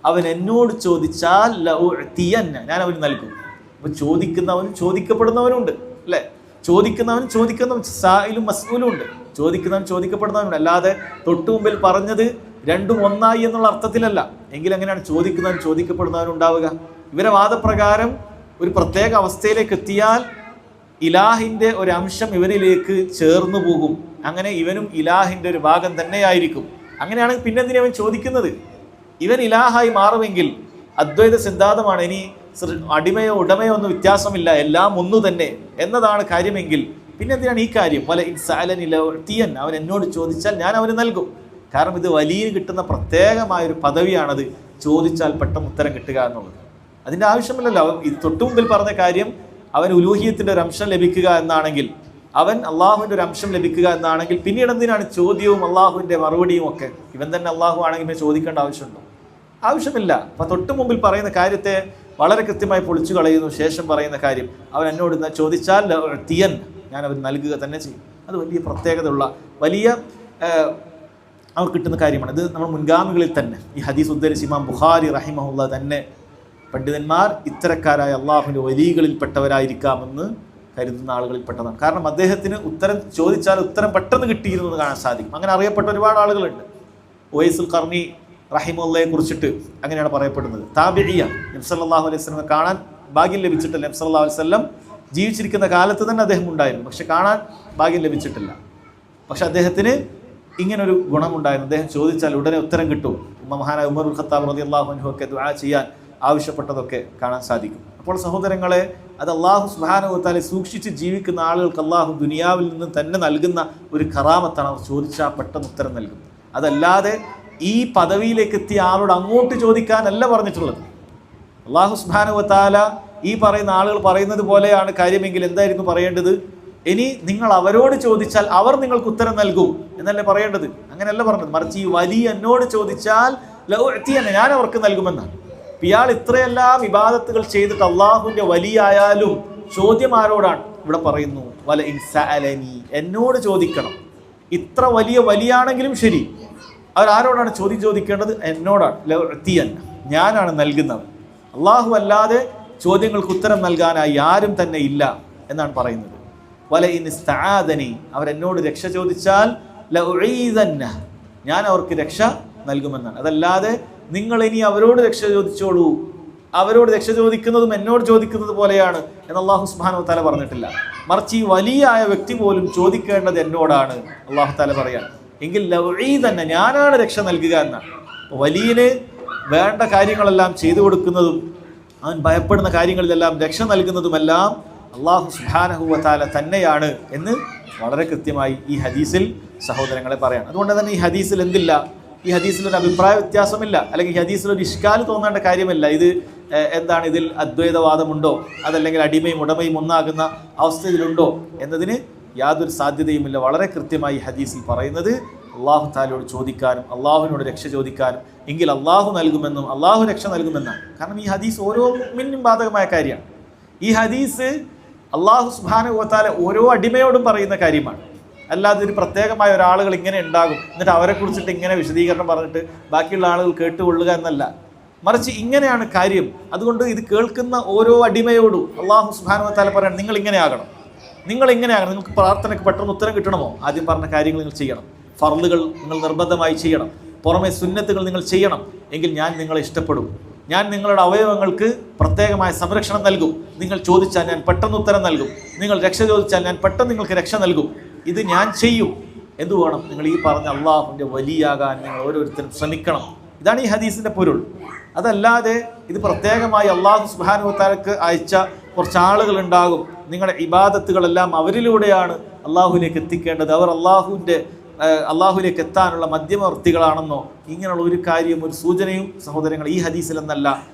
അവൻ എന്നോട് ചോദിച്ചാൽ ലഉഅതിയന്ന, ഞാൻ അവന് നൽകും. അപ്പോൾ ചോദിക്കുന്നവനും ചോദിക്കപ്പെടുന്നവനുണ്ട് അല്ലേ? ചോദിക്കുന്നവൻ സായിലും മസ്ഊലും ഉണ്ട്. ചോദിക്കുന്നവൻ ചോദിക്കപ്പെടുന്നവനുണ്ട്. അല്ലാതെ തൊട്ടു മുമ്പിൽ പറഞ്ഞത് രണ്ടും ഒന്നായി എന്നുള്ള അർത്ഥത്തിലല്ല. എങ്കിൽ എങ്ങനെയാണ് ചോദിക്കുന്നവൻ ചോദിക്കപ്പെടുന്നവനുണ്ടാവുക? ഇവരെ വാദപ്രകാരം ഒരു പ്രത്യേക അവസ്ഥയിലേക്ക് എത്തിയാൽ ഇലാഹിൻ്റെ ഒരു അംശം ഇവരിലേക്ക് ചേർന്നു പോകും. അങ്ങനെ ഇവനും ഇലാഹിൻ്റെ ഒരു ഭാഗം തന്നെയായിരിക്കും. അങ്ങനെയാണെങ്കിൽ പിന്നെന്തിനാ അവൻ ചോദിക്കുന്നത്? ഇവൻ ഇലാഹായി മാറുമെങ്കിൽ അദ്വൈത സിദ്ധാന്തമാണ്. ഇനി അടിമയോ ഉടമയോ ഒന്നും വ്യത്യാസമില്ല, എല്ലാം ഒന്നു തന്നെ എന്നതാണ് കാര്യമെങ്കിൽ പിന്നെന്തിനാണ് ഈ കാര്യം? വല ഇൻ സഅലനി ലഉഅതിയൻ, അവൻ എന്നോട് ചോദിച്ചാൽ ഞാൻ അവന് നൽകും. കാരണം ഇത് വലിയ കിട്ടുന്ന പ്രത്യേകമായൊരു പദവിയാണത്, ചോദിച്ചാൽ പെട്ടെന്ന് ഉത്തരം കിട്ടുക എന്നുള്ളത്. അതിൻ്റെ ആവശ്യമില്ലല്ലോ. ഇത് തൊട്ടു മുമ്പിൽ പറഞ്ഞ കാര്യം അവൻ ഉലൂഹിയത്തിൻ്റെ ഒരു അംശം ലഭിക്കുക എന്നാണെങ്കിൽ, അവൻ അള്ളാഹുവിൻ്റെ ഒരു അംശം ലഭിക്കുക എന്നാണെങ്കിൽ, പിന്നീട് എന്തിനാണ് ചോദ്യവും അള്ളാഹുവിൻ്റെ മറുപടിയും ഒക്കെ? ഇവൻ തന്നെ അള്ളാഹു ആണെങ്കിൽ പിന്നെ ചോദിക്കേണ്ട ആവശ്യമുണ്ടോ? ആവശ്യമില്ല. അപ്പം തൊട്ടു മുമ്പിൽ പറയുന്ന കാര്യത്തെ വളരെ കൃത്യമായി പൊളിച്ചു കളയുന്നു. ശേഷം പറയുന്ന കാര്യം, അവൻ എന്നോട് ചോദിച്ചാൽ തീയൻ, ഞാൻ അവൻ നൽകുക തന്നെ ചെയ്യും. അത് വലിയ പ്രത്യേകതയുള്ള വലിയ അവർ കിട്ടുന്ന കാര്യമാണ്. ഇത് നമ്മൾ മുൻഗാമികളിൽ തന്നെ ഈ ഹദീസ് ഉദ്ധരിച്ച് ഇമാം ബുഖാരി റഹിമഹുല്ലാ തന്നെ പണ്ഡിതന്മാർ ഇത്തരക്കാരായ അള്ളാഹുവിൻ്റെ വലിയകളിൽപ്പെട്ടവരായിരിക്കാമെന്ന് കരുതുന്ന ആളുകളിൽപ്പെട്ടതാണ്. കാരണം അദ്ദേഹത്തിന് ഉത്തരം ചോദിച്ചാൽ ഉത്തരം പെട്ടെന്ന് കിട്ടിയിരുന്നു എന്ന് കാണാൻ സാധിക്കും. അങ്ങനെ അറിയപ്പെട്ട ഒരുപാട് ആളുകളുണ്ട്. ഉവൈസുൽ ഖർനി റഹിമുള്ളയെ കുറിച്ചിട്ട് അങ്ങനെയാണ് പറയപ്പെടുന്നത്. താബിഇയ, നബി സല്ലല്ലാഹു അലൈഹി വസല്ലം കാണാൻ ഭാഗ്യം ലഭിച്ചിട്ടില്ല. നബി സല്ലല്ലാഹു അലൈഹി വസല്ലം ജീവിച്ചിരിക്കുന്ന കാലത്ത് തന്നെ അദ്ദേഹം ഉണ്ടായിരുന്നു, പക്ഷെ കാണാൻ ഭാഗ്യം ലഭിച്ചിട്ടില്ല. പക്ഷെ അദ്ദേഹത്തിന് ഇങ്ങനൊരു ഗുണമുണ്ടായിരുന്നു, അദ്ദേഹം ചോദിച്ചാൽ ഉടനെ ഉത്തരം കിട്ടും. മഹാനായ ഉമറുൽ ഖത്താബ് റളിയല്ലാഹു അൻഹു ഒക്കെ ദുആ ചെയ്യാൻ ആവശ്യപ്പെട്ടതൊക്കെ കാണാൻ സാധിക്കും. അപ്പോൾ സഹോദരങ്ങളെ, അത് അള്ളാഹു സുബ്ഹാനഹു വ തആല സൂക്ഷിച്ച് ജീവിക്കുന്ന ആളുകൾക്ക് അള്ളാഹു ദുനിയാവിൽ നിന്ന് തന്നെ നൽകുന്ന ഒരു കറാമത്താണ്. അവർ ചോദിച്ചാൽ പെട്ടെന്ന് ഉത്തരം നൽകും. അതല്ലാതെ ഈ പദവിയിലേക്ക് എത്തിയ ആളോട് അങ്ങോട്ട് ചോദിക്കാനല്ല പറഞ്ഞിട്ടുള്ളത്. അള്ളാഹു സുബ്ഹാനഹു വ തആല ഈ പറയുന്ന ആളുകൾ പറയുന്നത് പോലെയാണ് കാര്യമെങ്കിൽ എന്തായിരുന്നു പറയേണ്ടത്? ഇനി നിങ്ങൾ അവരോട് ചോദിച്ചാൽ അവർ നിങ്ങൾക്ക് ഉത്തരം നൽകും എന്നല്ലേ പറയേണ്ടത്. അങ്ങനെയല്ല പറഞ്ഞത്. മറിച്ച് ഈ വലിയ എന്നോട് ചോദിച്ചാൽ ലഉഅതിയന, ഞാൻ അവർക്ക് നൽകുമെന്നാണ്. ഇയാൾ ഇത്രയെല്ലാം ഇബാദത്തുകൾ ചെയ്തിട്ട് അള്ളാഹുവിൻ്റെ വലിയായാലും ചോദ്യം ആരോടാണ്? ഇവിടെ പറയുന്നു വല ഇൻ സഅലനി, എന്നോട് ചോദിക്കണം. ഇത്ര വലിയാണെങ്കിലും ശരി, അവരാരോടാണ് ചോദിക്കേണ്ടത്? എന്നോടാണ്. ലഉഅതിയൻ, ഞാനാണ് നൽകുന്നവൻ. അള്ളാഹു അല്ലാതെ ചോദ്യങ്ങൾക്ക് ഉത്തരം നൽകാനായി ആരും തന്നെ ഇല്ല എന്നാണ് പറയുന്നത്. വല ഇൻ ഇസ്തആദനി, അവരെന്നോട് രക്ഷ ചോദിച്ചാൽ ലഉഈദന്ന, ഞാൻ അവർക്ക് രക്ഷ നൽകുമെന്നാണ്. അതല്ലാതെ നിങ്ങൾ ഇനി അവരോട് രക്ഷ ചോദിച്ചോളൂ, അവരോട് രക്ഷ ചോദിക്കുന്നതും എന്നോട് ചോദിക്കുന്നത് പോലെയാണ് എന്ന് അള്ളാഹു സുബ്ഹാനഹു വ തആല പറഞ്ഞിട്ടില്ല. മറിച്ച് ഈ വലിയായ വ്യക്തി പോലും ചോദിക്കേണ്ടത് എന്നോടാണ് അള്ളാഹു തആല പറയാണ്. എങ്കിൽ ലഉഈദന്ന, ഞാനാണ് രക്ഷ നൽകുക എന്നാണ്. വലിയന് വേണ്ട കാര്യങ്ങളെല്ലാം ചെയ്തു കൊടുക്കുന്നതും അവൻ ഭയപ്പെടുന്ന കാര്യങ്ങളിലെല്ലാം രക്ഷ നൽകുന്നതുമെല്ലാം അള്ളാഹു സുബ്ഹാനഹു വ തആല തന്നെയാണ് എന്ന് വളരെ കൃത്യമായി ഈ ഹദീസിൽ സഹോദരങ്ങളെ പറയാം. അതുകൊണ്ട് തന്നെ ഈ ഹദീസിൽ എന്തില്ല? ഈ ഹദീസിലൊരു അഭിപ്രായ വ്യത്യാസമില്ല, അല്ലെങ്കിൽ ഹദീസിലൊരു ഇഷ്കാല് തോന്നേണ്ട കാര്യമല്ല. ഇത് എന്താണ്, ഇതിൽ അദ്വൈതവാദമുണ്ടോ, അതല്ലെങ്കിൽ അടിമയും ഉടമയും ഒന്നാകുന്ന അവസ്ഥ ഇതിലുണ്ടോ എന്നതിന് യാതൊരു സാധ്യതയുമില്ല. വളരെ കൃത്യമായി ഹദീസിൽ പറയുന്നത് അള്ളാഹു തആലയോട് ചോദിക്കാനും അള്ളാഹുവിനോട് രക്ഷ ചോദിക്കാനും, എങ്കിൽ അള്ളാഹു നൽകുമെന്നും അള്ളാഹു രക്ഷ നൽകുമെന്നാണ്. കാരണം ഈ ഹദീസ് ഓരോ മുഅ്മിനും ബാധകമായ കാര്യമാണ്. ഈ ഹദീസ് അള്ളാഹു സുബ്ഹാനഹു വ തആല ഓരോ അടിമയോടും പറയുന്ന കാര്യമാണ്. അല്ലാതെ ഒരു പ്രത്യേകമായ ഒരാളുകൾ ഇങ്ങനെ ഉണ്ടാകും, എന്നിട്ട് അവരെ കുറിച്ചിട്ട് ഇങ്ങനെ വിശദീകരണം പറഞ്ഞിട്ട് ബാക്കിയുള്ള ആളുകൾ കേട്ടുകൊള്ളുക എന്നല്ല. മറിച്ച് ഇങ്ങനെയാണ് കാര്യം. അതുകൊണ്ട് ഇത് കേൾക്കുന്ന ഓരോ അടിമയോടും അള്ളാഹു സുബ്ഹാനഹു വ തആല പറയണം, നിങ്ങൾ ഇങ്ങനെ ആകണം. നിങ്ങൾക്ക് പ്രാർത്ഥനയ്ക്ക് പെട്ടെന്ന് ഉത്തരം കിട്ടണമോ? ആദ്യം പറഞ്ഞ കാര്യങ്ങൾ നിങ്ങൾ ചെയ്യണം. ഫർളുകൾ നിങ്ങൾ നിർബന്ധമായി ചെയ്യണം. പുറമെ സുന്നത്തുകൾ നിങ്ങൾ ചെയ്യണം. എങ്കിൽ ഞാൻ നിങ്ങളെ ഇഷ്ടപ്പെടും. ഞാൻ നിങ്ങളുടെ അവയവങ്ങൾക്ക് പ്രത്യേകമായ സംരക്ഷണം നൽകും. നിങ്ങൾ ചോദിച്ചാൽ ഞാൻ പെട്ടെന്ന് ഉത്തരം നൽകും. നിങ്ങൾ രക്ഷ ചോദിച്ചാൽ ഞാൻ പെട്ടെന്ന് നിങ്ങൾക്ക് രക്ഷ നൽകും. ഇത് ഞാൻ ചെയ്യും. എന്തു വേണം? നിങ്ങൾ ഈ പറഞ്ഞ അള്ളാഹുവിൻ്റെ വലിയാകാൻ നിങ്ങൾ ഓരോരുത്തരും ശ്രമിക്കണം. ഇതാണ് ഈ ഹദീസിൻ്റെ പൊരുൾ. അതല്ലാതെ ഇത് പ്രത്യേകമായി അള്ളാഹു സുബ്ഹാനഹു വ തആലക്ക് അയച്ച കുറച്ച് ആളുകൾ ഉണ്ടാകും, നിങ്ങളുടെ ഇബാദത്തുകളെല്ലാം അവരിലൂടെയാണ് അള്ളാഹുവിലേക്ക് എത്തിക്കേണ്ടത്, അവർ അള്ളാഹുവിലേക്ക് എത്താനുള്ള മധ്യമവർത്തികളാണെന്നോ ഇങ്ങനെയുള്ള ഒരു കാര്യം, ഒരു സൂചനയും സഹോദരങ്ങൾ ഈ ഹദീസിൽ എന്നല്ല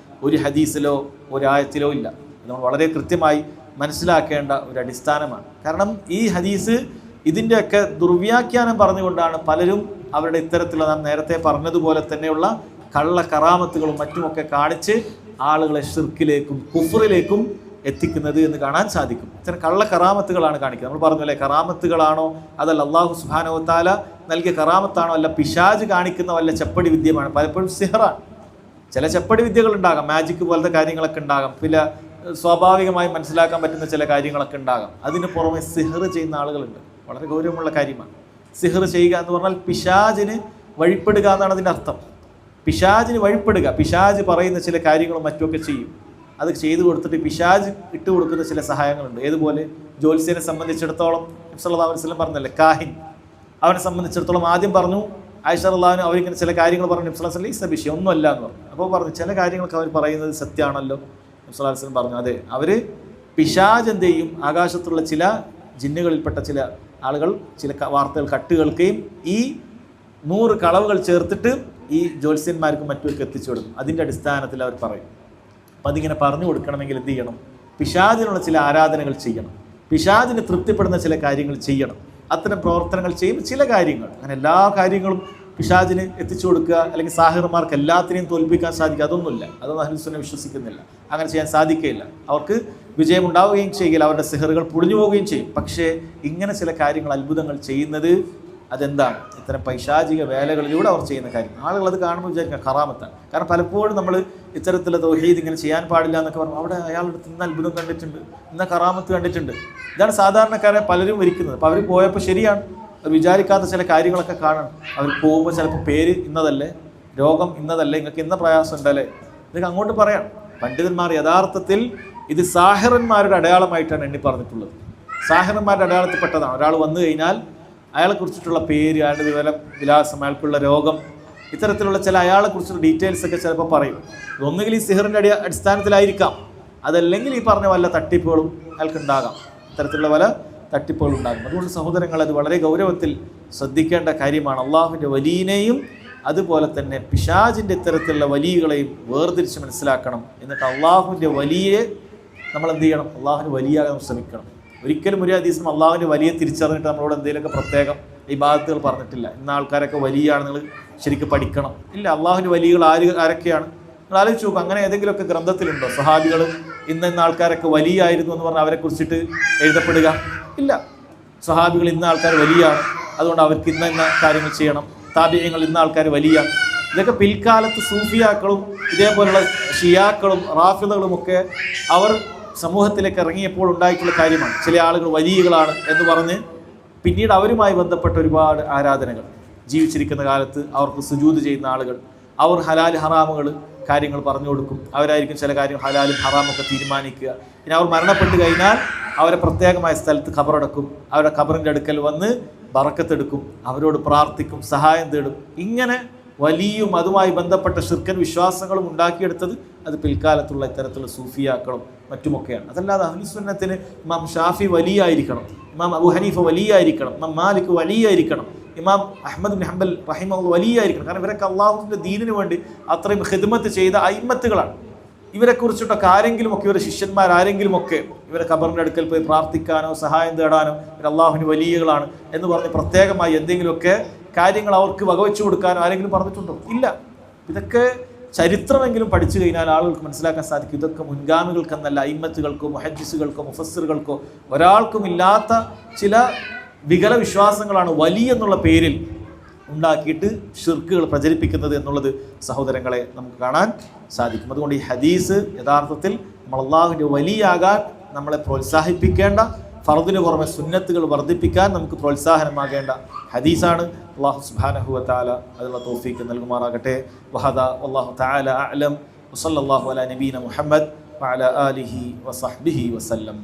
ഒരു ഹദീസിലോ ഒരു ആയത്തിലോ ഇല്ല. നമ്മൾ വളരെ കൃത്യമായി മനസ്സിലാക്കേണ്ട ഒരു അടിസ്ഥാനമാണ്. കാരണം ഈ ഹദീസ് ഇതിൻ്റെയൊക്കെ ദുർവ്യാഖ്യാനം പറഞ്ഞുകൊണ്ടാണ് പലരും അവരുടെ ഇത്തരത്തിലുള്ള നാം നേരത്തെ പറഞ്ഞതുപോലെ തന്നെയുള്ള കള്ള കറാമത്തുകളും മറ്റുമൊക്കെ കാണിച്ച് ആളുകളെ ഷിർക്കിലേക്കും കുഫറിലേക്കും എത്തിക്കുന്നത് എന്ന് കാണാൻ സാധിക്കും. ഇത്തരം കള്ള കറാമത്തുകളാണ് കാണിക്കുന്നത്. നമ്മൾ പറഞ്ഞല്ലേ, കറാമത്തുകളാണോ അതല്ല അള്ളാഹു സുബ്ഹാനഹു വ തആല നൽകിയ കറാമത്താണോ അല്ല പിശാച് കാണിക്കുന്ന വല്ല ചെപ്പടി വിദ്യമാണ്. പലപ്പോഴും സിഹറാണ്. ചില ചെപ്പടി വിദ്യകൾ ഉണ്ടാകാം, മാജിക് പോലത്തെ കാര്യങ്ങളൊക്കെ ഉണ്ടാകാം, പിന്നെ സ്വാഭാവികമായി മനസ്സിലാക്കാൻ പറ്റുന്ന ചില കാര്യങ്ങളൊക്കെ ഉണ്ടാകാം. അതിന് പുറമെ സിഹർ ചെയ്യുന്ന ആളുകളുണ്ട്. വളരെ ഗൗരവമുള്ള കാര്യമാണ്. സിഹർ ചെയ്യുക എന്ന് പറഞ്ഞാൽ പിശാചിന് വഴിപ്പെടുക എന്നാണ് അതിൻ്റെ അർത്ഥം. പിശാചിന് വഴിപ്പെടുക, പിശാച് പറയുന്ന ചില കാര്യങ്ങളും മറ്റുമൊക്കെ ചെയ്യും. അത് ചെയ്തു കൊടുത്തിട്ട് പിശാച് ഇട്ട് കൊടുക്കുന്ന ചില സഹായങ്ങളുണ്ട്. ഏതുപോലെ ജ്യോത്സ്യനെ സംബന്ധിച്ചിടത്തോളം നബി സല്ലല്ലാഹു അലൈഹി വസല്ലം പറഞ്ഞല്ലേ, കാഹിൻ, അവനെ സംബന്ധിച്ചിടത്തോളം ആദ്യം പറഞ്ഞു ആയിഷ റളിയല്ലാഹു അൻഹ അവരിങ്ങനെ ചില കാര്യങ്ങൾ പറഞ്ഞു. നബി സല്ലല്ലാഹു അലൈഹി വസല്ലം വിഷയം ഒന്നുമല്ല എന്ന് പറഞ്ഞു. അപ്പോൾ പറഞ്ഞു ചില കാര്യങ്ങളൊക്കെ അവർ പറയുന്നത് സത്യമാണല്ലോ. നബി സല്ലല്ലാഹു അലൈഹി വസല്ലം പറഞ്ഞു അതെ, അവർ പിശാച് എന്ത് ചെയ്യും, ആകാശത്തുള്ള ചില ജിന്നുകളിൽപ്പെട്ട ചില ആളുകൾ ചില വാർത്തകൾ കട്ടുകൾക്കുകയും ഈ 100 കളവുകൾ ചേർത്തിട്ട് ഈ ജ്യോത്സ്യന്മാർക്കും മറ്റുമൊക്കെ എത്തിച്ചു കൊടുക്കും. അതിൻ്റെ അടിസ്ഥാനത്തിൽ അവർ പറയും. അപ്പം അതിങ്ങനെ പറഞ്ഞു കൊടുക്കണമെങ്കിൽ എന്ത് ചെയ്യണം? പിശാചിനുള്ള ചില ആരാധനകൾ ചെയ്യണം, പിശാചിന് തൃപ്തിപ്പെടുന്ന ചില കാര്യങ്ങൾ ചെയ്യണം. അത്തരം പ്രവർത്തനങ്ങൾ ചെയ്യുമ്പോൾ ചില കാര്യങ്ങൾ, അങ്ങനെ എല്ലാ കാര്യങ്ങളും പിശാചിന് എത്തിച്ചു കൊടുക്കുക അല്ലെങ്കിൽ സാഹിർമാർക്ക് എല്ലാത്തിനെയും തോൽപ്പിക്കാൻ സാധിക്കുക, അതൊന്നുമില്ല. അതൊന്നും അഹ്ലുസ് സുന്ന വിശ്വസിക്കുന്നില്ല. അങ്ങനെ ചെയ്യാൻ സാധിക്കുകയില്ല. അവർക്ക് വിജയമുണ്ടാവുകയും ചെയ്യില്ല, അവരുടെ സിഹറുകൾ പൊളിഞ്ഞു പോവുകയും ചെയ്യും. പക്ഷേ ഇങ്ങനെ ചില കാര്യങ്ങൾ, അത്ഭുതങ്ങൾ ചെയ്യുന്നത് അതെന്താണ്? ഇത്തരം പൈശാചിക വേലകളിലൂടെ അവർ ചെയ്യുന്ന കാര്യം. ആളുകൾ അത് കാണുമ്പോൾ വിചാരിക്കുക കറാമത്താണ്. കാരണം പലപ്പോഴും നമ്മൾ ഇത്തരത്തിലുള്ള തൗഹീദ് ഇങ്ങനെ ചെയ്യാൻ പാടില്ല എന്നൊക്കെ പറഞ്ഞു അവിടെ അയാളുടെ ഇന്ന് അത്ഭുതം കണ്ടിട്ടുണ്ട്, ഇന്ന കറാമത്ത് കണ്ടിട്ടുണ്ട്. ഇതാണ് സാധാരണക്കാരെ പലരും ഇരിക്കുന്നത്. അപ്പോൾ അവർ പോയപ്പോൾ ശരിയാണ്, അവർ വിചാരിക്കാത്ത ചില കാര്യങ്ങളൊക്കെ കാണണം. അവർ പോകുമ്പോൾ ചിലപ്പോൾ പേര് ഇന്നതല്ലേ, രോഗം ഇന്നതല്ലേ, നിങ്ങൾക്ക് ഇന്ന പ്രയാസം ഉണ്ടല്ലേ, ഇതൊക്കെ അങ്ങോട്ട് പറയാം. പണ്ഡിതന്മാർ യഥാർത്ഥത്തിൽ ഇത് സാഹിറന്മാരുടെ അടയാളമായിട്ടാണ് എണ്ണി പറഞ്ഞിട്ടുള്ളത്. സാഹിറന്മാരുടെ അടയാളത്തിൽപ്പെട്ടതാണ്. ഒരാൾ വന്നു കഴിഞ്ഞാൽ അയാളെക്കുറിച്ചിട്ടുള്ള പേര്, അയാളുടെ വിലാസം, അയാൾക്കുള്ള രോഗം, ഇത്തരത്തിലുള്ള ചില അയാളെക്കുറിച്ചുള്ള ഡീറ്റെയിൽസ് ഒക്കെ ചിലപ്പോൾ പറയും. ഒന്നുകിൽ ഈ സിഹറിൻ്റെ അടിസ്ഥാനത്തിലായിരിക്കാം, അതല്ലെങ്കിൽ ഈ പറഞ്ഞ വല്ല തട്ടിപ്പുകളും അയാൾക്കുണ്ടാകാം. ഇത്തരത്തിലുള്ള പല തട്ടിപ്പുകൾ ഉണ്ടാകും. അതുകൊണ്ട് സഹോദരങ്ങൾ, അത് വളരെ ഗൗരവത്തിൽ ശ്രദ്ധിക്കേണ്ട കാര്യമാണ്. അള്ളാഹുവിൻ്റെ വലിയനെയും അതുപോലെ തന്നെ പിശാചിൻ്റെ ഇത്തരത്തിലുള്ള വലിയകളെയും വേർതിരിച്ച് മനസ്സിലാക്കണം. എന്നിട്ട് അള്ളാഹുവിൻ്റെ വലിയെ നമ്മൾ എന്ത് ചെയ്യണം? അള്ളാഹുവിന് വലിയാകാൻ ശ്രമിക്കണം. ഒരിക്കലും ഒരു ഹദീസും അള്ളാഹുവിൻ്റെ വലിയ തിരിച്ചറിഞ്ഞിട്ട് നമ്മളോട് എന്തെങ്കിലുമൊക്കെ പ്രത്യേകം ഇബാദത്തുകൾ പറഞ്ഞിട്ടില്ല. ഇന്ന ആൾക്കാരൊക്കെ വലിയാണ്, നിങ്ങൾ ശരിക്കും പഠിക്കണം. ഇല്ല, അള്ളാഹുവിൻ്റെ വലിയകൾ ആരൊക്കെയാണ് നിങ്ങൾ ആലോചിച്ച് നോക്കുക. അങ്ങനെ ഏതെങ്കിലുമൊക്കെ ഗ്രന്ഥത്തിലുണ്ടോ സ്വഹാബികൾ ഇന്ന ആൾക്കാരൊക്കെ വലിയായിരുന്നു എന്ന് പറഞ്ഞാൽ അവരെ കുറിച്ചിട്ട് എഴുതപ്പെടുക? ഇല്ല. സ്വഹാബികൾ ഇന്ന ആൾക്കാർ വലിയാണ്, അതുകൊണ്ട് അവർക്ക് ഇന്ന കാര്യങ്ങൾ ചെയ്യണം. താബിഈങ്ങൾ ഇന്ന ആൾക്കാർ വലിയാണ്. ഇതൊക്കെ പിൽക്കാലത്ത് സൂഫിയാക്കളും ഇതേപോലുള്ള ഷിയാക്കളും റാഫിദകളും ഒക്കെ അവർ സമൂഹത്തിലേക്ക് ഇറങ്ങിയപ്പോൾ ഉണ്ടായിട്ടുള്ള കാര്യമാണ്. ചില ആളുകൾ വലിയകളാണ് എന്ന് പറഞ്ഞ് പിന്നീട് അവരുമായി ബന്ധപ്പെട്ട ഒരുപാട് ആരാധനകൾ, ജീവിച്ചിരിക്കുന്ന കാലത്ത് അവർക്ക് സുജൂദ് ചെയ്യുന്ന ആളുകൾ, അവർ ഹലാൽ ഹറാമുകൾ കാര്യങ്ങൾ പറഞ്ഞു കൊടുക്കും. അവരായിരിക്കും ചില കാര്യങ്ങൾ ഹലാലും ഹറാമൊക്കെ തീരുമാനിക്കുക. ഇനി അവർ മരണപ്പെട്ട് കഴിഞ്ഞാൽ അവരെ പ്രത്യേകമായ സ്ഥലത്ത് ഖബറടക്കും. അവരുടെ ഖബറിൻ്റെ അടുക്കൽ വന്ന് ബറക്കത്തെടുക്കും, അവരോട് പ്രാർത്ഥിക്കും, സഹായം തേടും. ഇങ്ങനെ വലിയും അതുമായി ബന്ധപ്പെട്ട ശിർക്കൻ വിശ്വാസങ്ങളും ഉണ്ടാക്കിയെടുത്തത് അത് പിൽക്കാലത്തുള്ള ഇത്തരത്തിലുള്ള സൂഫിയാക്കളും മറ്റുമൊക്കെയാണ്. അതല്ലാതെ അഹ്ലുസ് സുന്നത്തിന് ഇമാം ഷാഫി വലിയായിരിക്കണം, ഇമാം അബൂ ഹനീഫ വലിയായിരിക്കണം, ഇമാം മാലിക് വലിയായിരിക്കണം, ഇമാം അഹ്മദ് ബിൻ ഹംബൽ റഹിമഹുല്ലാഹ് വലിയായിരിക്കണം. കാരണം ഇവരൊക്കെ അള്ളാഹുവിൻ്റെ ദീനിന് വേണ്ടി അത്രയും ഖിദ്മത്ത് ചെയ്ത അയിമ്മത്തുകളാണ്. ഇവരെക്കുറിച്ചിട്ടൊക്കെ ആരെങ്കിലുമൊക്കെ, ഇവരുടെ ശിഷ്യന്മാരാരെങ്കിലുമൊക്കെ ഇവരെ ഖബറിൻ്റെ അടുക്കൽ പോയി പ്രാർത്ഥിക്കാനോ സഹായം തേടാനോ ഇവർ അള്ളാഹുവിന് വലിയകളാണ് എന്ന് പറഞ്ഞ് പ്രത്യേകമായി എന്തെങ്കിലുമൊക്കെ കാര്യങ്ങൾ അവർക്ക് വകവെച്ചു കൊടുക്കാനോ ആരെങ്കിലും പറഞ്ഞിട്ടുണ്ടോ? ഇല്ല. ഇതൊക്കെ ചരിത്രമെങ്കിലും പഠിച്ചു കഴിഞ്ഞാൽ ആളുകൾക്ക് മനസ്സിലാക്കാൻ സാധിക്കും. ഇതൊക്കെ മുൻഗാമികൾക്കെന്നല്ല, അയിമ്മത്തുകൾക്കോ മുഹദ്ദിസുകൾക്കോ മുഫസ്സിറുകൾക്കോ ഒരാൾക്കും ഇല്ലാത്ത ചില വികല വിശ്വാസങ്ങളാണ് വലിയ എന്നുള്ള പേരിൽ ഉണ്ടാക്കിയിട്ട് ഷിർക്കുകൾ പ്രചരിപ്പിക്കുന്നത് എന്നുള്ളത് സഹോദരങ്ങളെ നമുക്ക് കാണാൻ സാധിക്കും. അതുകൊണ്ട് ഈ ഹദീസ് യഥാർത്ഥത്തിൽ നമ്മൾ അള്ളാഹുവിൻ്റെ വലിയാകാൻ നമ്മളെ പ്രോത്സാഹിപ്പിക്കേണ്ട, ഫർദിന് പുറമെ സുന്നത്തുകൾ വർദ്ധിപ്പിക്കാൻ നമുക്ക് പ്രോത്സാഹനമാകേണ്ട ഹദീസാണ്. അല്ലാഹു സുബ്ഹാനഹു വ തആല അതിനുള്ള തൗഫീഖ് നൽകുമാറാകട്ടെ. വഹദാ വല്ലാഹു തആല അഅലം വസല്ലല്ലാഹു അലാ നബീന മുഹമ്മദ് വഅലാ ആലിഹി വസഹ്ബിഹി വസല്ലം.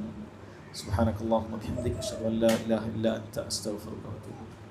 സുബ്ഹാനകല്ലാഹുമ്മ വബിഹംദിക അശ്ഹദു അൻ ലാ ഇലാഹ ഇല്ലാ അൻത അസ്തഗ്ഫിറുക വഅതൂബു ഇലൈക്.